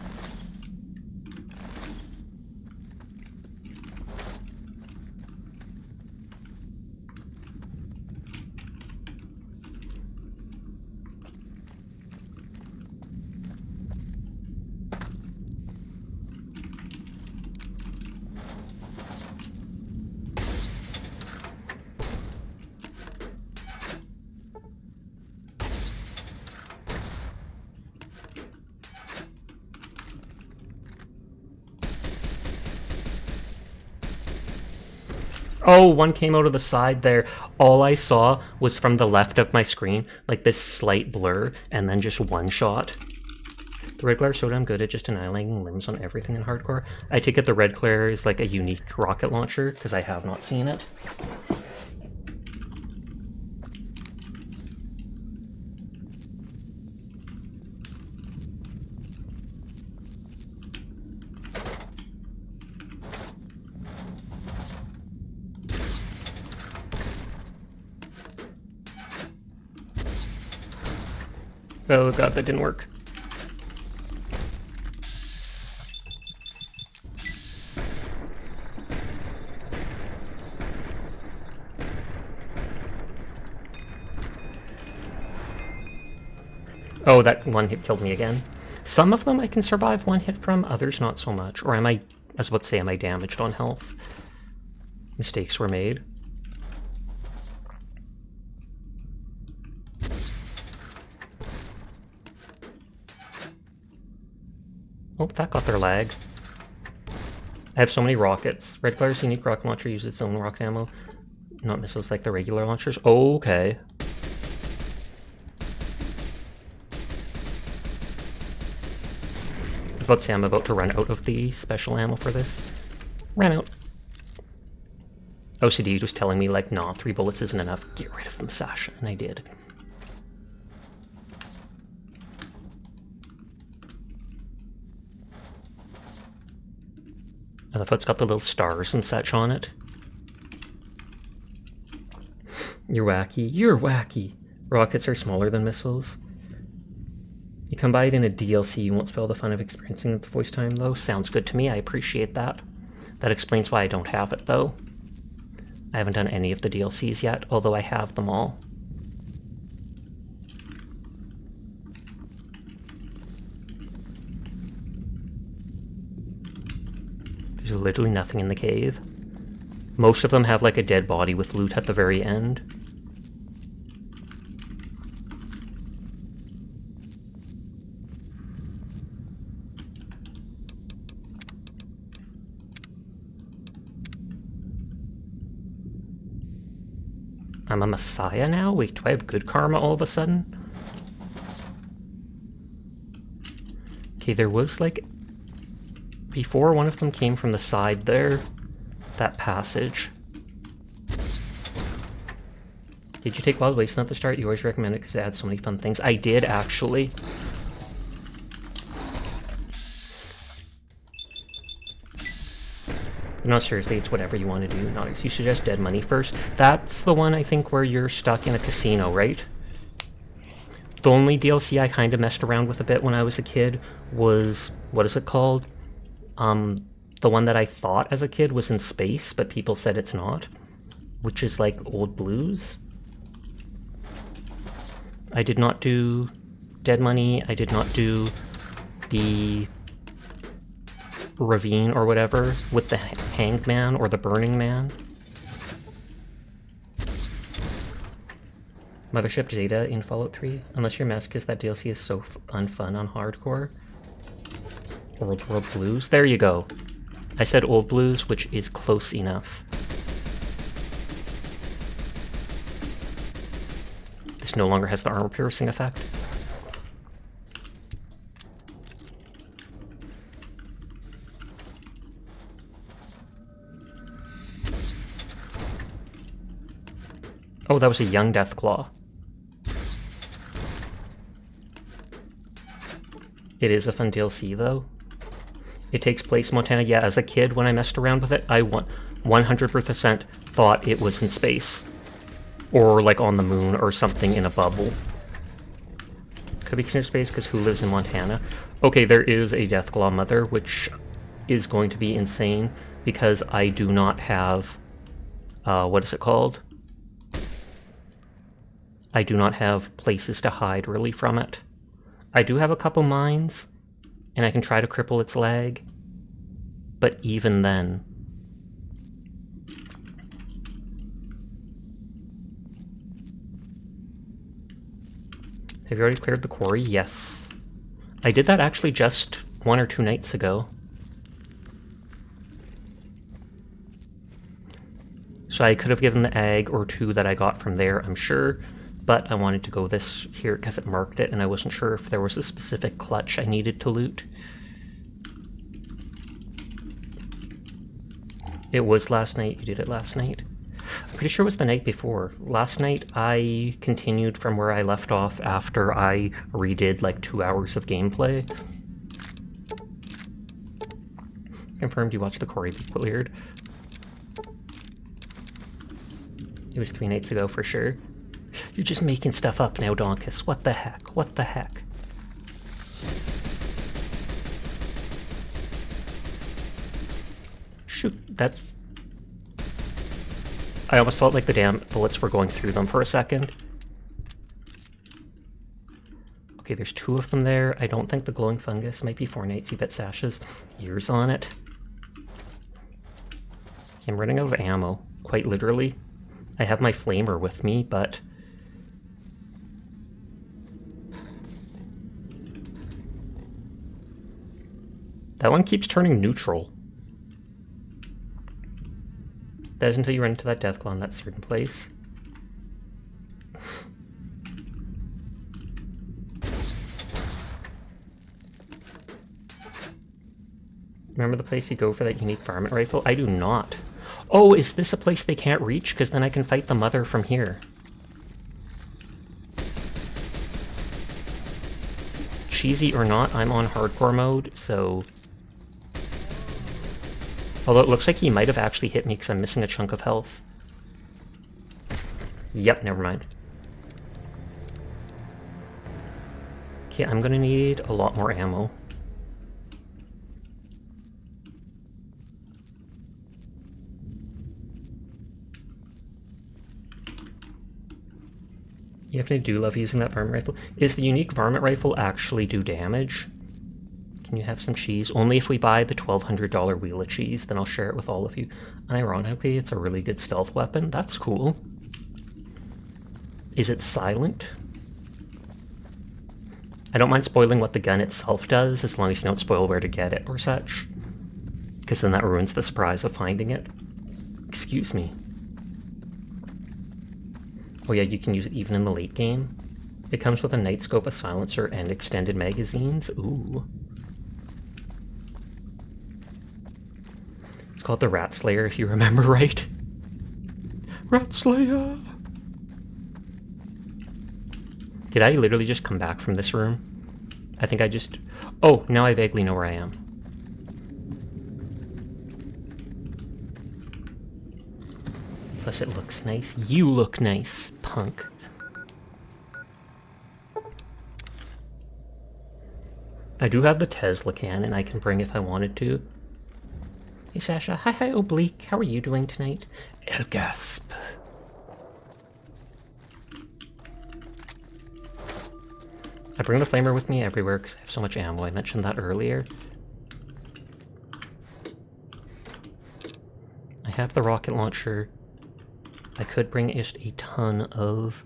Oh, one came out of the side there. All I saw was from the left of my screen, like this slight blur, and then just one shot. The Red Glare is so damn good at just annihilating limbs on everything in hardcore. I take it the Red Glare is like a unique rocket launcher, because I have not seen it. Oh god, that didn't work. Oh, that one hit killed me again. Some of them I can survive one hit from, others not so much. Or am I was about to say, am I damaged on health? Mistakes were made. Oh, that got their lag. I have so many rockets. Red Glare's unique rocket launcher uses its own rocket ammo, not missiles like the regular launchers. Oh, okay. I was about to say I'm about to run out of the special ammo for this. Ran out. OCD was telling me, like, nah, 3 bullets isn't enough. Get rid of them, Sasha. And I did. I love how it's got the little stars and such on it. You're wacky. You're wacky. Rockets are smaller than missiles. You can buy it in a DLC, you won't spoil the fun of experiencing the voice time though. Sounds good to me, I appreciate that. That explains why I don't have it though. I haven't done any of the DLCs yet, although I have them all. There's literally nothing in the cave. Most of them have like a dead body with loot at the very end. I'm a messiah now? Wait, do I have good karma all of a sudden? Okay, there was like... Before, one of them came from the side there. That passage. Did you take Wild Wasteland at the start? You always recommend it because it adds so many fun things. I did, actually. No, seriously, it's whatever you want to do. Not, you suggest Dead Money first. That's the one, I think, where you're stuck in a casino, right? The only DLC I kind of messed around with a bit when I was a kid was... What is it called? The one that I thought as a kid was in space, but people said it's not. Which is like Old Blues. I did not do Dead Money. I did not do the... Ravine or whatever with the Hanged Man or the Burning Man. Mothership Zeta in Fallout 3. Unless you're Masochist, that DLC is so unfun on hardcore. Old World Blues. There you go. I said Old Blues, which is close enough. This no longer has the armor piercing effect. Oh, that was a young Deathclaw. It is a fun DLC, though. It takes place in Montana. Yeah, as a kid, when I messed around with it, I 100% thought it was in space. Or, like, on the moon or something in a bubble. Could be considered space because who lives in Montana? Okay, there is a Deathclaw Mother, which is going to be insane because I do not have... what is it called? I do not have places to hide, really, from it. I do have a couple mines, and I can try to cripple its leg, but even then... Have you already cleared the quarry? Yes. I did that actually just 1 or 2 nights ago. So I could have given the egg or 2 that I got from there, I'm sure. But I wanted to go this here because it marked it, and I wasn't sure if there was a specific clutch I needed to loot. It was last night. You did it last night? I'm pretty sure it was the night before. Last night, I continued from where I left off after I redid like 2 hours of gameplay. Confirmed you watched the quarry be cleared. It was 3 nights ago for sure. You're just making stuff up now, Donkus. What the heck? What the heck? Shoot, that's... I almost felt like the damn bullets were going through them for a second. Okay, there's 2 of them there. I don't think the glowing fungus might be 4 nights. You bet Sasha's ears on it. I'm running out of ammo, quite literally. I have my flamer with me, but... That one keeps turning neutral. That is until you run into that Deathclaw in that certain place. Remember the place you go for that unique varmint rifle? I do not. Oh, is this a place they can't reach? Because then I can fight the mother from here. Cheesy or not, I'm on hardcore mode, so... Although it looks like he might have actually hit me because I'm missing a chunk of health. Yep, never mind. Okay, I'm gonna need a lot more ammo. Yeah, if I do love using that varmint rifle. Is the unique varmint rifle actually do damage? Can you have some cheese? Only if we buy the $1,200 wheel of cheese, then I'll share it with all of you. Ironically, it's a really good stealth weapon. That's cool. Is it silent? I don't mind spoiling what the gun itself does, as long as you don't spoil where to get it or such. Because then that ruins the surprise of finding it. Excuse me. Oh yeah, you can use it even in the late game. It comes with a night scope, a silencer, and extended magazines. Ooh. It's called the Rat Slayer, if you remember right. Rat Slayer! Did I literally just come back from this room? I think I just... Oh, now I vaguely know where I am. Plus it looks nice. You look nice, punk. I do have the Tesla cannon I can bring if I wanted to. Hey Sasha, hi Oblique, how are you doing tonight? El Gasp. I bring the flamer with me everywhere because I have so much ammo. I mentioned that earlier. I have the rocket launcher. I could bring just a ton of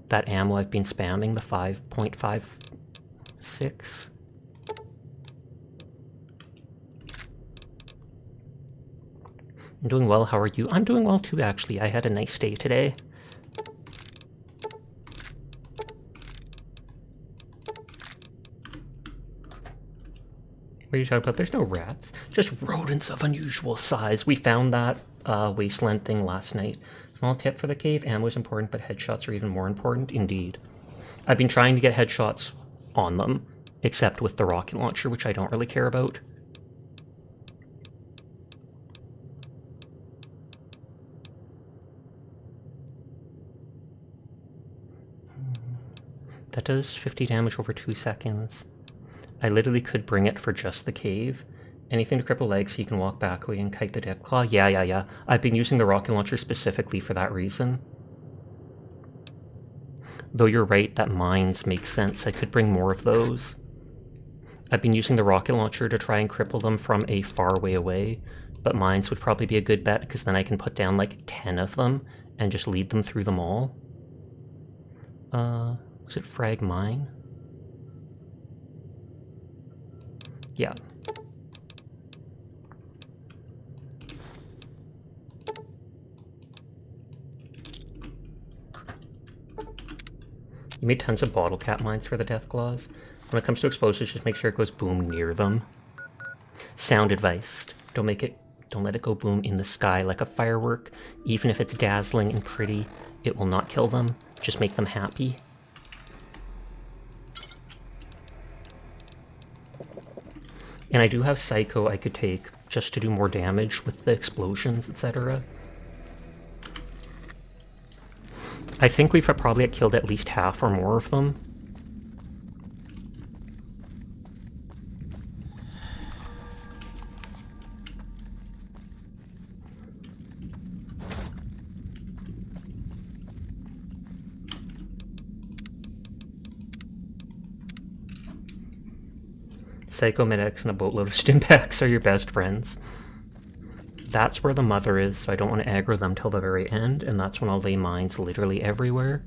that ammo I've been spamming, the 5.56. I'm doing well, how are you? I'm doing well too, actually. I had a nice day today. What are you talking about? There's no rats. Just rodents of unusual size. We found that wasteland thing last night. Small tip for the cave. Ammo is important, but headshots are even more important. Indeed. I've been trying to get headshots on them, except with the rocket launcher, which I don't really care about. That does 50 damage over 2 seconds. I literally could bring it for just the cave. Anything to cripple legs so you can walk back away and kite the death claw. Yeah. I've been using the rocket launcher specifically for that reason. Though you're right, that mines make sense. I could bring more of those. I've been using the rocket launcher to try and cripple them from a far way away, but mines would probably be a good bet because then I can put down like 10 of them and just lead them through them all. Was it frag mine? Yeah. You made tons of bottle cap mines for the death claws. When it comes to explosives, just make sure it goes boom near them. Sound advice. Don't let it go boom in the sky like a firework. Even if it's dazzling and pretty, it will not kill them. Just make them happy. And I do have Psycho I could take just to do more damage with the explosions, etc. I think we've probably killed at least half or more of them. Psycho Med-X and a boatload of Stimpaks are your best friends. That's where the mother is, so I don't want to aggro them till the very end, and that's when I'll lay mines literally everywhere.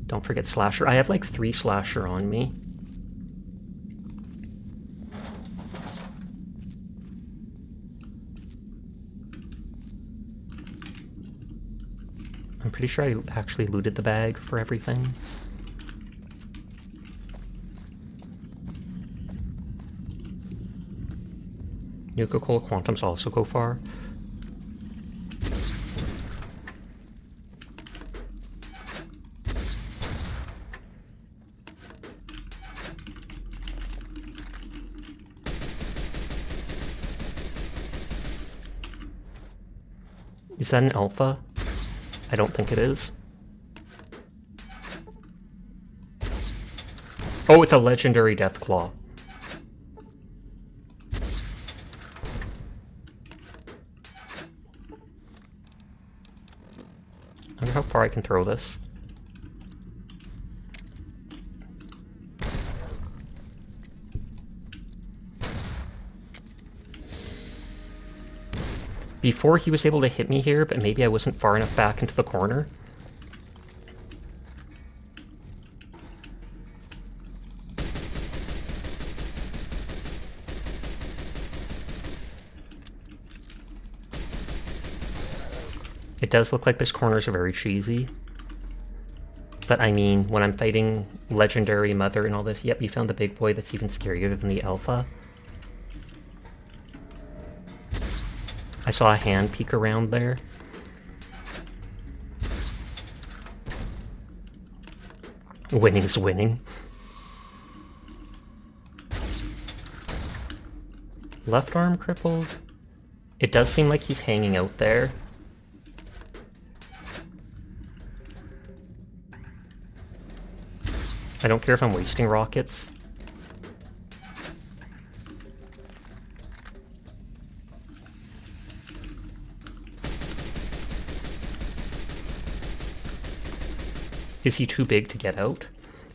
Don't forget Slasher. I have like 3 Slasher on me. I'm pretty sure I actually looted the bag for everything. Nuka-Cola Quantums also go far. Is that an alpha? I don't think it is. Oh, it's a legendary Deathclaw. I wonder how far I can throw this. Before he was able to hit me here, but maybe I wasn't far enough back into the corner. It does look like this corners are very cheesy. But I mean, when I'm fighting Legendary Mother and all this, yep, you found the big boy that's even scarier than the alpha. I saw a hand peek around there. Winning's winning. Left arm crippled. It does seem like he's hanging out there. I don't care if I'm wasting rockets. Is he too big to get out?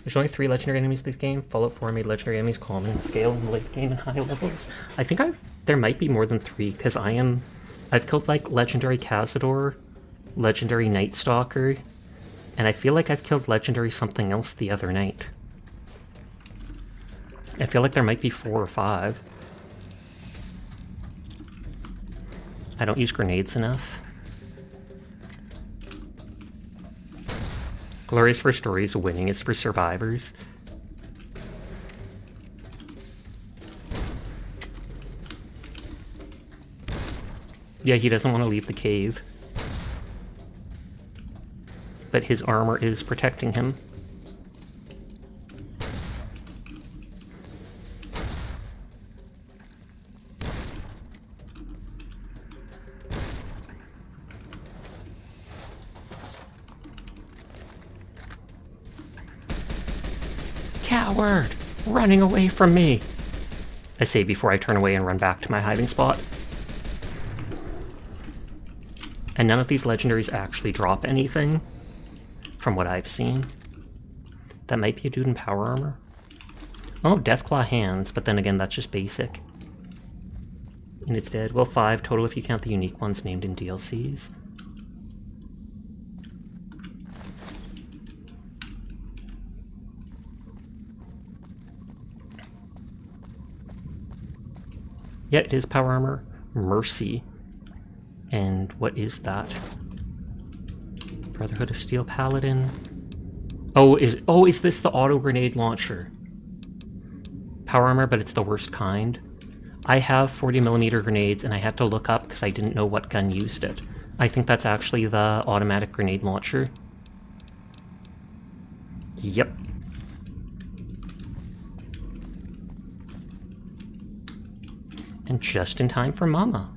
There's only 3 legendary enemies in this game. Fallout 4 made legendary enemies common in scale in the late game and high levels. I think there might be more than 3, because I've killed like legendary Cazador, legendary Night Stalker, and I feel like I've killed legendary something else the other night. I feel like there might be 4 or 5. I don't use grenades enough. Glorious for stories, winning is for survivors. Yeah, he doesn't want to leave the cave. But his armor is protecting him. Coward! Running away from me! I say before I turn away and run back to my hiding spot. And none of these legendaries actually drop anything, from what I've seen. That might be a dude in power armor. Oh, Deathclaw hands, but then again, that's just basic. And it's dead. Well, 5 total if you count the unique ones named in DLCs. Yeah, it is power armor. Mercy. And what is that? Brotherhood of Steel Paladin. Oh, is this the auto grenade launcher? Power armor, but it's the worst kind. I have 40mm grenades, and I had to look up because I didn't know what gun used it. I think that's actually the automatic grenade launcher. Yep. And just in time for Mama.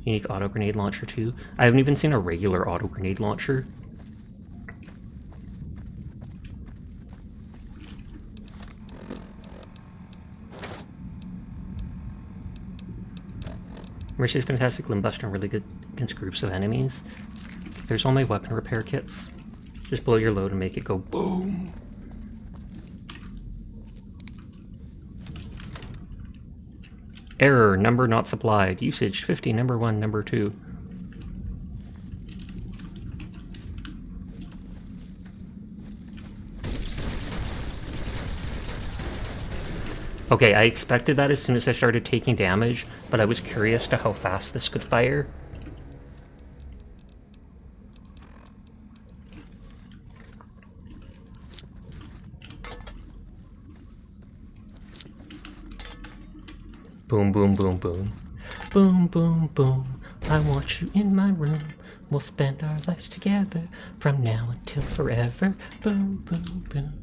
Unique auto grenade launcher too. I haven't even seen a regular auto grenade launcher. Mercy's fantastic, Limbbuster, and really good against groups of enemies. There's all my weapon repair kits. Just blow your load and make it go boom. Error, number not supplied. Usage 50, number 1, number 2. Okay, I expected that as soon as I started taking damage, but I was curious to how fast this could fire. Boom, boom, boom, boom. Boom, boom, boom. I want you in my room. We'll spend our lives together from now until forever. Boom, boom, boom.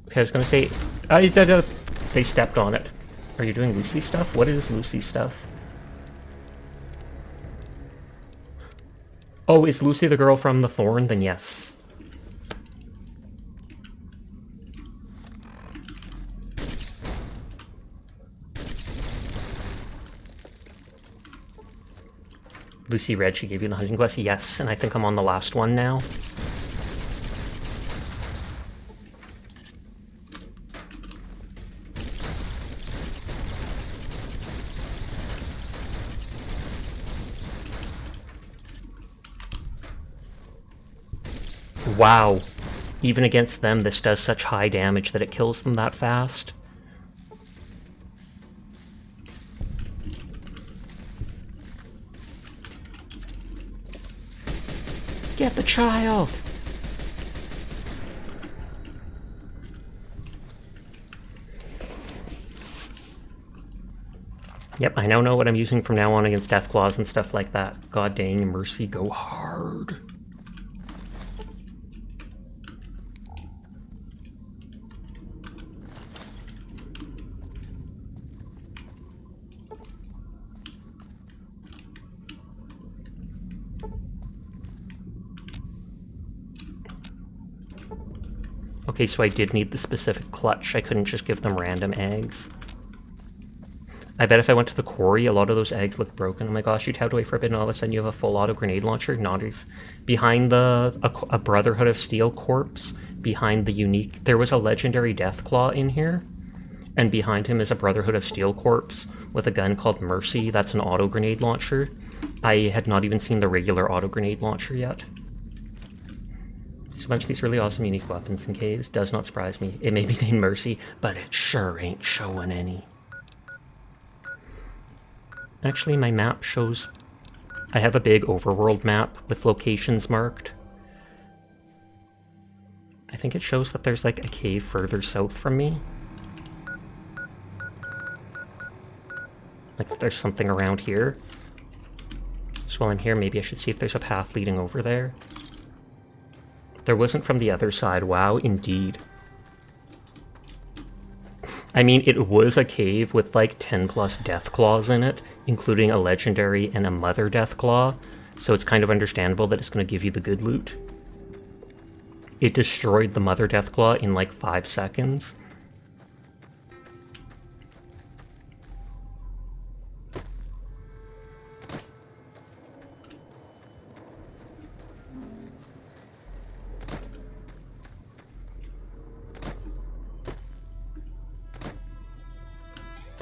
Okay, I was gonna say... they stepped on it. Are you doing Lucy stuff? What is Lucy stuff? Oh, is Lucy the girl from The Thorn? Then yes. Lucy Red, she gave you the hunting quest? Yes, and I think I'm on the last one now. Wow. Even against them, this does such high damage that it kills them that fast. Get the child! Yep, I now know what I'm using from now on against Deathclaws and stuff like that. God dang, Mercy, go hard. Okay, so I did need the specific clutch. I couldn't just give them random eggs. I bet if I went to the quarry, a lot of those eggs look broken. Oh my gosh, you tapped away for a bit and all of a sudden you have a full auto grenade launcher? Naughties. Behind a Brotherhood of Steel corpse, behind the unique... There was a legendary Deathclaw in here. And behind him is a Brotherhood of Steel corpse with a gun called Mercy. That's an auto grenade launcher. I had not even seen the regular auto grenade launcher yet. There's a bunch of these really awesome unique weapons in caves. Does not surprise me. It may be named Mercy, but it sure ain't showing any. Actually, my map shows... I have a big overworld map with locations marked. I think it shows that there's like a cave further south from me. Like there's something around here. So while I'm here, maybe I should see if there's a path leading over there. There wasn't from the other side. Wow, indeed. I mean, it was a cave with like 10 plus Deathclaws in it, including a legendary and a mother Deathclaw, so it's kind of understandable that it's going to give you the good loot. It destroyed the mother Deathclaw in like 5 seconds.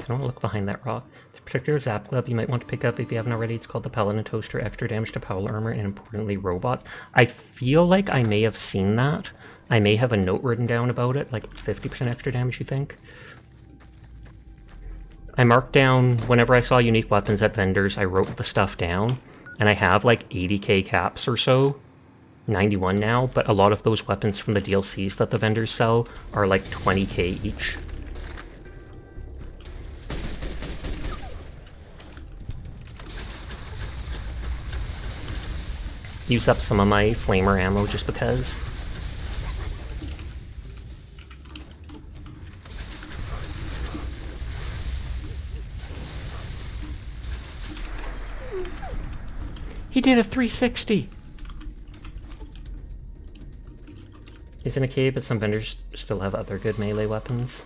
Don't look behind that rock. The particular Zap Glove you might want to pick up if you haven't already. It's called the Paladin Toaster. Extra damage to Power Armor and importantly robots. I feel like I may have seen that. I may have a note written down about it, like 50% extra damage, you think? I marked down, whenever I saw unique weapons at vendors, I wrote the stuff down. And I have like 80k caps or so. 91 now, but a lot of those weapons from the DLCs that the vendors sell are like 20k each. Use up some of my flamer ammo just because. He did a 360! He's in a cave, but some vendors still have other good melee weapons.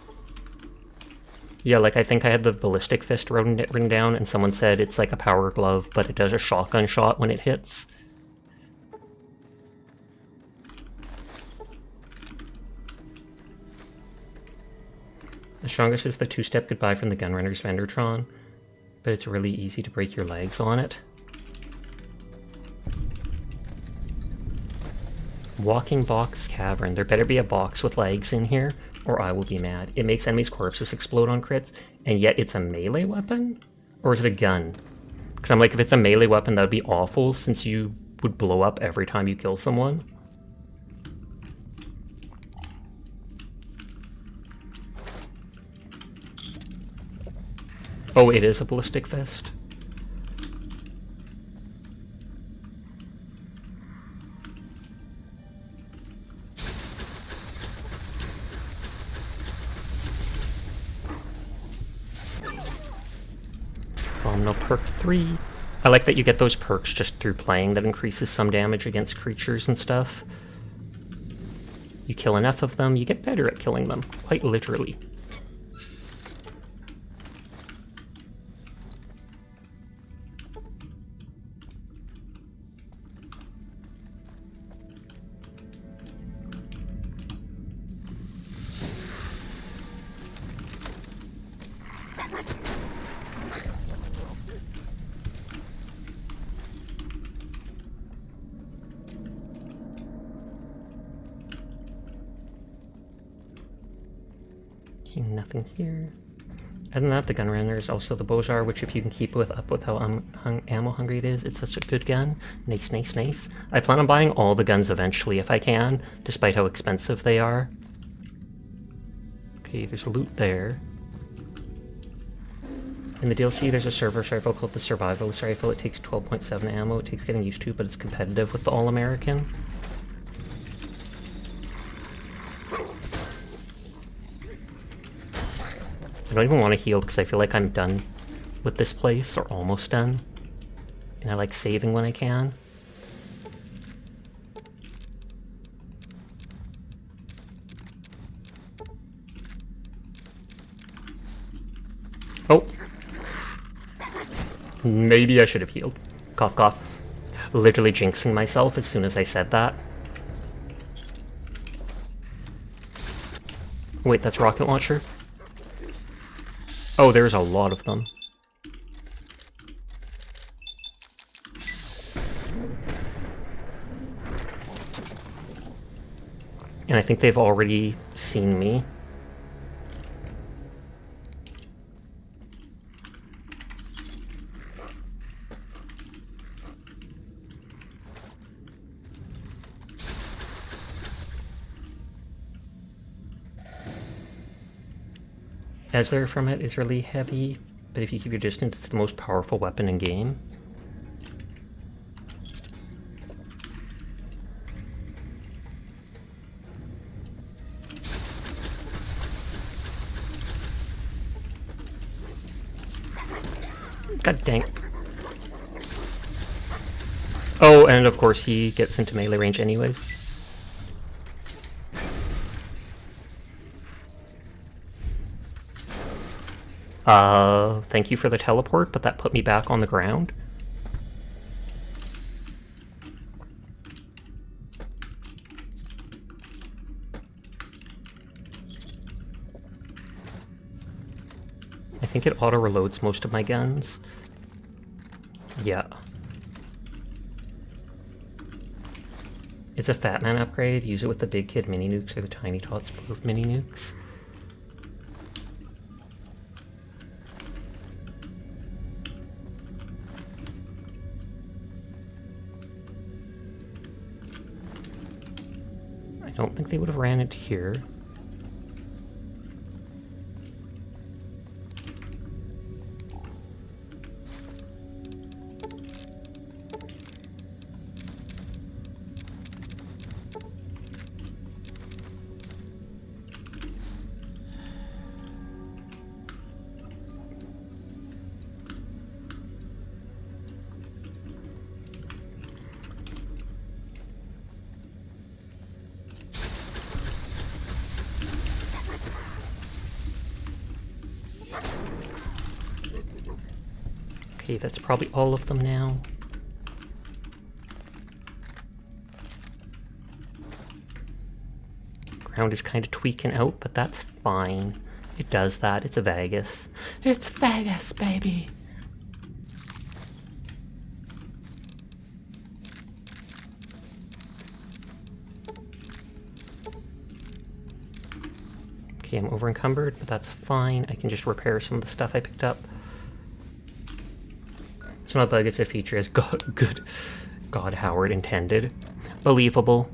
Yeah, like I think I had the Ballistic Fist written down, and someone said it's like a power glove, but it does a shotgun shot when it hits. The strongest is the two-step goodbye from the Gunrunner's Vendortron, but it's really easy to break your legs on it. Walking Box Cavern. There better be a box with legs in here, or I will be mad. It makes enemies' corpses explode on crits, and yet it's a melee weapon? Or is it a gun? Because I'm like, if it's a melee weapon, that would be awful, since you would blow up every time you kill someone. Oh, it is a Ballistic Fist. No perk 3. I like that you get those perks just through playing that increases some damage against creatures and stuff. You kill enough of them, you get better at killing them, quite literally. Okay, nothing here. Other than that, the gun runner is also the Bozar, which if you can keep up with how ammo hungry it is, it's such a good gun. Nice, nice, nice. I plan on buying all the guns eventually if I can, despite how expensive they are. Okay, there's loot there. In the DLC, there's a service rifle called the Survivalist Rifle. It takes 12.7 ammo. It takes getting used to, but it's competitive with the All-American. I don't even want to heal because I feel like I'm done with this place, or almost done. And I like saving when I can. Oh! Maybe I should have healed. Cough, cough. Literally jinxing myself as soon as I said that. Wait, that's rocket launcher? Oh, there's a lot of them. And I think they've already seen me. Ezra from it is really heavy, but if you keep your distance, it's the most powerful weapon in game. God dang. Oh, and of course he gets into melee range anyways. Thank you for the teleport, but that put me back on the ground. I think it auto-reloads most of my guns. Yeah. It's a Fat Man upgrade. Use it with the Big Kid mini nukes or the Tiny Tots mini nukes. I don't think they would have ran into here. Okay, that's probably all of them now. Ground is kind of tweaking out, but that's fine. It does that. It's a Vegas. It's Vegas, baby! Okay, I'm over encumbered, but that's fine. I can just repair some of the stuff I picked up. It's not a bug, it's a feature as God Howard intended. Believable.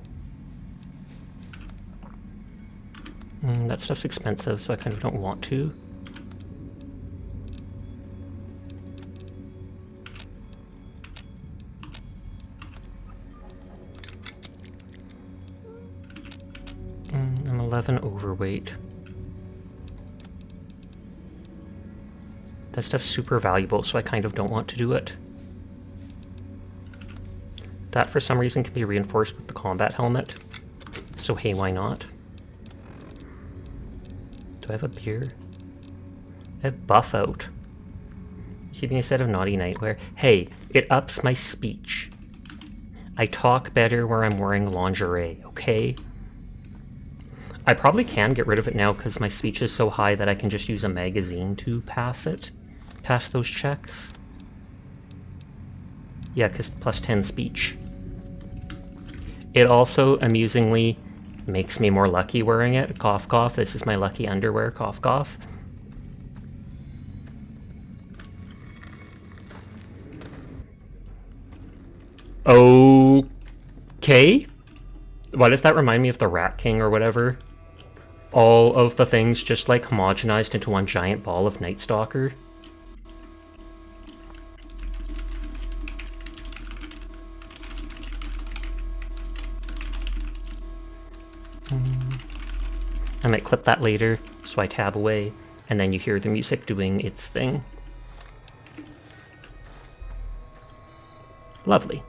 That stuff's expensive, so I kind of don't want to. I'm 11 overweight. That stuff's super valuable, so I kind of don't want to do it. That, for some reason, can be reinforced with the combat helmet. So hey, why not? Do I have a beer? I have buff out. Keeping a set of naughty nightwear. Hey, it ups my speech. I talk better where I'm wearing lingerie, okay? I probably can get rid of it now because my speech is so high that I can just use a magazine to pass those checks. Yeah, because plus 10 speech. It also, amusingly, makes me more lucky wearing it. Cough, cough. This is my lucky underwear. Cough, cough. Okay. Why does that remind me of the Rat King or whatever? All of the things just like homogenized into one giant ball of Night Stalker. I might clip that later, so I tab away, and then you hear the music doing its thing. Lovely.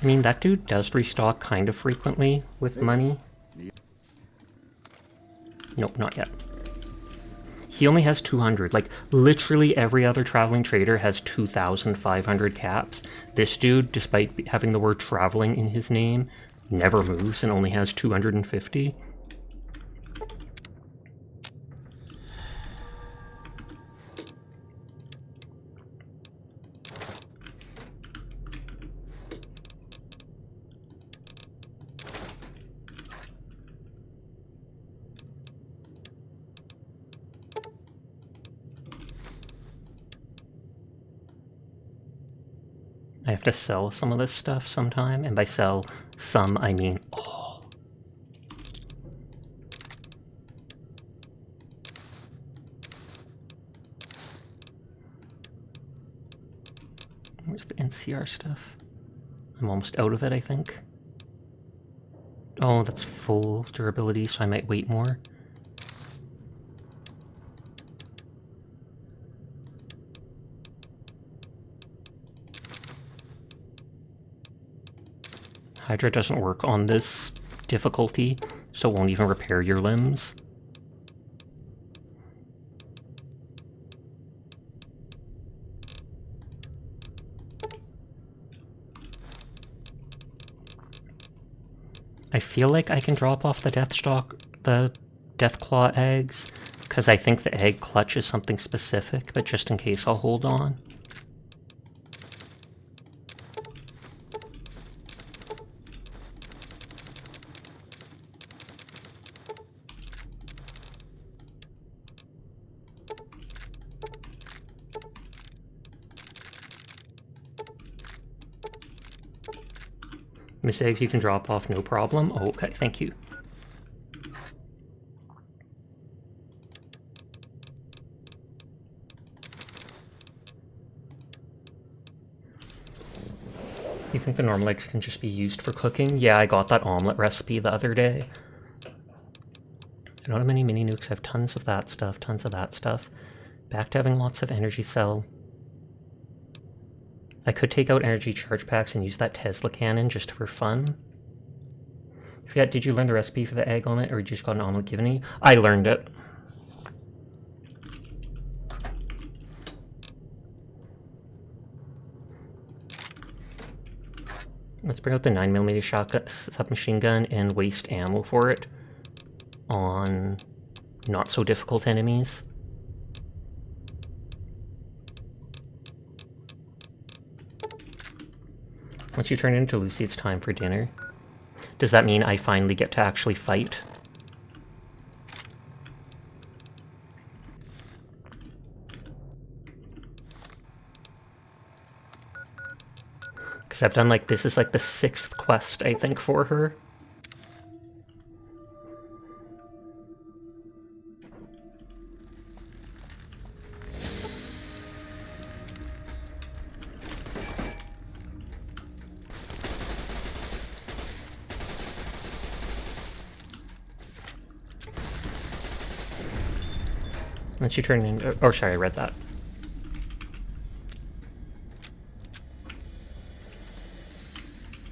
I mean, that dude does restock kind of frequently with money. Nope, not yet. He only has 200. Like, literally every other traveling trader has 2,500 caps. This dude, despite having the word traveling in his name, never moves and only has 250. I have to sell some of this stuff sometime, and by sell some, I mean all. Where's the NCR stuff? I'm almost out of it, I think. Oh, that's full durability, so I might wait more. Hydra doesn't work on this difficulty, so it won't even repair your limbs. I feel like I can drop off the Deathclaw eggs, because I think the egg clutch is something specific, but just in case I'll hold on. Miss Eggs, you can drop off, no problem. Oh, okay, thank you. You think the normal eggs can just be used for cooking? Yeah, I got that omelet recipe the other day. I don't have many mini nukes, I have tons of that stuff, tons of that stuff. Back to having lots of energy cell. I could take out energy charge packs and use that Tesla cannon just for fun. I forget, did you learn the recipe for the egg omelet, or did you just got an omelet given to you? I learned it. Let's bring out the 9mm shotgun submachine gun and waste ammo for it on not so difficult enemies. Once you turn into Lucy, it's time for dinner. Does that mean I finally get to actually fight? Because I've done like, this is like the 6th quest, I think, for her. Once you turn into... Oh, sorry, I read that.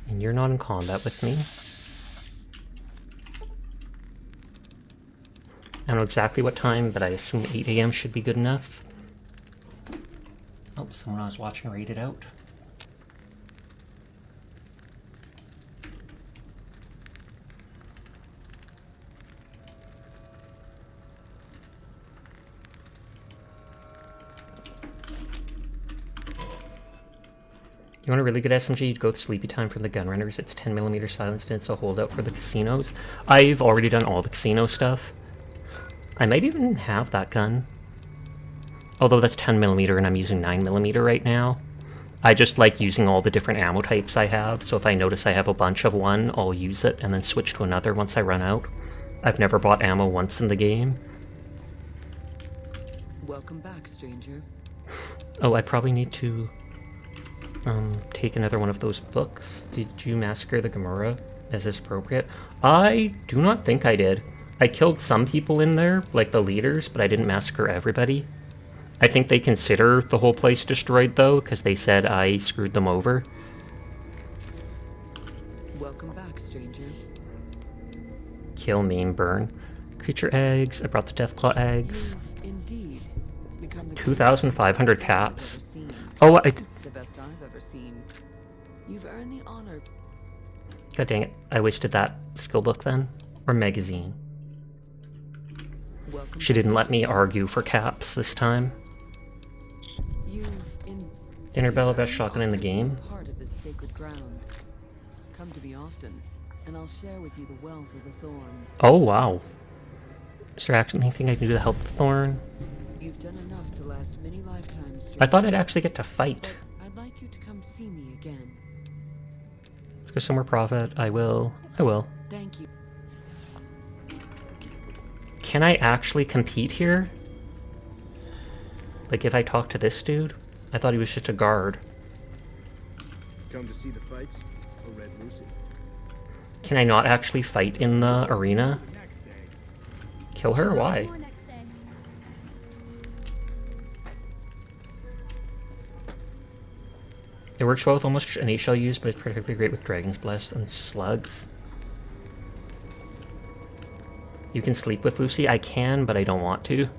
And you're not in combat with me. I don't know exactly what time, but I assume 8 AM should be good enough. Oh, someone I was watching read it out. You want a really good SMG? You'd go with Sleepy Time from the Gunrunners. It's 10mm silenced and it's a holdout for the casinos. I've already done all the casino stuff. I might even have that gun. Although that's 10mm and I'm using 9mm right now. I just like using all the different ammo types I have, so if I notice I have a bunch of one, I'll use it and then switch to another once I run out. I've never bought ammo once in the game. Welcome back, stranger. Oh, I probably need to take another one of those books. Did you massacre the Gamora? Is this appropriate? I do not think I did. I killed some people in there, like the leaders, but I didn't massacre everybody. I think they consider the whole place destroyed, though, because they said I screwed them over. Welcome back, stranger. Kill, maim, burn. Creature eggs. I brought the Deathclaw eggs. Indeed, 2,500 caps. Oh, the best I've ever seen. You've earned the honor. God dang it. I wasted that skill book then. Or magazine. She didn't let me argue for caps this time. Dinner Bell, best shotgun in the game. Part of this sacred ground. Come to me often, and I'll share with you the wealth of the Thorn. Oh, wow. Is there actually anything I can do to help the Thorn? You've done enough to last many lifetimes. I thought I'd actually get to fight. But I'd like you to come see me again. Let's go somewhere profit. I will. I will. Thank you. Can I actually compete here? Like if I talk to this dude? I thought he was just a guard. Come to see the fights? Or Red Lucy? Can I not actually fight in the arena? Kill her? Why? It works well with almost any shell use, but it's particularly great with Dragon's Blast and slugs. You can sleep with Lucy? I can, but I don't want to.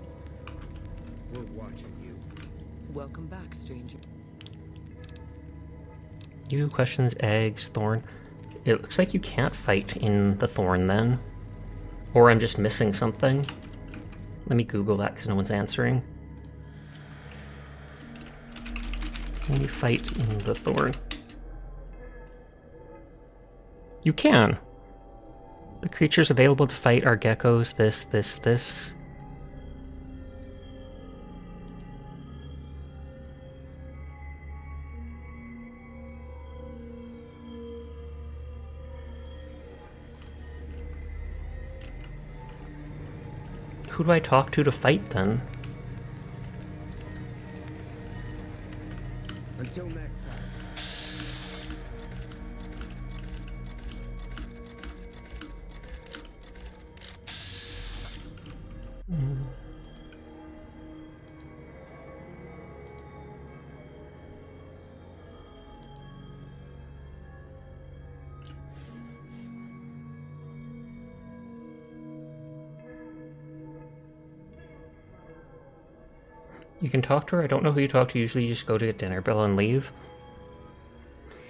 We're watching you. Welcome back, stranger. You, questions, eggs, Thorn. It looks like you can't fight in the Thorn then. Or I'm just missing something. Let me Google that because no one's answering. Can you fight in the Thorn? You can! The creatures available to fight are geckos, this. Who do I talk to fight then? Until next time. You can talk to her. I don't know who you talk to. Usually you just go to get dinner bell and leave.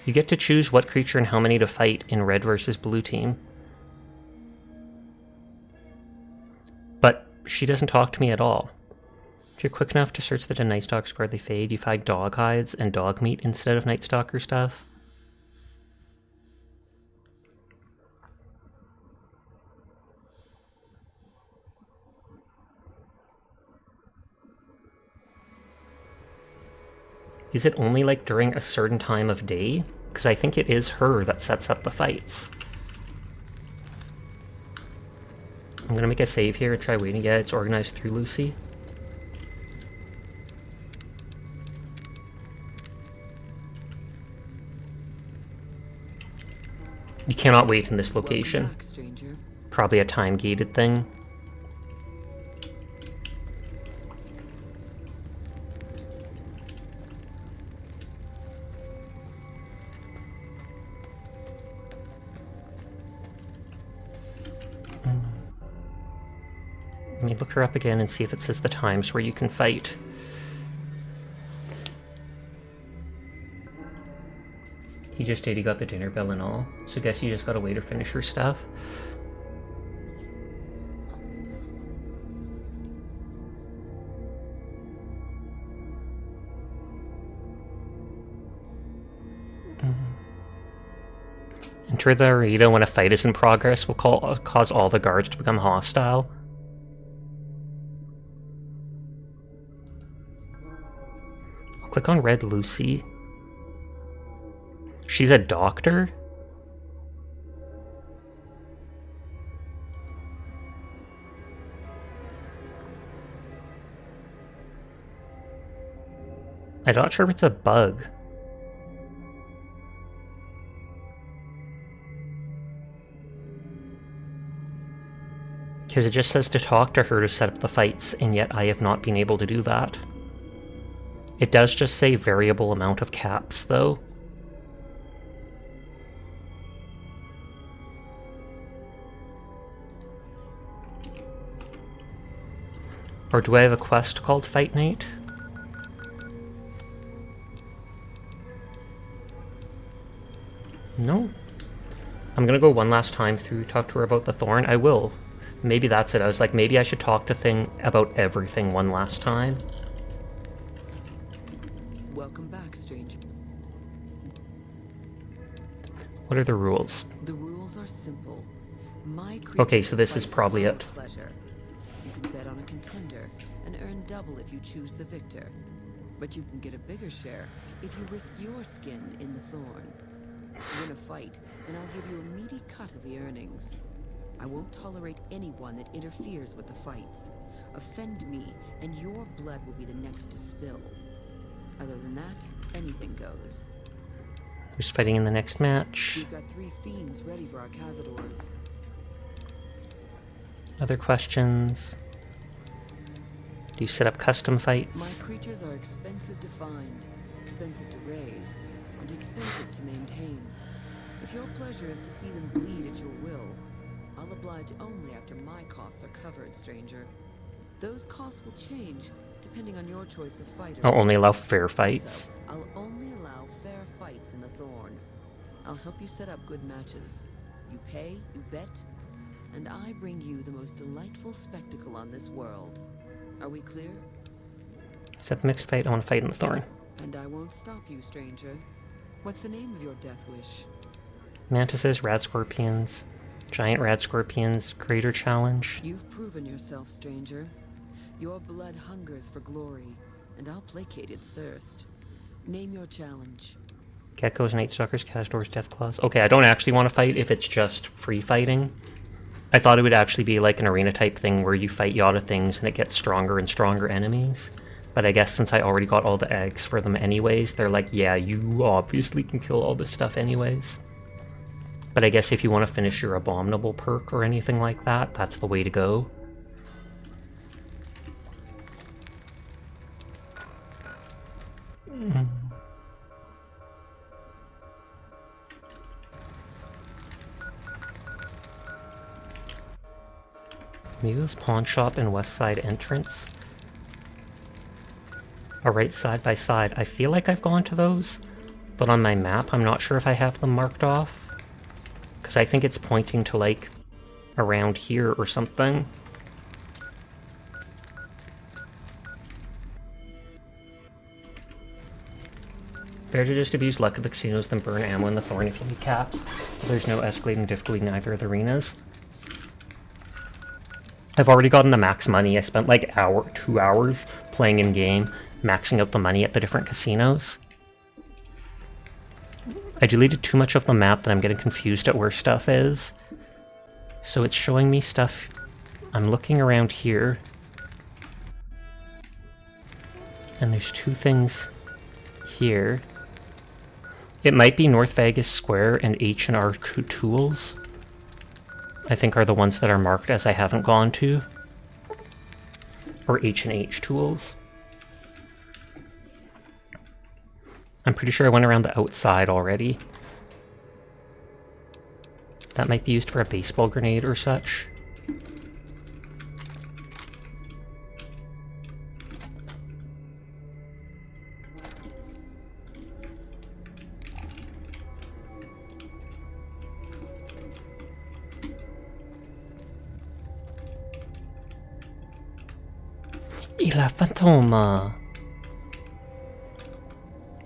You get to choose what creature and how many to fight in red versus blue team. But she doesn't talk to me at all. If you're quick enough to search the Night Stalkers where they fade, you find dog hides and dog meat instead of Night Stalker stuff. Is it only like during a certain time of day? Because I think it is her that sets up the fights. I'm gonna make a save here and try waiting. Yeah, it's organized through Lucy. You cannot wait in this location. Back, stranger. Probably a time-gated thing. me look her up again and see if it says the times where you can fight. He just did, he got the dinner bell and all. So I guess you just gotta wait or finish her stuff. Enter the arena when a fight is in progress will cause all the guards to become hostile. I'll click on Red Lucy. She's a doctor? I'm not sure if it's a bug. Because it just says to talk to her to set up the fights, and yet I have not been able to do that. It does just say variable amount of caps, though. Or do I have a quest called Fight Night? No. I'm gonna go one last time through, talk to her about the thorn. I will. Maybe that's it. I was like, maybe I should talk to Thing about everything one last time. Welcome back, stranger. What are the rules? The rules are simple. Okay, so this is probably it. Pleasure. You can bet on a contender and earn double if you choose the victor. But you can get a bigger share if you risk your skin in the thorn. Win a fight, and I'll give you a meaty cut of the earnings. I won't tolerate anyone that interferes with the fights. Offend me, and your blood will be the next to spill. Other than that, anything goes. Who's fighting in the next match? We've got 3 fiends ready for our cazadors. Other questions? Do you set up custom fights? My creatures are expensive to find, expensive to raise, and expensive to maintain. If your pleasure is to see them bleed at your will, I'll oblige only after my costs are covered, stranger. Those costs will change depending on your choice of fighter. I'll only allow fair fights. So, I'll only allow fair fights in the Thorn. I'll help you set up good matches. You pay, you bet, and I bring you the most delightful spectacle on this world. Are we clear? Set mixed fight, I want to fight in the Thorn. And I won't stop you, stranger. What's the name of your death wish? Mantises, rad scorpions, giant rad scorpions, greater challenge. You've proven yourself, stranger. Your blood hungers for glory, and I'll placate its thirst. Name your challenge. Geckos, Night Stalkers, Cazadors, Deathclaws. Okay, I don't actually want to fight if it's just free fighting. I thought it would actually be like an arena type thing where you fight Yoda things and it gets stronger and stronger enemies. But I guess since I already got all the eggs for them anyways, they're like, yeah, you obviously can kill all this stuff anyways. But I guess if you want to finish your Abominable perk or anything like that, that's the way to go. Muse Pawn Shop and West Side entrance. Alright, side by side. I feel like I've gone to those, but on my map I'm not sure if I have them marked off. Because I think it's pointing to like around here or something. Better to just abuse luck at the casinos than burn ammo in the Thorn if you need caps. But there's no escalating difficulty in either of the arenas. I've already gotten the max money. I spent like 2 hours playing in game, maxing out the money at the different casinos. I deleted too much of the map that I'm getting confused at where stuff is. So it's showing me stuff. I'm looking around here. And there's 2 things here. It might be North Vegas Square and H&R Tools. I think are the ones that are marked as I haven't gone to. Or H&H Tools. I'm pretty sure I went around the outside already. That might be used for a baseball grenade or such. La Fantoma.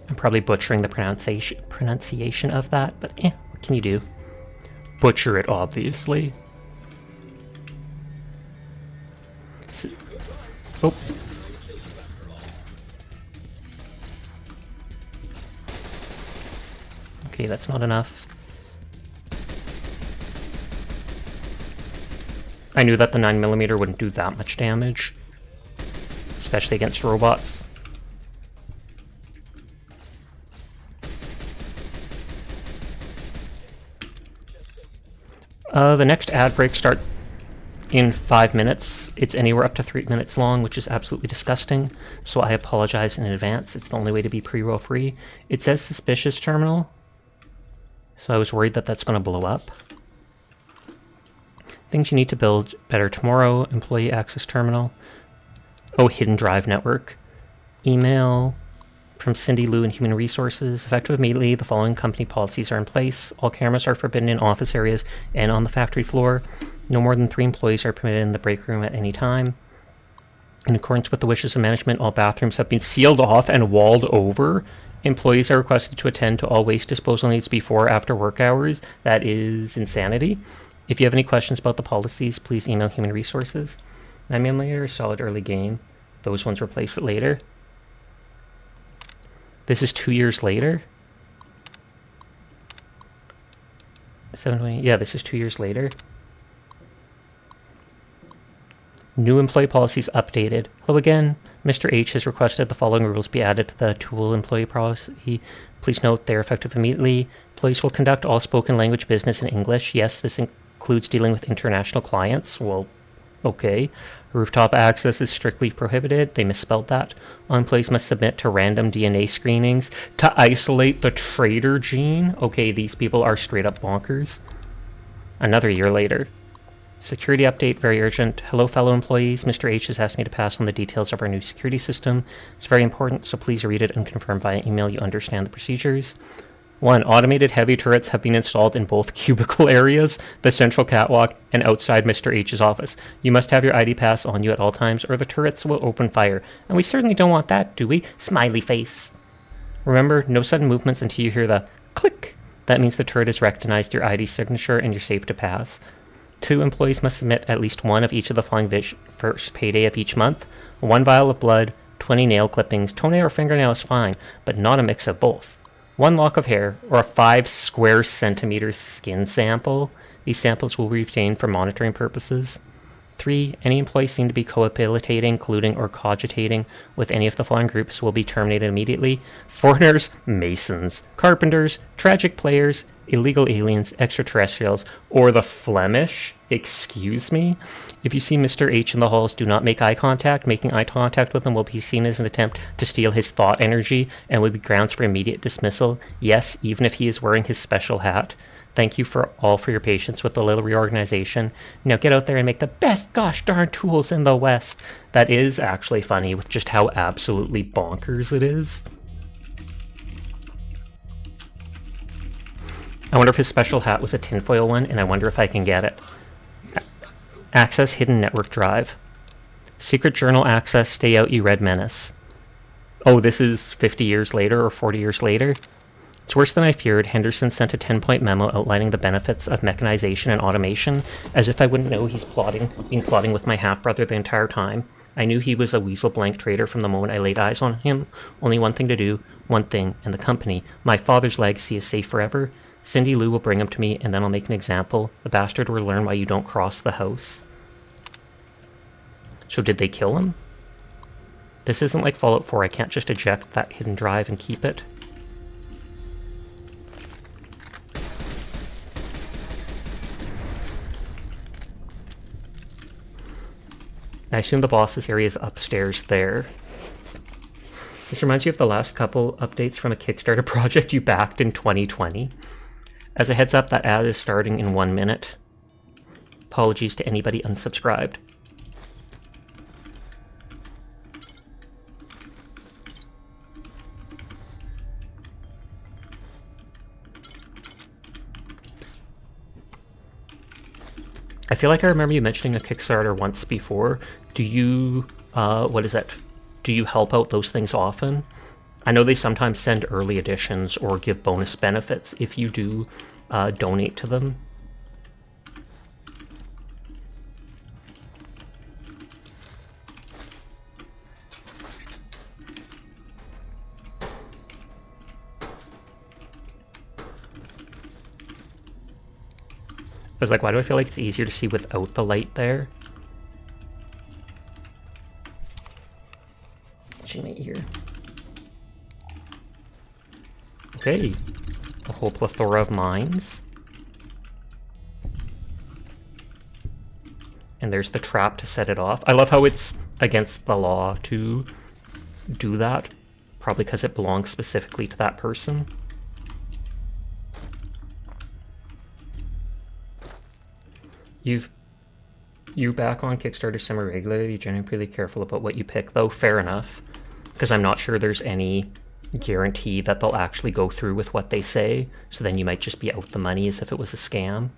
I'm probably butchering the pronunciation of that, but what can you do? Butcher it, obviously. Oh. Okay, that's not enough. I knew that the 9mm wouldn't do that much damage, especially against robots. The next ad break starts in 5 minutes. It's anywhere up to 3 minutes long, which is absolutely disgusting, so I apologize in advance. It's the only way to be pre-roll free. It says suspicious terminal, so I was worried that that's going to blow up. Things you need to build better tomorrow. Employee access terminal. Oh, hidden drive network. Email from Cindy Lou in Human Resources. Effective immediately, the following company policies are in place. All cameras are forbidden in office areas and on the factory floor. No more than 3 employees are permitted in the break room at any time. In accordance with the wishes of management, all bathrooms have been sealed off and walled over. Employees are requested to attend to all waste disposal needs before or after work hours. That is insanity. If you have any questions about the policies, please email Human Resources. 9mm, solid early game. Those ones replace it later. This is 2 years later. 720. Yeah, this is 2 years later. New employee policies updated. Hello again. Mr. H has requested the following rules be added to the tool employee policy. Please note they are effective immediately. Employees will conduct all spoken language business in English. Yes, this includes dealing with international clients. Well, okay. Rooftop access is strictly prohibited. They misspelled that. All employees must submit to random DNA screenings to isolate the traitor gene. Okay, these people are straight up bonkers. Another year later. Security update, very urgent. Hello, fellow employees. Mr. H has asked me to pass on the details of our new security system. It's very important, so please read it and confirm via email you understand the procedures. 1. Automated heavy turrets have been installed in both cubicle areas, the central catwalk, and outside Mr. H's office. You must have your ID pass on you at all times, or the turrets will open fire. And we certainly don't want that, do we? Smiley face. Remember, no sudden movements until you hear the click. That means the turret has recognized your ID signature and you're safe to pass. 2. Employees must submit at least one of each of the following first payday of each month. 1 vial of blood, 20 nail clippings, toenail or fingernail is fine, but not a mix of both. 1 lock of hair, or a 5 square centimeter skin sample. These samples will be retained for monitoring purposes. 3. Any employee seen to be cohabitating, colluding, or cogitating with any of the following groups will be terminated immediately. Foreigners, Masons, Carpenters, Tragic Players, Illegal Aliens, Extraterrestrials, or the Flemish. Excuse me? If you see Mr. H in the halls, do not make eye contact. Making eye contact with him will be seen as an attempt to steal his thought energy and will be grounds for immediate dismissal. Yes, even if he is wearing his special hat. Thank you for your patience with the little reorganization. Now get out there and make the best gosh darn tools in the West. That is actually funny with just how absolutely bonkers it is. I wonder if his special hat was a tinfoil one, and I wonder if I can get it. Access hidden network drive. Secret journal access, stay out you red menace. Oh, this is 50 years later or 40 years later? It's worse than I feared. Henderson sent a 10-point memo outlining the benefits of mechanization and automation, as if I wouldn't know he's been plotting with my half-brother the entire time. I knew he was a weasel blank traitor from the moment I laid eyes on him. Only one thing to do, one thing, and the company. My father's legacy is safe forever. Cindy Lou will bring him to me, and then I'll make an example. The bastard will learn why you don't cross the house. So did they kill him? This isn't like Fallout 4. I can't just eject that hidden drive and keep it. I assume the boss's area is upstairs there. This reminds you of the last couple updates from a Kickstarter project you backed in 2020. As a heads up, that ad is starting in 1 minute. Apologies to anybody unsubscribed. I feel like I remember you mentioning a Kickstarter once before. Do you what is it? Do you help out those things often? I know they sometimes send early editions or give bonus benefits if you do donate to them. I was like, why do I feel like it's easier to see without the light there? Itching my ear. Okay. A whole plethora of mines. And there's the trap to set it off. I love how it's against the law to do that. Probably because it belongs specifically to that person. You back on Kickstarter semi-regularly, you're generally pretty careful about what you pick, though. Fair enough. Because I'm not sure there's any guarantee that they'll actually go through with what they say, so then you might just be out the money as if it was a scam.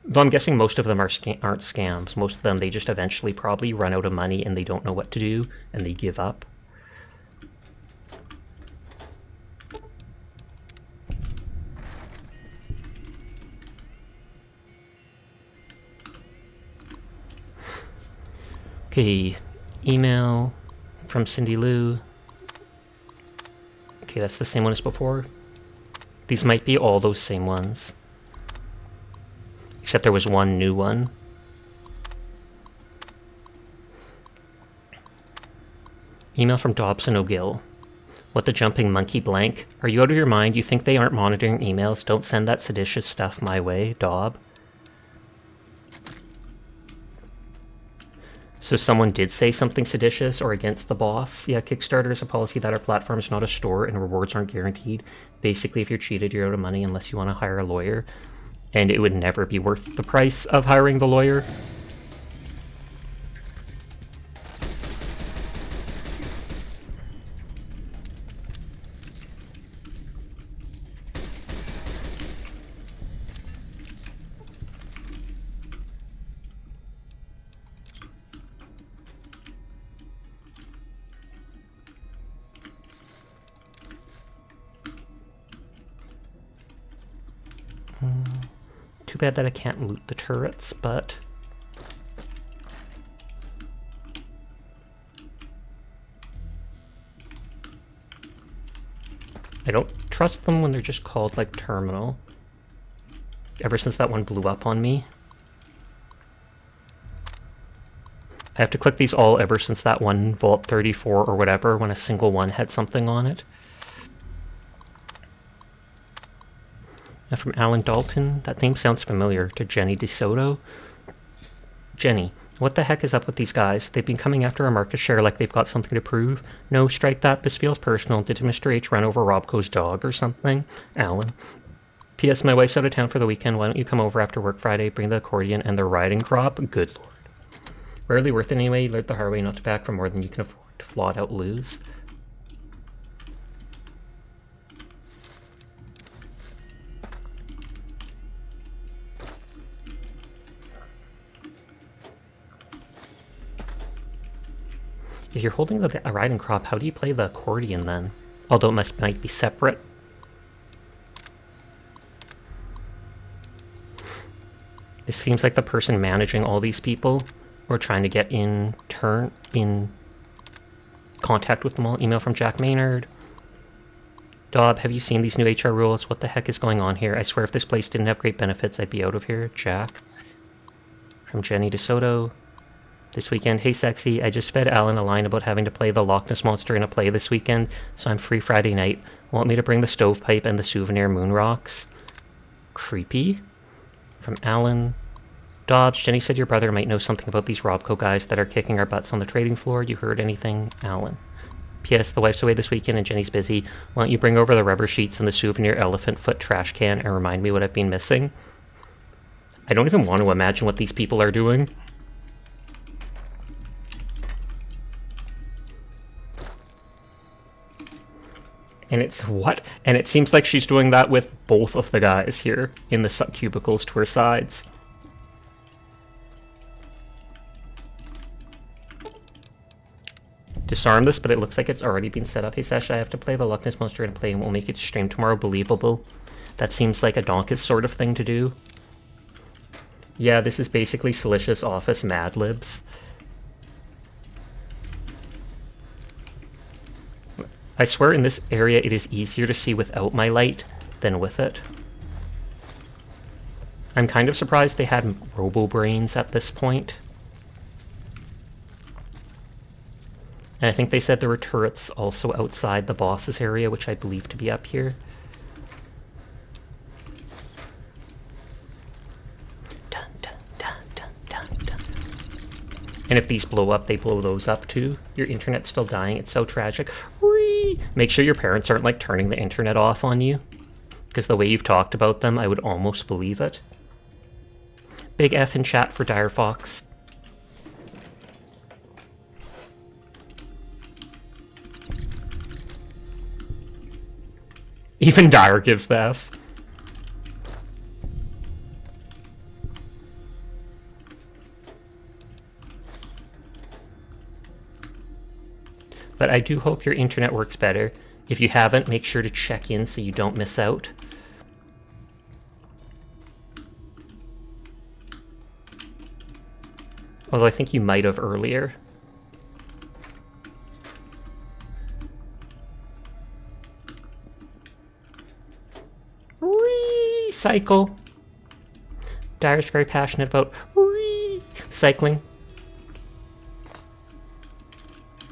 Though I'm guessing most of them aren't scams. Most of them, they just eventually probably run out of money and they don't know what to do, and they give up. Okay, email from Cindy Lou. Okay, that's the same one as before. These might be all those same ones. Except there was one new one. Email from Dobson O'Gill. What the jumping monkey blank? Are you out of your mind? You think they aren't monitoring emails? Don't send that seditious stuff my way, Dob. So someone did say something seditious or against the boss. Yeah, Kickstarter is a policy that our platform is not a store and rewards aren't guaranteed. Basically, if you're cheated, you're out of money unless you want to hire a lawyer. And it would never be worth the price of hiring the lawyer. Too bad that I can't loot the turrets, but... I don't trust them when they're just called, like, terminal. Ever since that one blew up on me. I have to click these all ever since that one, Vault 34 or whatever, when a single one had something on it. And from Alan Dalton, that name sounds familiar, to Jenny DeSoto. Jenny, what the heck is up with these guys? They've been coming after our market share like they've got something to prove. No, strike that, this feels personal. Did Mr. H run over Robco's dog or something? Alan. P.S. My wife's out of town for the weekend. Why don't you come over after work Friday, bring the accordion and the riding crop? Good lord. Rarely worth it anyway. You learned the hard way not to back for more than you can afford to flat out lose. If you're holding the riding crop, how do you play the accordion then? Although it might be separate. This seems like the person managing all these people, or trying to get in contact with them all. Email from Jack Maynard. Dob, have you seen these new HR rules? What the heck is going on here? I swear if this place didn't have great benefits, I'd be out of here. Jack. From Jenny DeSoto. This weekend, hey sexy, I just fed Alan a line about having to play the Loch Ness Monster in a play this weekend, so I'm free Friday night. Want me to bring the stovepipe and the souvenir moon rocks? Creepy. From Alan. Dobbs, Jenny said your brother might know something about these Robco guys that are kicking our butts on the trading floor. You heard anything? Alan. P.S. The wife's away this weekend and Jenny's busy. Why don't you bring over the rubber sheets and the souvenir elephant foot trash can and remind me what I've been missing? I don't even want to imagine what these people are doing. And it's what? And it seems like she's doing that with both of the guys here in the cubicles to her sides. disarm this, but it looks like it's already been set up. Hey Sasha, I have to play the Loch Ness Monster and play and we'll make it to stream tomorrow. Believable. That seems like a Donkus sort of thing to do. Yeah, this is basically Silicious Office Mad Libs. I swear in this area it is easier to see without my light than with it. I'm kind of surprised they had Robo-Brains at this point. And I think they said there were turrets also outside the boss's area, which I believe to be up here. Dun, dun, dun, dun, dun, dun. And if these blow up, they blow those up too. Your internet's still dying. It's so tragic. Whee! Make sure your parents aren't like turning the internet off on you. Because the way you've talked about them, I would almost believe it. Big F in chat for Dire Fox. Even Dire gives the F. But I do hope your internet works better. If you haven't, make sure to check in so you don't miss out. Although I think you might have earlier. Recycle. Dire's very passionate about recycling.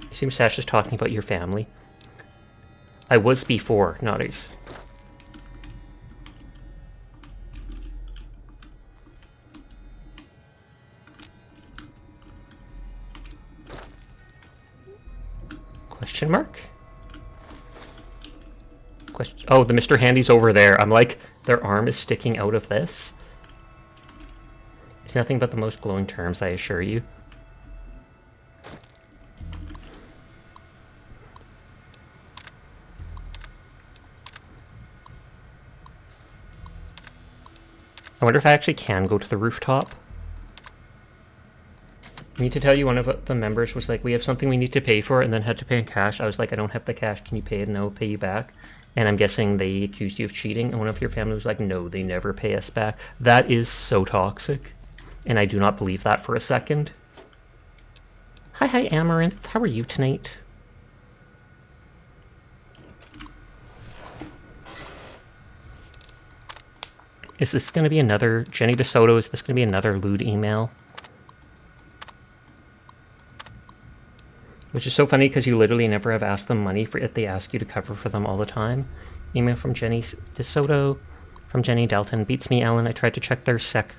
I assume Sasha's talking about your family. I was before, Notters. Question mark? Question. Oh, the Mr. Handy's over there. I'm like, their arm is sticking out of this. It's nothing but the most glowing terms, I assure you. I wonder if I actually can go to the rooftop. I need to tell you, one of the members was like, we have something we need to pay for, and then had to pay in cash. I was like, I don't have the cash, can you pay it and I'll pay you back? And I'm guessing they accused you of cheating, and one of your family was like, no, they never pay us back. That is so toxic, and I do not believe that for a second. Hi Amaranth, how are you tonight? Is this going to be another, Jenny DeSoto, is this going to be another lewd email? Which is so funny because you literally never have asked them money for it. They ask you to cover for them all the time. Email from Jenny DeSoto, from Jenny Dalton. Beats me, Ellen. I tried to check their sec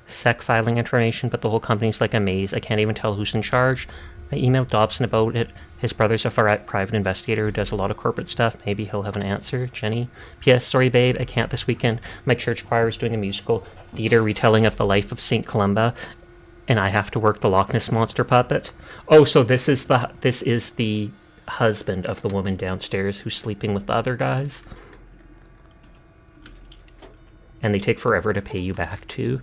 filing information, but the whole company's like a maze. I can't even tell who's in charge. I emailed Dobson about it. His brother's a private investigator who does a lot of corporate stuff. Maybe he'll have an answer. Jenny. P.S. Sorry, babe. I can't this weekend. My church choir is doing a musical theater retelling of the life of St. Columba, and I have to work the Loch Ness Monster puppet. Oh, so this is the husband of the woman downstairs who's sleeping with the other guys. And they take forever to pay you back too.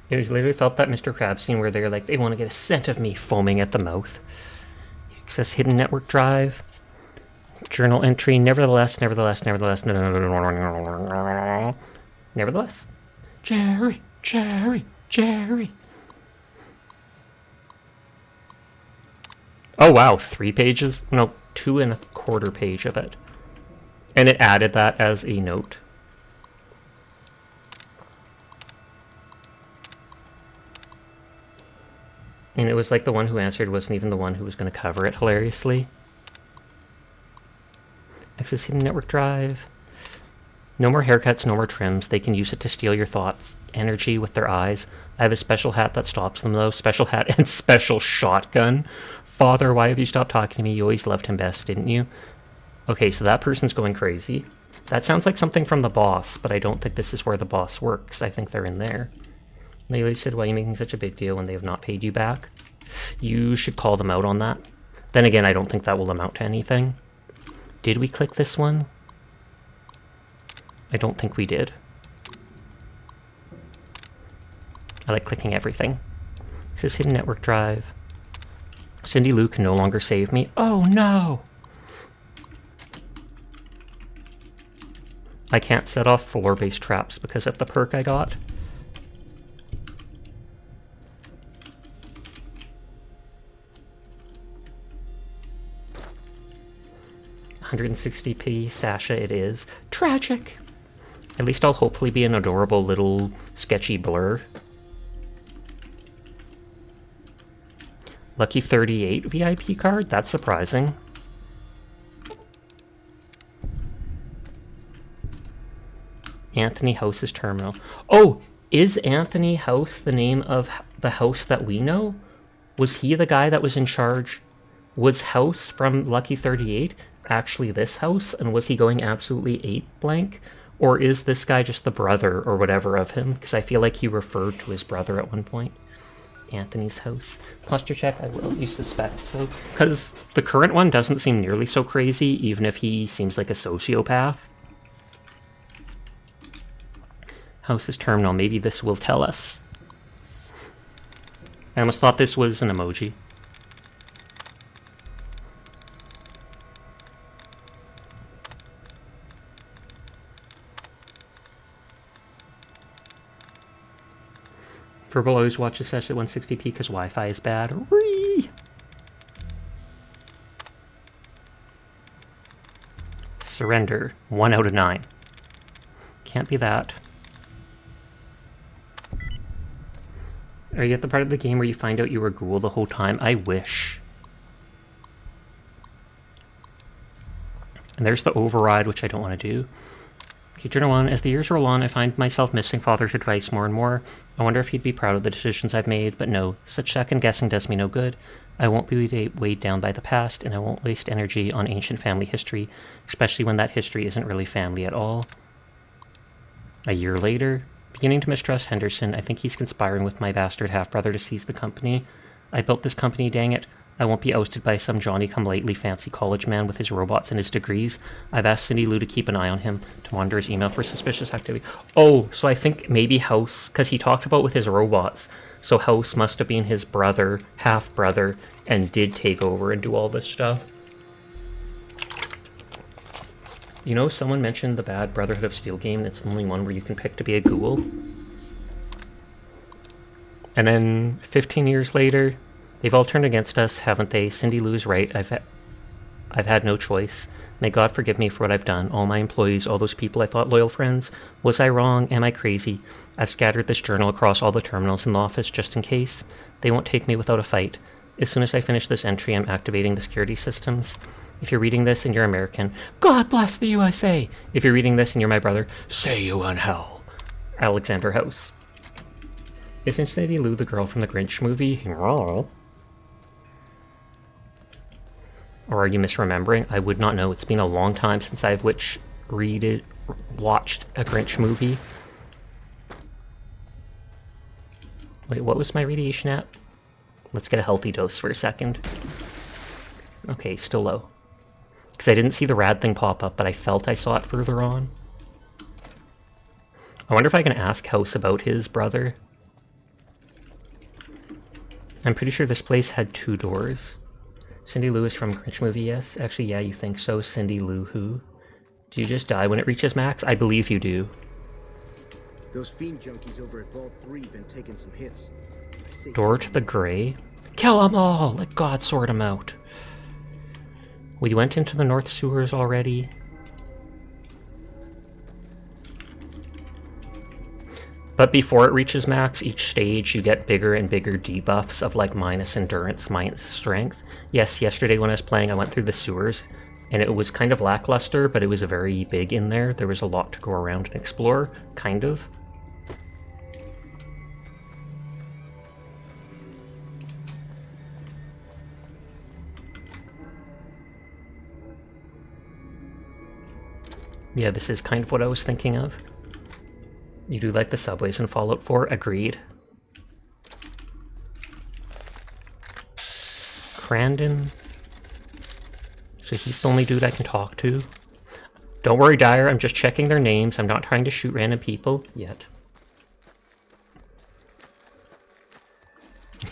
It was literally felt that Mr. Krabs scene where they're like, they want to get a scent of me foaming at the mouth. Access hidden network drive. Journal entry. Nevertheless. Nevertheless. Jerry. Oh wow, 3 pages? No, 2.25 page of it. And it added that as a note. And it was like the one who answered wasn't even the one who was going to cover it, hilariously. Access hidden network drive. No more haircuts, no more trims. They can use it to steal your thoughts, energy with their eyes. I have a special hat that stops them, though. Special hat and special shotgun. Father, why have you stopped talking to me? You always loved him best, didn't you? Okay, so that person's going crazy. That sounds like something from the boss, but I don't think this is where the boss works. I think they're in there. They said, why are you making such a big deal when they have not paid you back? You should call them out on that. Then again, I don't think that will amount to anything. Did we click this one? I don't think we did. I like clicking everything. This is hidden network drive. Cindy Lou can no longer save me. Oh no! I can't set off floor-based traps because of the perk I got. $160p, Sasha it is. Tragic! At least I'll hopefully be an adorable little sketchy blur. Lucky 38 VIP card? That's surprising. Anthony House's terminal. Oh, is Anthony House the name of the house that we know? Was he the guy that was in charge? Was House from Lucky 38 actually this house? And was he going absolutely 8 blank? Or is this guy just the brother or whatever of him? Because I feel like he referred to his brother at one point. Anthony's house. Posture check, I will. You suspect so. Because the current one doesn't seem nearly so crazy, even if he seems like a sociopath. House's terminal. Maybe this will tell us. I almost thought this was an emoji. Verbal always watches session at 160p because Wi-Fi is bad. Whee! Surrender. 1 out of 9. Can't be that. Are you at the part of the game where you find out you were a ghoul the whole time? I wish. And there's the override, which I don't want to do. Okay, Journal 1. As the years roll on, I find myself missing Father's advice more and more. I wonder if he'd be proud of the decisions I've made, but no. Such second-guessing does me no good. I won't be weighed down by the past, and I won't waste energy on ancient family history, especially when that history isn't really family at all. A year later. Beginning to mistrust Henderson. I think he's conspiring with my bastard half-brother to seize the company. I built this company, dang it. I won't be ousted by some Johnny-come-lately fancy college man with his robots and his degrees. I've asked Cindy Lou to keep an eye on him, to monitor his email for suspicious activity. Oh, so I think maybe House, because he talked about with his robots, so House must have been his brother, half-brother, and did take over and do all this stuff. You know, someone mentioned the bad Brotherhood of Steel game that's the only one where you can pick to be a ghoul. And then 15 years later, they've all turned against us, haven't they? Cindy Lou's right. I've had no choice. May God forgive me for what I've done. All my employees, all those people I thought loyal friends. Was I wrong? Am I crazy? I've scattered this journal across all the terminals in the office just in case. They won't take me without a fight. As soon as I finish this entry, I'm activating the security systems. If you're reading this and you're American, God bless the USA! If you're reading this and you're my brother, say you in hell. Alexander House. Isn't Cindy Lou the girl from the Grinch movie? Or are you misremembering? I would not know. It's been a long time since I've watched a Grinch movie. Wait, what was my radiation at? Let's get a healthy dose for a second. Okay, still low. Because I didn't see the rad thing pop up, but I felt I saw it further on. I wonder if I can ask House about his brother. I'm pretty sure this place had 2 doors. Cindy Lou is from Grinch movie, yes? Actually, yeah, you think so. Cindy Lou who? Do you just die when it reaches max? I believe you do. Those fiend junkies over at Vault 3 been taking some hits. Door to the Grey? Kill them all! Let God sort them out. We went into the North Sewers already. But before it reaches max, each stage you get bigger and bigger debuffs of like minus endurance, minus strength. Yes, yesterday when I was playing I went through the sewers and it was kind of lackluster, but it was very big in there. There was a lot to go around and explore, kind of. Yeah, this is kind of what I was thinking of. You do like the subways in Fallout 4? Agreed. Crandon. So he's the only dude I can talk to. Don't worry, Dyer, I'm just checking their names. I'm not trying to shoot random people yet.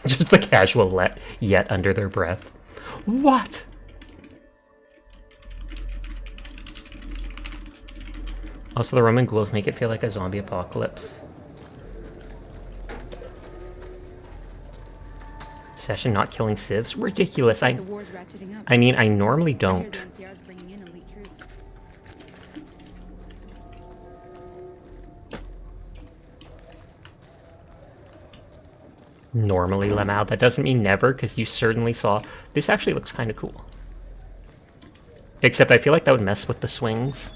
Just the casual let yet under their breath. What? Also, the Roman ghouls make it feel like a zombie apocalypse. Session not killing civs? Ridiculous. I mean, I normally don't. Normally, Lamau. That doesn't mean never, because you certainly saw... This actually looks kind of cool. Except I feel like that would mess with the swings.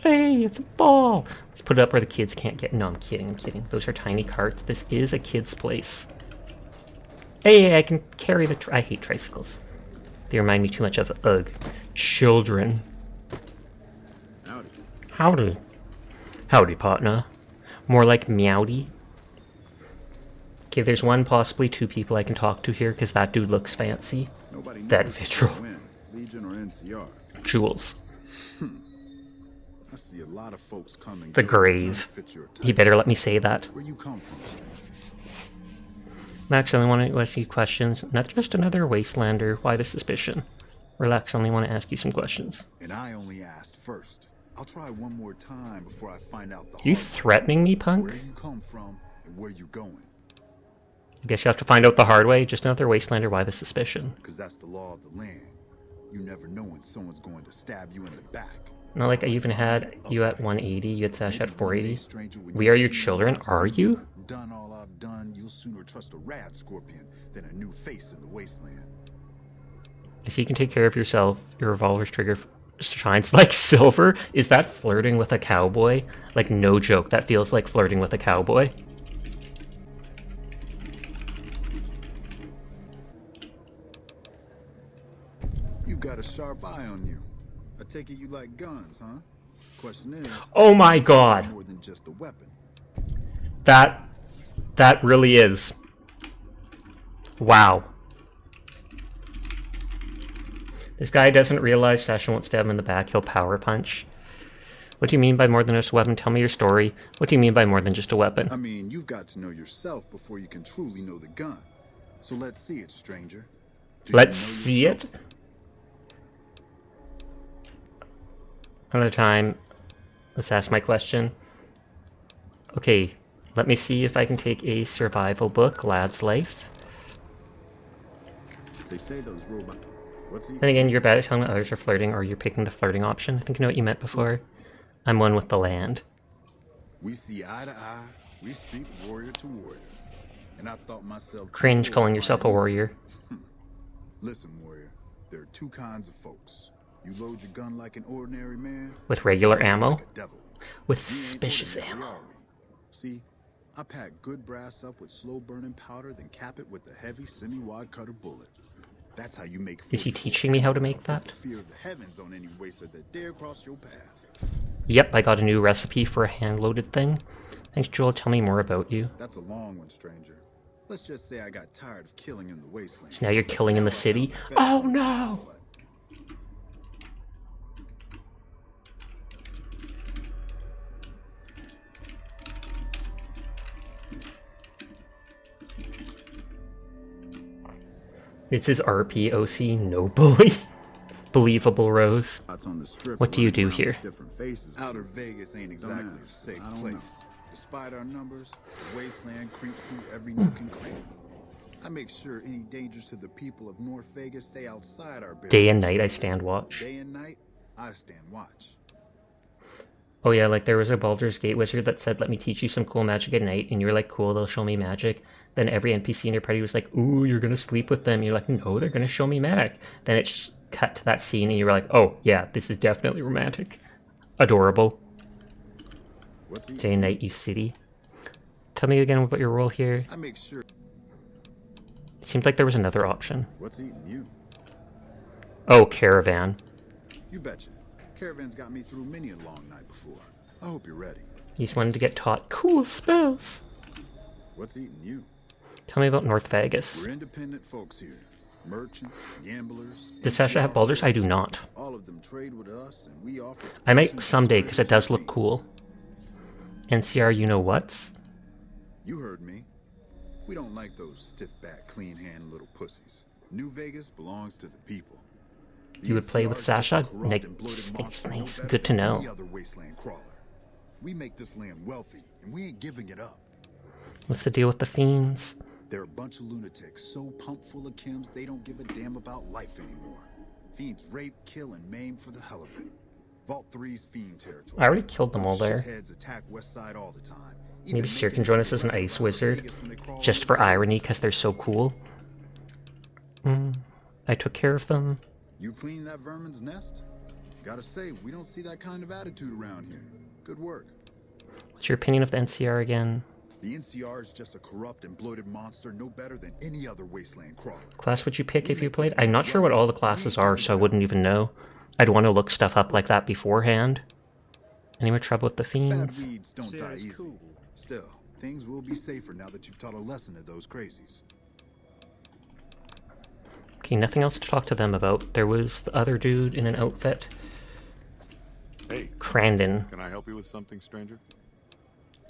Hey, it's a ball! Let's put it up where the kids can't get... No, I'm kidding. Those are tiny carts. This is a kid's place. Hey, I can carry the... I hate tricycles. They remind me too much of, ugh, children. Howdy. Howdy. Howdy, partner. More like meowdy. Okay, there's one, possibly two people I can talk to here, because that dude looks fancy. Nobody that knows Vitral. win, Legion or NCR. Jules. I see a lot of folks coming. The grave. He better let me say that. Where you come from, Max, I only want to ask you questions. Not just another Wastelander. Why the suspicion? Relax, I only want to ask you some questions. And I only asked first. I'll try one more time before I find out the You threatening me, punk? Where you come from and where you going. I guess you have to find out the hard way. Just another Wastelander. Why the suspicion? Because that's the law of the land. You never know when someone's going to stab you in the back. Not like I even had you at 180. You had Sash at 480. We are your children, are you? Done all I've done, you'll sooner trust a rad scorpion than a new face in the wasteland. If you can take care of yourself, your revolver's trigger shines like silver. Is that flirting with a cowboy? Like, no joke, that feels like flirting with a cowboy. You got a sharp eye on you. I take it you like guns, huh? Question is, oh my god. More than just a weapon. That really is. Wow. This guy doesn't realize Sasha won't stab him in the back, he'll power punch. What do you mean by more than just a weapon? Tell me your story. What do you mean by more than just a weapon? I mean, you've got to know yourself before you can truly know the gun. So let's see it, stranger. Let's see it? Another time, let's ask my question. Okay, let me see if I can take a survival book, Lad's Life. They say those robots. What's he? Then again, you're bad at telling others are flirting, or you're picking the flirting option. I think you know what you meant before. I'm one with the land. We see eye to eye, we speak warrior to warrior. And I thought myself... Cringe calling yourself a warrior. Listen, warrior, there are two kinds of folks. You load your gun like an ordinary man. With regular ammo? Like a devil. With suspicious ammo. See, I pack good brass up with slow-burning powder, then cap it with a heavy semi-wide cutter bullet. That's how you make... Is he teaching me how to make that? Fear of the heavens on any waster that dare cross your path. Yep, I got a new recipe for a hand-loaded thing. Thanks, Joel. Tell me more about you. That's a long one, stranger. Let's just say I got tired of killing in the wasteland. So now you're killing in the city? Oh no! This is RPOC, no bully. Believable, Rose. What do you do here? Outer Vegas ain't exactly a safe place. Despite our numbers, the wasteland creeps through every nook and cranny. I make sure any dangers to the people of North Vegas stay outside our barriers. Day and night I stand watch. Day and night, I stand watch. Oh yeah, like there was a Baldur's Gate wizard that said, let me teach you some cool magic at night, and you're like, cool, they'll show me magic. Then every NPC in your party was like, ooh, you're gonna sleep with them. You're like, no, they're gonna show me magic. Then it cut to that scene, and you were like, oh yeah, this is definitely romantic. Adorable. Day and night, you city. Tell me again about your role here. I make sure. It seemed like there was another option. What's eating you? Oh, caravan. You betcha. Caravan's got me through many a long night before. I hope you're ready. You just wanted to get taught cool spells. What's eating you? Tell me about North Vegas. We're independent folks here. merchants, gamblers. Does Sasha have boulders? I do not. All of them trade with us, and we offer. I might someday because it does look cool. NCR, you know what's? You heard me. We don't like those stiff-backed, clean-handed little pussies. New Vegas belongs to the people. You would play with Sasha? Nice. Good to know. We make this land wealthy, and we ain't giving it up. What's the deal with the fiends? They're a bunch of lunatics, so pumped full of chems they don't give a damn about life anymore. Fiends rape, kill, and maim for the hell of it. Vault 3's fiend territory. I already killed them all there. Shitheads attack West Side all the time. Maybe Seer can join us as an ice wizard, just for irony, because they're so cool. I took care of them. You clean that vermin's nest? Gotta say, we don't see that kind of attitude around here. Good work. What's your opinion of the NCR again? The NCR is just a corrupt and bloated monster, no better than any other wasteland crawler. Class would you pick if you played? I'm not sure what all the classes are, so I wouldn't even know. I'd want to look stuff up like that beforehand. Any more trouble with the fiends? Bad weeds don't die easy. Still, things will be safer now that you've taught a lesson to those crazies. Okay, nothing else to talk to them about. There was the other dude in an outfit. Hey, Crandon. Can I help you with something, stranger?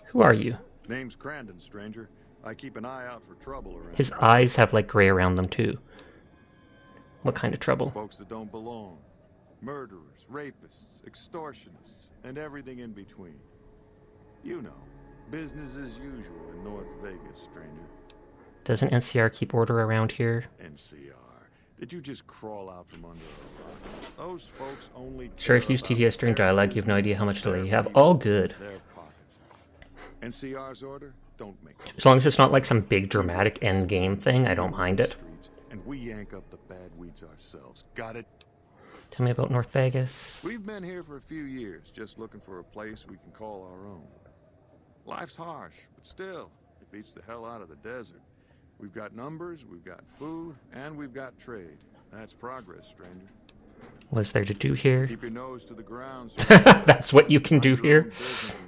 Who are you? Name's Crandon, stranger. I keep an eye out for trouble around. His eyes have like gray around them too. What kind of trouble? Folks that don't belong. Murderers, rapists, extortionists, and everything in between. You know, business as usual in North Vegas, stranger. Doesn't NCR keep order around here? NCR. Did you just crawl out from under a rock? Those folks only Sure, if you use TTS during dialogue, you have no idea how much delay you have. All good. Their pockets. NCR's order, don't make it. As long as it's not like some big dramatic end game thing, I don't mind it. And we yank up the bad weeds ourselves. Got it? Tell me about North Vegas. We've been here for a few years, just looking for a place we can call our own. Life's harsh, but still, it beats the hell out of the desert. We've got numbers, we've got food, and we've got trade. That's progress, stranger. What's there to do here? Keep your nose to the ground. That's what you can do here?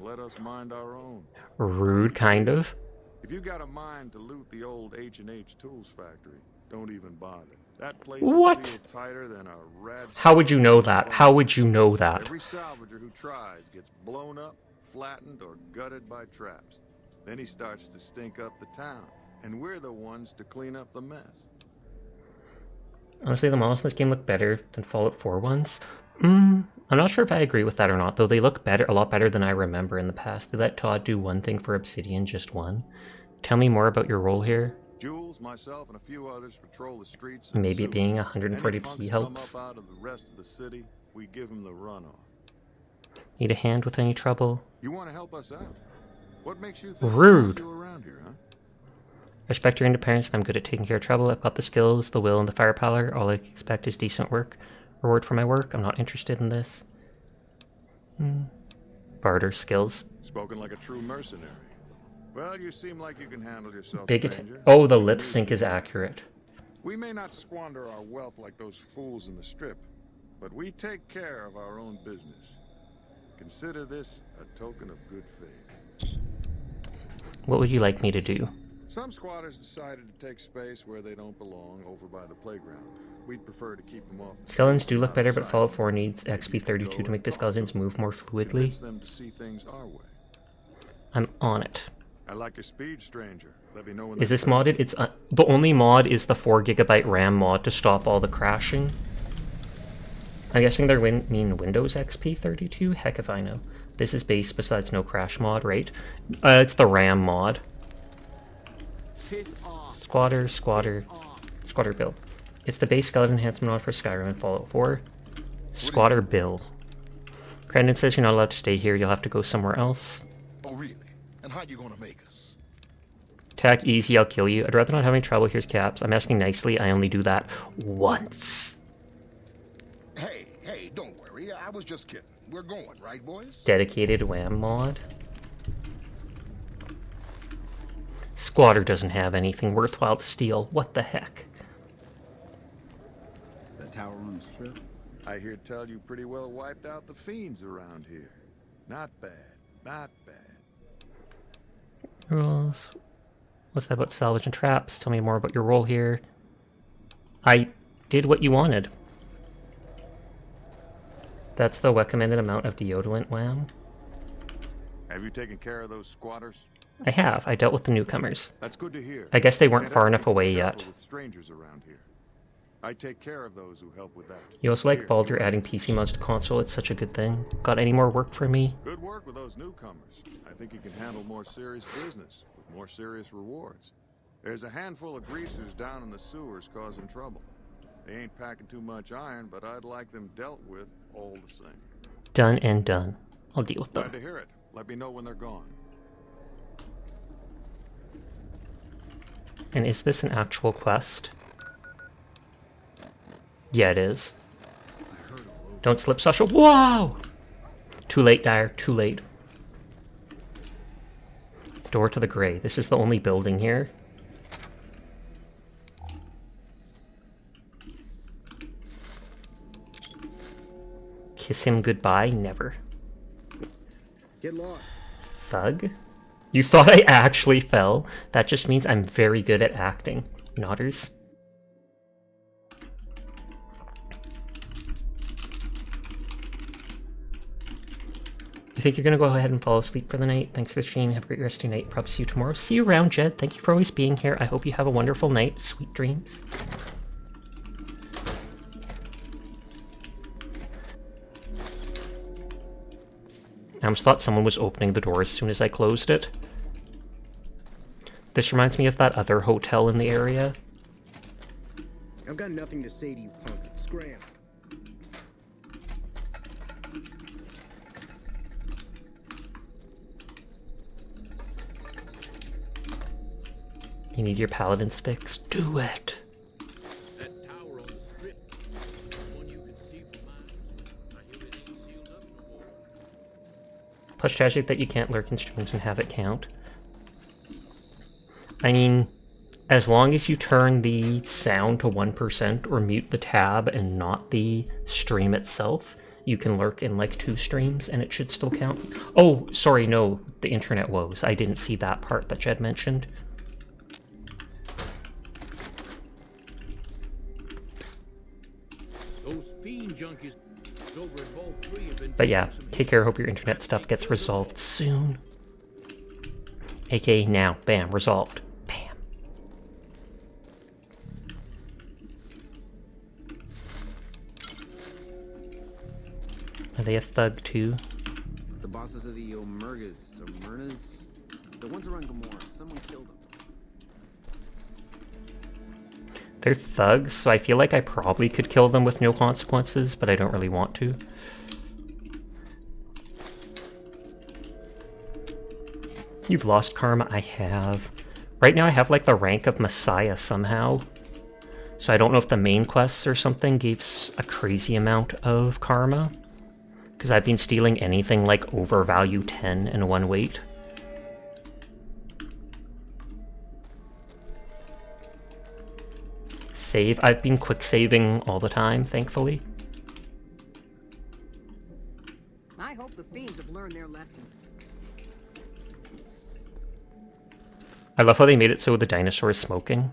Let us mind our own. Rude, kind of. If you got a mind to loot the old H&H Tools factory, don't even bother. That place What? is sealed tighter than a rat. How would you know that? How would you know that? Every salvager who tries gets blown up, flattened, or gutted by traps. Then he starts to stink up the town, and we're the ones to clean up the mess. Honestly, the models in this game look better than Fallout 4 ones. I'm not sure if I agree with that or not, though they look better, a lot better than I remember in the past. They let Todd do one thing for Obsidian, just one. Tell me more about your role here. Jules, myself, and a few others patrol the streets. Maybe it being Any 140p punks helps. come up out of the rest of the city, we give them the runoff. Need a hand with any trouble? You want to help us out? What makes you think Rude. you around here, huh? Respect your independence, and I'm good at taking care of trouble. I've got the skills, the will, and the firepower. All I expect is decent work. Reward for my work. I'm not interested in this. Barter skills. Spoken like a true mercenary. Well, you seem like you can handle yourself, Big stranger. Oh, the lip sync is accurate. We may not squander our wealth like those fools in the strip, but we take care of our own business. Consider this a token of good faith. What would you like me to do? Some squatters decided to take space where they don't belong over by the playground. We'd prefer to keep them off. Skeletons do look better, but Fallout 4 needs XP 32 to make the skeletons move more fluidly. Convince them to see things our way. I'm on it. I like your speed, stranger. Let me know when Is this modded? It's the only mod is the 4GB RAM mod to stop all the crashing. I'm guessing they're mean Windows XP 32? Heck if I know. This is base besides no crash mod, right? It's the RAM mod. Squatter Bill. It's the base skeleton enhancement mod for Skyrim and Fallout 4. Squatter Bill. Crandon says you're not allowed to stay here, you'll have to go somewhere else. Oh, really? And how you gonna make us? Attack easy, I'll kill you. I'd rather not have any trouble. Here's Caps. I'm asking nicely, I only do that once. Hey, don't worry. I was just kidding. We're going, right, boys? Dedicated WAM mod. Squatter doesn't have anything worthwhile to steal. What the heck? That tower on the strip? I hear tell you pretty well wiped out the fiends around here. Not bad. Not bad. Rules. What's that about salvage and traps? Tell me more about your role here. I did what you wanted. That's the recommended amount of deodorant, wow. Have you taken care of those squatters? I have. I dealt with the newcomers. That's good to hear. I guess they weren't Can't far ever enough be too away careful yet. with strangers around here. I take care of those who help with that. You also like Here, Baldur adding PC mods to console, it's such a good thing. Got any more work for me? Good work with those newcomers. I think you can handle more serious business with more serious rewards. There's a handful of greasers down in the sewers causing trouble. They ain't packing too much iron, but I'd like them dealt with all the same. Done and done. I'll deal with them. Glad to hear it. Let me know when they're gone. And is this an actual quest? Yeah, it is. Don't slip, Sasha. Whoa! Too late, Dyer. Too late. Door to the Grey. This is the only building here. Kiss him goodbye? Never. Get lost. Thug? You thought I actually fell? That just means I'm very good at acting. Nodders. You think you're gonna go ahead and fall asleep for the night? Thanks for the stream. Have a great rest of your night. Probably see you tomorrow. See you around, Jed. Thank you for always being here. I hope you have a wonderful night. Sweet dreams. I almost thought someone was opening the door as soon as I closed it. This reminds me of that other hotel in the area. I've got nothing to say to you, punk. Scram. You need your paladins fixed? Do it! That tower on the strip, the one you can see for miles. I hear it ain't sealed up no more. Plus tragic that you can't lurk in streams and have it count. I mean, as long as you turn the sound to 1% or mute the tab and not the stream itself, you can lurk in like 2 streams and it should still count. Oh, sorry, no, the internet woes. I didn't see that part that Jed mentioned. Those fiend junkies over at Vault 3 have been. But yeah, take care. Hope your internet stuff gets resolved soon. AKA now. Bam, resolved. Bam. Are they a thug too? The bosses of the Omergas, the ones around Gamora. Someone killed them. They're thugs, so I feel like I probably could kill them with no consequences, but I don't really want to. You've lost karma? I have. Right now I have like the rank of Messiah somehow. So I don't know if the main quests or something gave a crazy amount of karma. Because I've been stealing anything like over value 10 in 1 weight. Save. I've been quick saving all the time, thankfully. I hope the fiends have learned their lesson. I love how they made it so the dinosaur is smoking.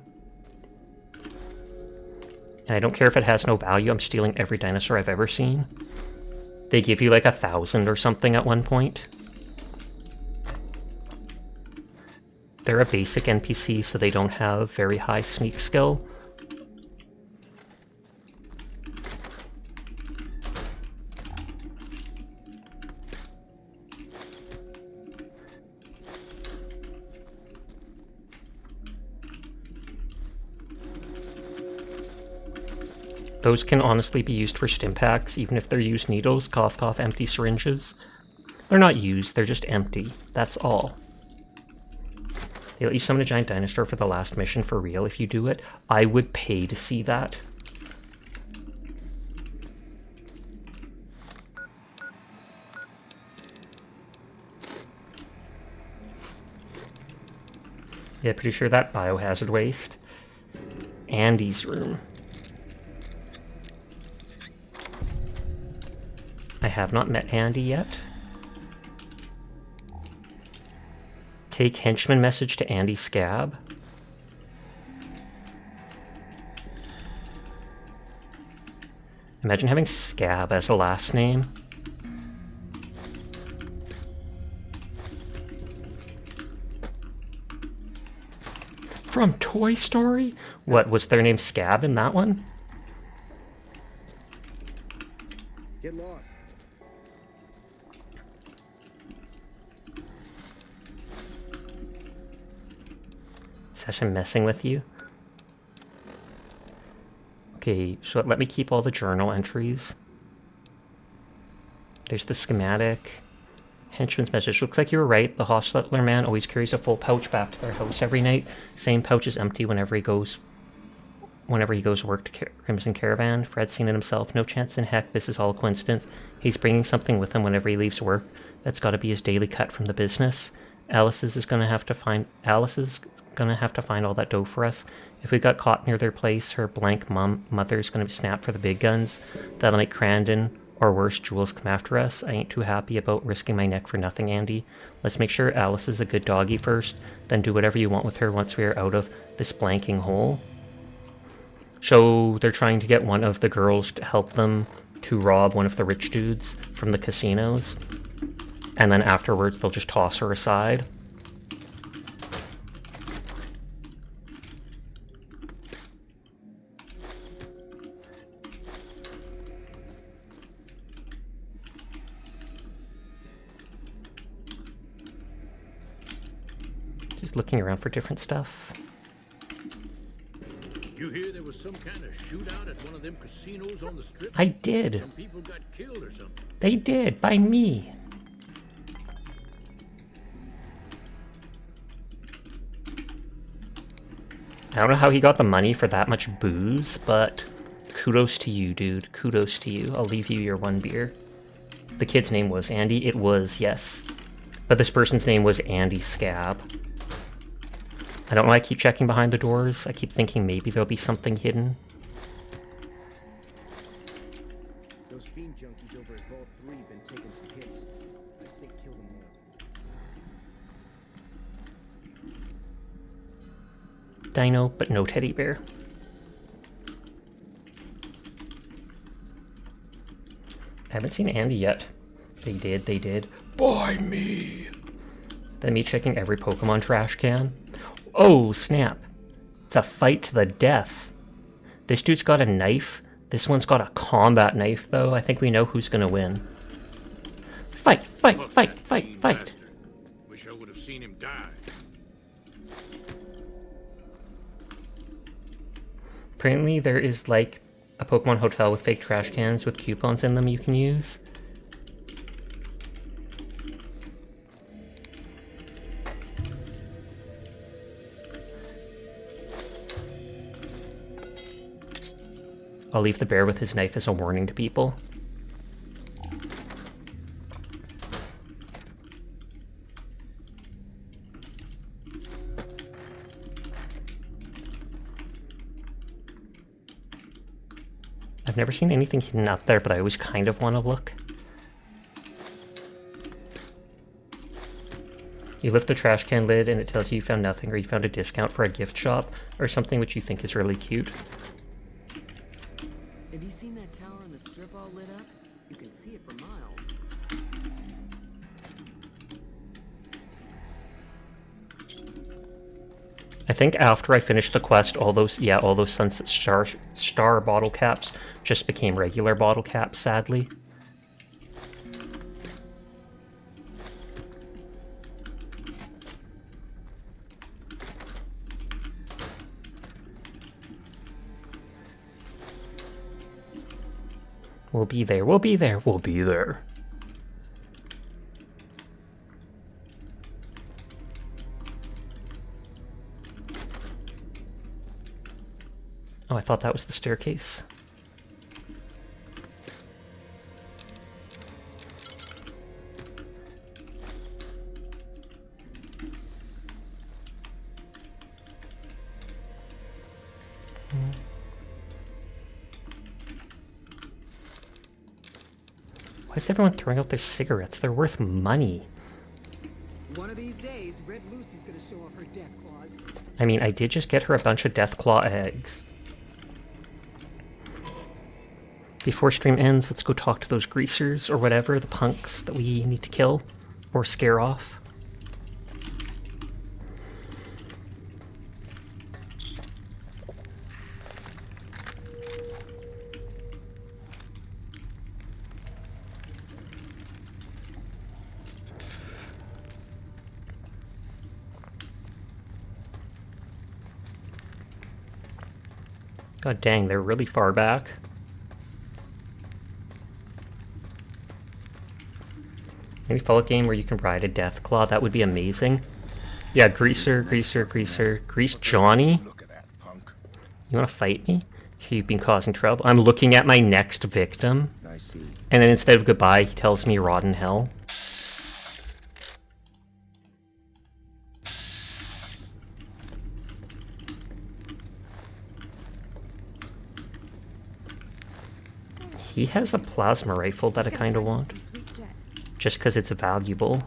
And I don't care if it has no value, I'm stealing every dinosaur I've ever seen. They give you like 1,000 or something at one point. They're a basic NPC, so they don't have very high sneak skill. Those can honestly be used for stim packs, even if they're used needles, cough cough, empty syringes. They're not used, they're just empty. That's all. They let you summon a giant dinosaur for the last mission for real. If you do it, I would pay to see that. Yeah, pretty sure that biohazard waste. Andy's room. I have not met Andy yet. Take henchman message to Andy Scab. Imagine having Scab as a last name. From Toy Story? What, was their name Scab in that one? Get lost. Session messing with you? Okay, so let me keep all the journal entries. There's the schematic. Henchman's message. Looks like you were right. The Hostler man always carries a full pouch back to their house every night. Same pouch is empty whenever he goes work to Crimson Caravan. Fred's seen it himself. No chance in heck this is all a coincidence. He's bringing something with him whenever he leaves work. That's got to be his daily cut from the business. Alice is gonna have to find all that dough for us. If we got caught near their place, her blank mother's gonna be snapped for the big guns. That'll make Crandon, or worse, Jules, come after us. I ain't too happy about risking my neck for nothing, Andy. Let's make sure Alice is a good doggy first, then do whatever you want with her once we are out of this blanking hole. So they're trying to get one of the girls to help them to rob one of the rich dudes from the casinos. And then afterwards, they'll just toss her aside. Just looking around for different stuff. You hear there was some kind of shootout at one of them casinos on the strip? I did. Some people got killed or something. They did, by me. I don't know how he got the money for that much booze, but kudos to you, dude. Kudos to you. I'll leave you your one beer. The kid's name was Andy. It was, yes. But this person's name was Andy Scab. I don't know why I keep checking behind the doors. I keep thinking maybe there'll be something hidden. Those fiend junkies over at Vault 3 been taking some hits. I say kill them all. Dino, but no teddy bear. I haven't seen Andy yet. They did. By me! Then me checking every Pokemon trash can. Oh, snap. It's a fight to the death. This dude's got a knife. This one's got a combat knife, though. I think we know who's gonna win. Fight! Bastard. Wish I would have seen him die. Apparently there is, like, a Pokemon hotel with fake trash cans with coupons in them you can use. I'll leave the bear with his knife as a warning to people. I've never seen anything hidden up there, but I always kind of want to look. You lift the trash can lid and it tells you found nothing, or you found a discount for a gift shop, or something which you think is really cute. Have you seen that tower on the strip all lit up? You can see it for miles. I think after I finished the quest, all those Sunset Star bottle caps just became regular bottle caps, sadly. We'll be there. Oh, I thought that was the staircase. Why is everyone throwing out their cigarettes? They're worth money. One of these days, Red Lucy's gonna show off her death claws. I mean, I did just get her a bunch of Deathclaw eggs. Before stream ends, let's go talk to those greasers or whatever, the punks that we need to kill or scare off. God dang, they're really far back. Maybe Fallout game where you can ride a Deathclaw, that would be amazing. Yeah, Greaser. Grease Johnny? You wanna fight me? You've been causing trouble. I'm looking at my next victim. I see. And then instead of goodbye, he tells me rot in hell. He has a plasma rifle that I kind of want. Just because it's valuable.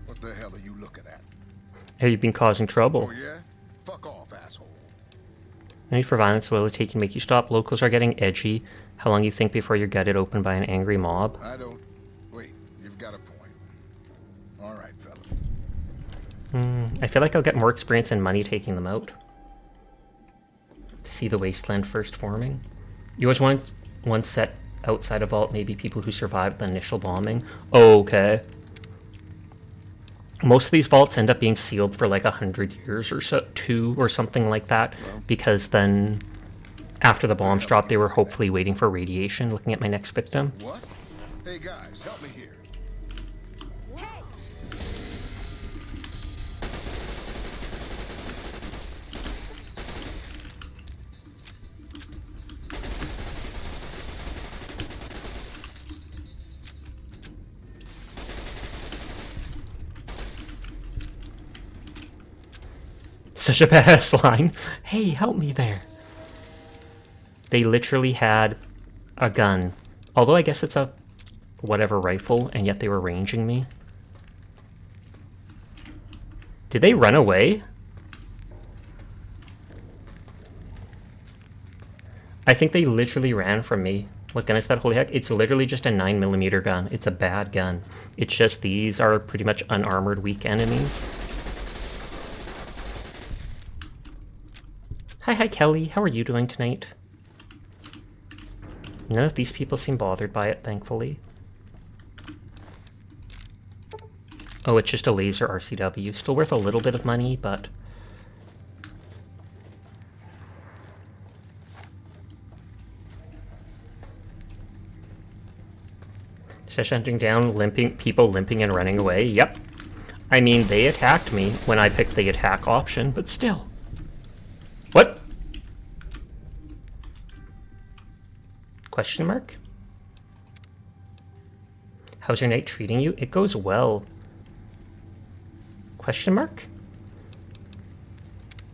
What the hell are you looking at? Have you been causing trouble? Oh yeah? Fuck off, asshole. No need for violence, loyalty can make you stop. Locals are getting edgy. How long you think before you're gutted open by an angry mob? I don't... Wait, you've got a point. Alright, fella. I feel like I'll get more experience and money taking them out. To see the wasteland first forming. You always want one set outside of Vault, maybe people who survived the initial bombing. Okay. Most of these vaults end up being sealed for like 100 years or so, or something like that, because then after the bombs dropped, they were hopefully waiting for radiation. Looking at my next victim. What? Hey guys, help me here. Such a badass line. Hey, help me there. They literally had a gun. Although I guess it's a whatever rifle, and yet they were ranging me. Did they run away? I think they literally ran from me. What gun is that, holy heck? It's literally just a 9mm gun. It's a bad gun. It's just these are pretty much unarmored, weak enemies. Hi, Kelly. How are you doing tonight? None of these people seem bothered by it, thankfully. Oh, it's just a laser RCW. Still worth a little bit of money, but... Just hunting down people limping and running away. Yep. I mean, they attacked me when I picked the attack option, but still. What? Question mark? How's your night treating you? It goes well. Question mark?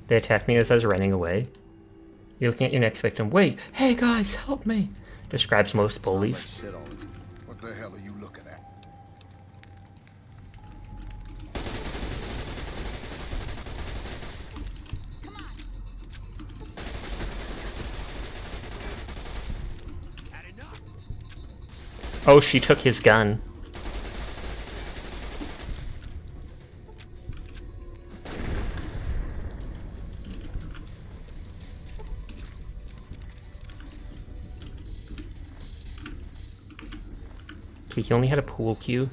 They attacked me as I was running away. You're looking at your next victim. Wait, hey guys, help me! Describes most bullies. What the hell are you looking at? Oh, she took his gun. Okay, he only had a pool cue.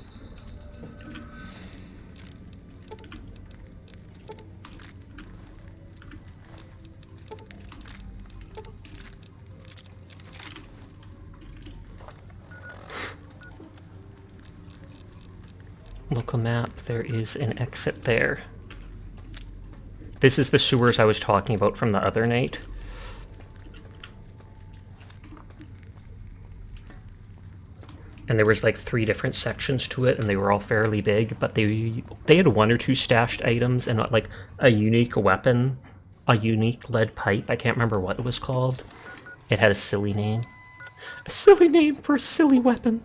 Local map, there is an exit there. This is the sewers I was talking about from the other night. And there was like 3 different sections to it, and they were all fairly big, but they had 1 or 2 stashed items and like a unique weapon, a unique lead pipe. I can't remember what it was called. It had a silly name. A silly name for a silly weapon.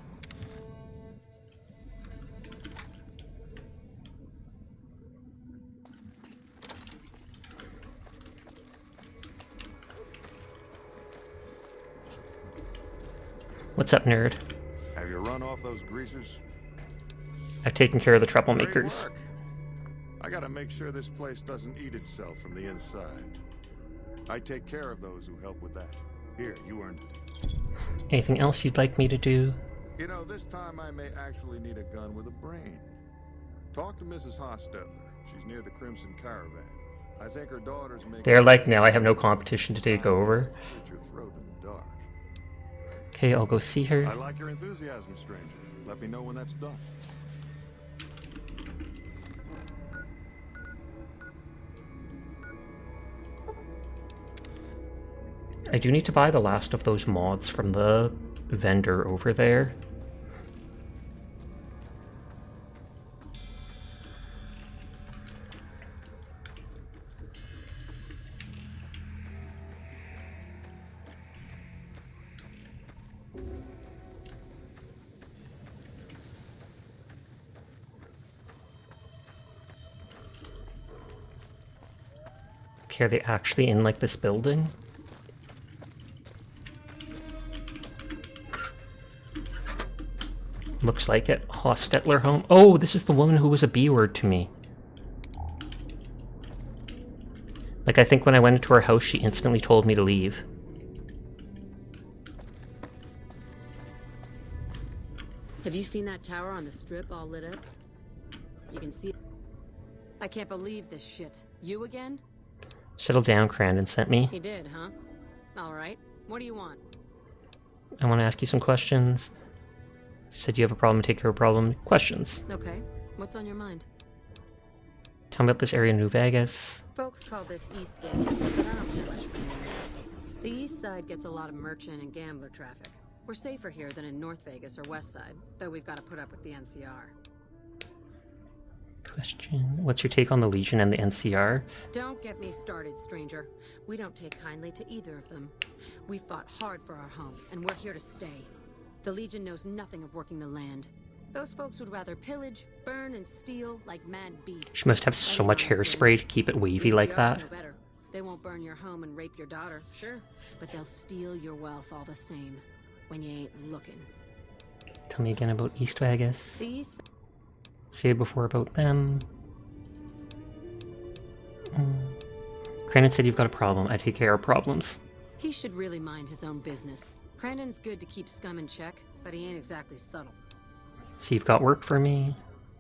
What's up, nerd? Have you run off those greasers? I've taken care of the Great troublemakers. work. I gotta make sure this place doesn't eat itself from the inside. I take care of those who help with that. Here, you earned it. Anything else you'd like me to do? You know, this time I may actually need a gun with a brain. Talk to Mrs. Hostetler. She's near the Crimson Caravan. I think her daughter's making... They're like, now I have no competition to take over. Slit your throat in the dark. Okay, I'll go see her. I like your enthusiasm, stranger. Let me know when that's done. I do need to buy the last of those mods from the vendor over there. Okay, are they actually in like this building? Looks like it. Hostetler home. Oh, this is the woman who was a B-word to me. Like, I think when I went into her house, she instantly told me to leave. Have you seen that tower on the strip all lit up? You can see... I can't believe this shit. You again? Settle down, Crandon sent me. He did, huh? Alright. What do you want? I want to ask you some questions. Said you have a problem, take care of a problem. Questions. Okay. What's on your mind? Tell me about this area in New Vegas. Folks call this East Vegas, but I don't care much for names. The East Side gets a lot of merchant and gambler traffic. We're safer here than in North Vegas or West Side, though we've got to put up with the NCR. Question. What's your take on the Legion and the NCR? Don't get me started, stranger. We don't take kindly to either of them. We fought hard for our home, and we're here to stay. The Legion knows nothing of working the land. Those folks would rather pillage, burn, and steal like mad beasts. She must have so much hairspray to keep it wavy like that. No better. They won't burn your home and rape your daughter, sure, but they'll steal your wealth all the same, when you ain't looking. Tell me again about East Vegas. The East... Say before about them. Crandon said you've got a problem. I take care of problems. He should really mind his own business. Crandon's good to keep scum in check, but he ain't exactly subtle. So you've got work for me?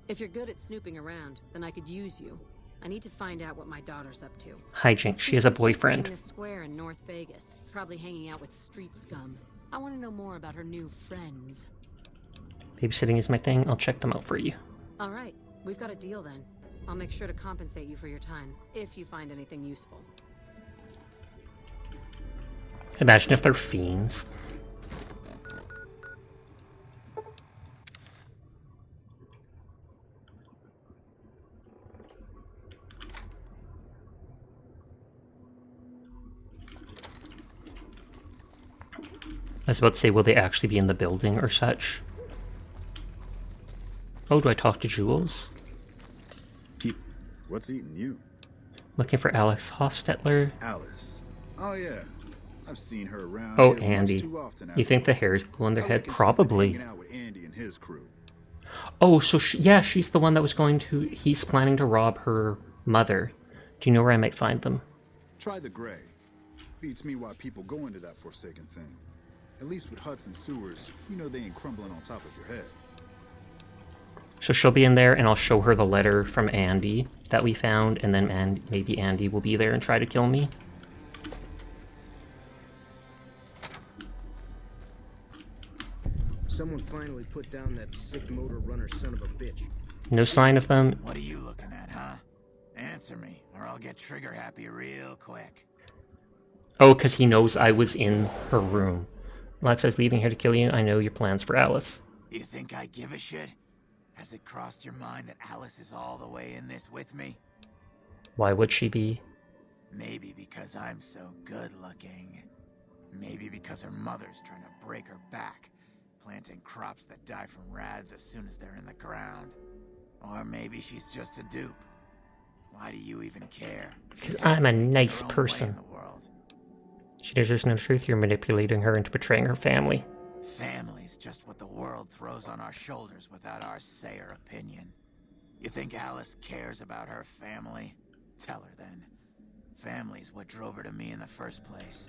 If you're good at snooping around, then I could use you. I need to find out what my daughter's up to. Hijinks. She has a boyfriend. In the square in North Vegas, probably hanging out with street scum. I want to know more about her new friends. Babysitting is my thing. I'll check them out for you. All right, we've got a deal then. I'll make sure to compensate you for your time, if you find anything useful. Imagine if they're fiends. I was about to say, will they actually be in the building or such? Oh, do I talk to Jules? What's eating you? Looking for Alex Hostetler. Alice. Oh yeah, I've seen her around. Oh, here Andy. much too often. You think the hair's blue on their I head? reckon she's been Probably. hanging out with Andy and his crew. Oh, so yeah, she's the one that was going to... He's planning to rob her mother. Do you know where I might find them? Try the gray. Beats me why people go into that forsaken thing. At least with huts and sewers, you know they ain't crumbling on top of your head. So she'll be in there, and I'll show her the letter from Andy that we found, and then maybe Andy will be there and try to kill me. Someone finally put down that sick motor runner son of a bitch. No sign of them. What are you looking at, huh? Answer me, or I'll get trigger happy real quick. Oh, because he knows I was in her room. Alex, I was leaving here to kill you. I know your plans for Alice. You think I give a shit? Has it crossed your mind that Alice is all the way in this with me? Why would she be? Maybe because I'm so good looking. Maybe because her mother's trying to break her back, planting crops that die from rads as soon as they're in the ground. Or maybe she's just a dupe. Why do you even care? Because I'm a nice person. She deserves no truth. You're manipulating her into betraying her family. Family? family's just what the world throws on our shoulders without our say or opinion. You think Alice cares about her family? Tell her then. Family's what drove her to me in the first place.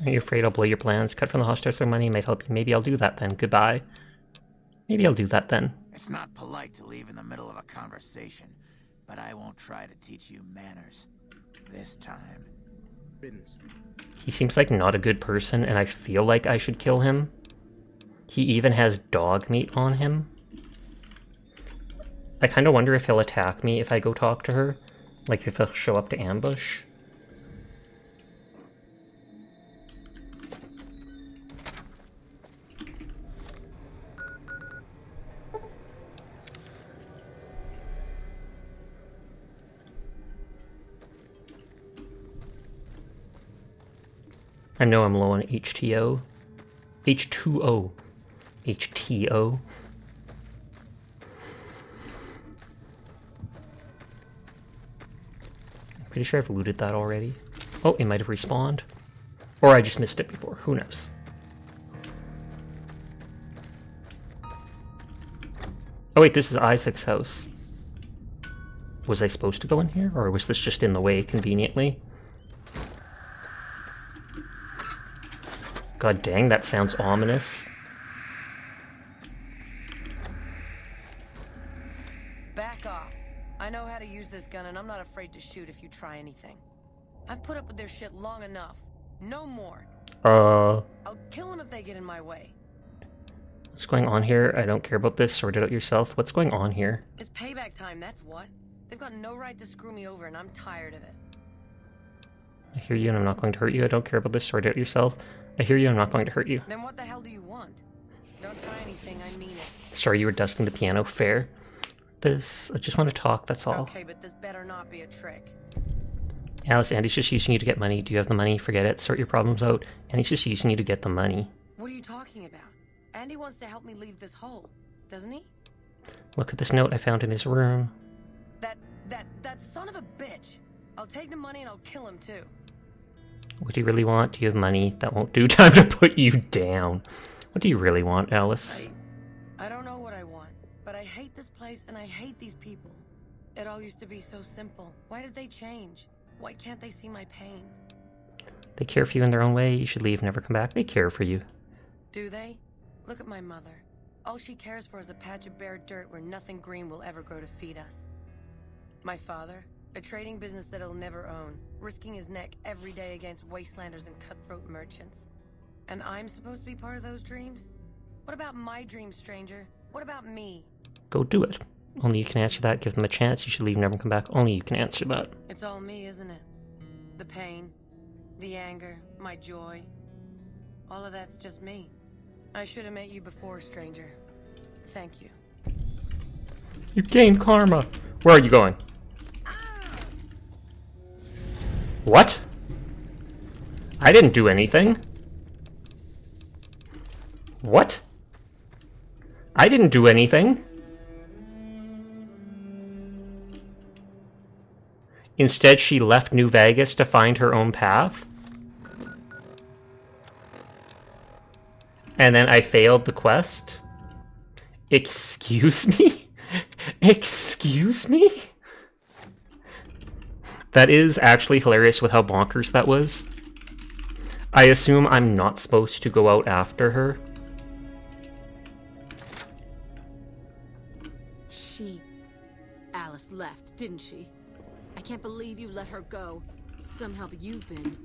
Are you afraid I'll blow your plans? Cut from the hostile money might help you. Maybe I'll do that then. Goodbye. Maybe I'll do that then. It's not polite to leave in the middle of a conversation, but I won't try to teach you manners. This time. He seems like not a good person, and I feel like I should kill him. He even has dog meat on him. I kind of wonder if he'll attack me if I go talk to her. Like if he'll show up to ambush. I know I'm low on HTO. H2O. HTO. I'm pretty sure I've looted that already. Oh, it might have respawned. Or I just missed it before. Who knows? Oh wait, this is Isaac's house. Was I supposed to go in here? Or was this just in the way conveniently? God dang, that sounds ominous. Back off. I know how to use this gun and I'm not afraid to shoot if you try anything. I've put up with their shit long enough. No more. I'll kill them if they get in my way. What's going on here? I don't care about this. Sort it out yourself. What's going on here? It's payback time, that's what. They've got no right to screw me over and I'm tired of it. I hear you and I'm not going to hurt you. I don't care about this. Sort it out yourself. I hear you, I'm not going to hurt you. Then what the hell do you want? Don't try anything, I mean it. Sorry, you were dusting the piano. Fair. I just want to talk, that's all. Okay, but this better not be a trick. Alice, Andy's just using you to get money. Do you have the money? Forget it. Sort your problems out. Andy's just using you to get the money. What are you talking about? Andy wants to help me leave this hole, doesn't he? Look at this note I found in his room. That son of a bitch. I'll take the money and I'll kill him too. What do you really want? Do you have money? That won't do. Time to put you down. What do you really want, Alice? I don't know what I want, but I hate this place and I hate these people. It all used to be so simple. Why did they change? Why can't they see my pain? They care for you in their own way. You should leave, never come back. They care for you. Do they? Look at my mother. All she cares for is a patch of bare dirt where nothing green will ever grow to feed us. My father, a trading business that he'll never own, risking his neck every day against wastelanders and cutthroat merchants. And I'm supposed to be part of those dreams? What about my dreams, stranger? What about me? Go do it. Only you can answer that. Give them a chance. You should leave, never come back. Only you can answer that. It's all me, isn't it? The pain, the anger, my joy. All of that's just me. I should have met you before, stranger. Thank you. You gained karma. Where are you going? What? I didn't do anything. What? I didn't do anything. Instead, she left New Vegas to find her own path. And then I failed the quest. Excuse me? Excuse me? That is actually hilarious with how bonkers that was. I assume I'm not supposed to go out after her. Alice left, didn't she? I can't believe you let her go. Some help you've been.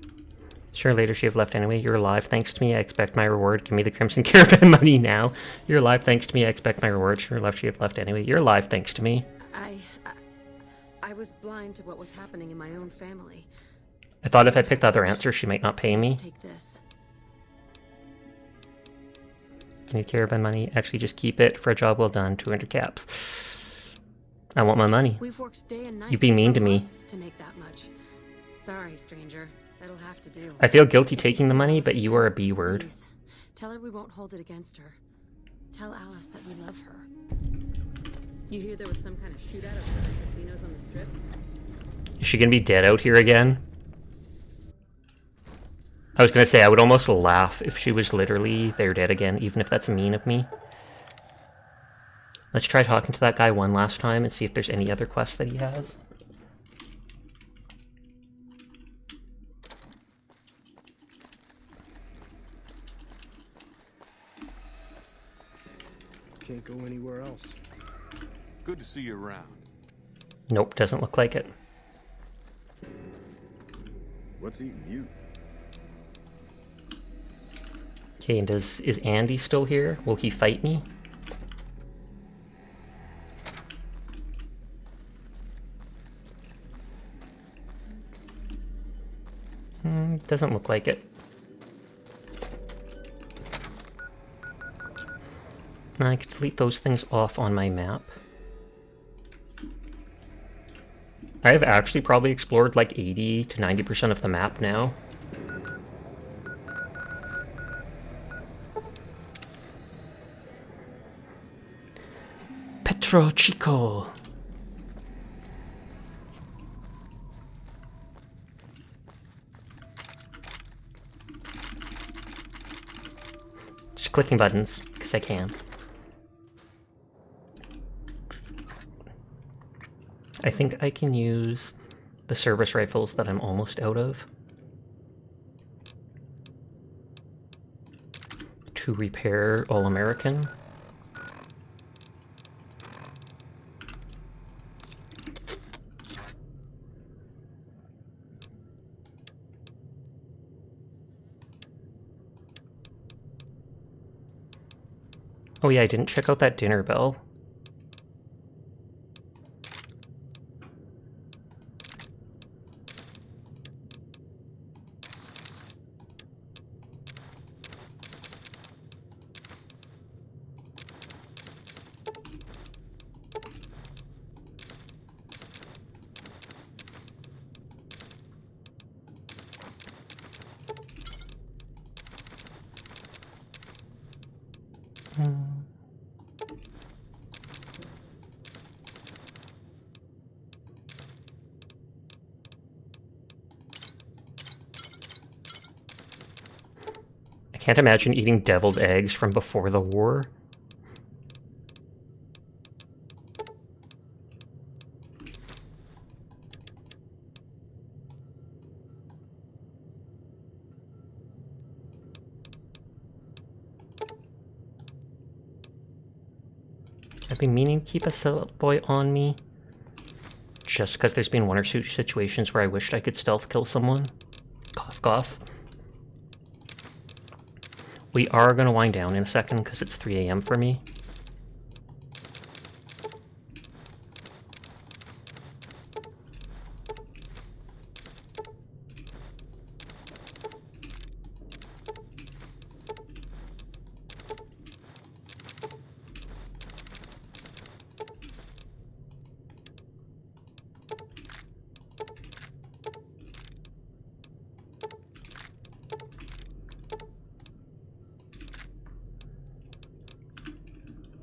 Sure, later she have left anyway. You're alive thanks to me. I expect my reward. Give me the Crimson Caravan money now. You're alive thanks to me. I expect my reward. Sure, left she have left anyway. You're alive thanks to me. I was blind to what was happening in my own family. I thought if I picked the other answer, she might not pay me. Take this. Give me the Caravan money. Actually, just keep it for a job well done. 200 caps. I want my money. We've worked day and night. You'd be mean to me. To make that much. Sorry, stranger. That'll have to do. I feel guilty taking the money, but you are a B word. Please. Tell her we won't hold it against her. Tell Alice that we love her. You hear there was some kind of shootout at one of the casinos on the strip? Is she gonna be dead out here again? I was gonna say, I would almost laugh if she was literally there dead again, even if that's mean of me. Let's try talking to that guy one last time and see if there's any other quests that he has. Can't go anywhere else. Good to see you around. Nope, doesn't look like it. What's eating you? Okay, and is Andy still here? Will he fight me? Doesn't look like it. I could delete those things off on my map. I've actually probably explored like 80 to 90% of the map now. Petro Chico. Just clicking buttons, because I can. I think I can use the service rifles that I'm almost out of to repair All-American. Oh yeah, I didn't check out that dinner bell. I can't imagine eating deviled eggs from before the war. I've been meaning to keep a stealth boy on me, just because there's been one or two situations where I wished I could stealth kill someone. Cough, cough. We are going to wind down in a second because it's 3 a.m. for me.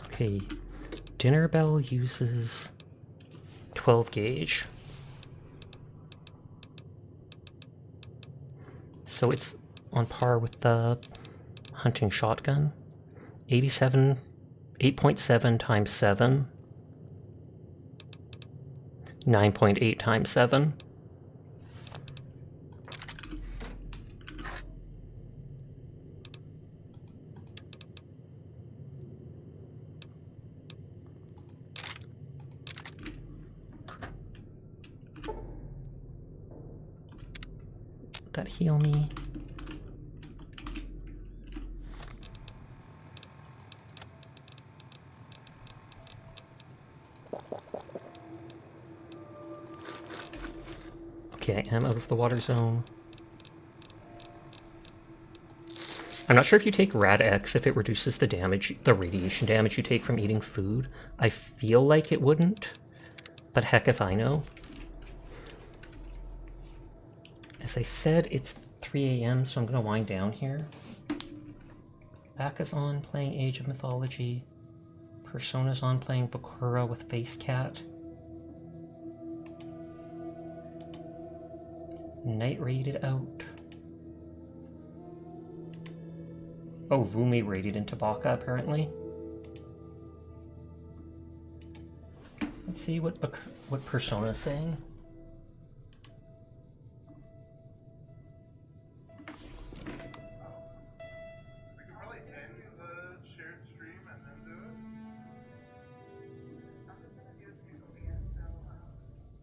Okay, dinner bell uses 12 gauge. So it's on par with the hunting shotgun. 8.7 times 7. 9.8 times 7. That heal me. Okay, I am out of the water zone. I'm not sure if you take Rad-X if it reduces the damage, the radiation damage you take from eating food. I feel like it wouldn't, but heck if I know. As I said, it's 3 a.m., so I'm going to wind down here. Baka's on playing Age of Mythology. Persona's on playing Bakura with Face Cat. Night raided out. Oh, Vumi raided into Baka, apparently. Let's see what Persona's saying.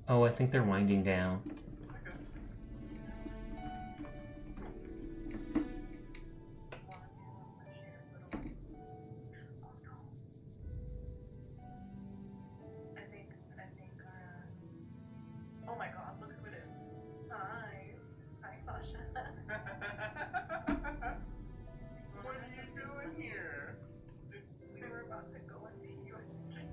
Oh, I think they're winding down. Oh my god, look who it is. Hi. Hi, Sasha. What are you doing here? We were about to go and see your stream.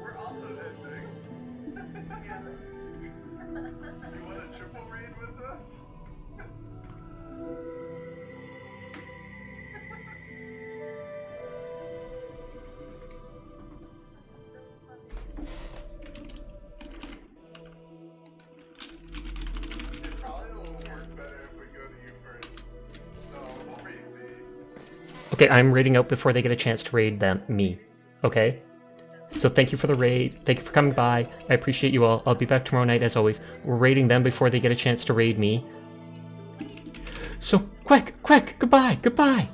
We're also ending. You want a triple raid with us? It probably will work better if we go to you first. So we'll raid me. Okay, I'm raiding out before they get a chance to raid me. Okay? So thank you for the raid. Thank you for coming by. I appreciate you all. I'll be back tomorrow night as always. We're raiding them before they get a chance to raid me. So quick, goodbye, goodbye.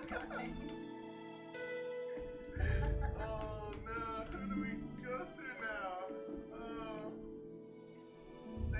Hi.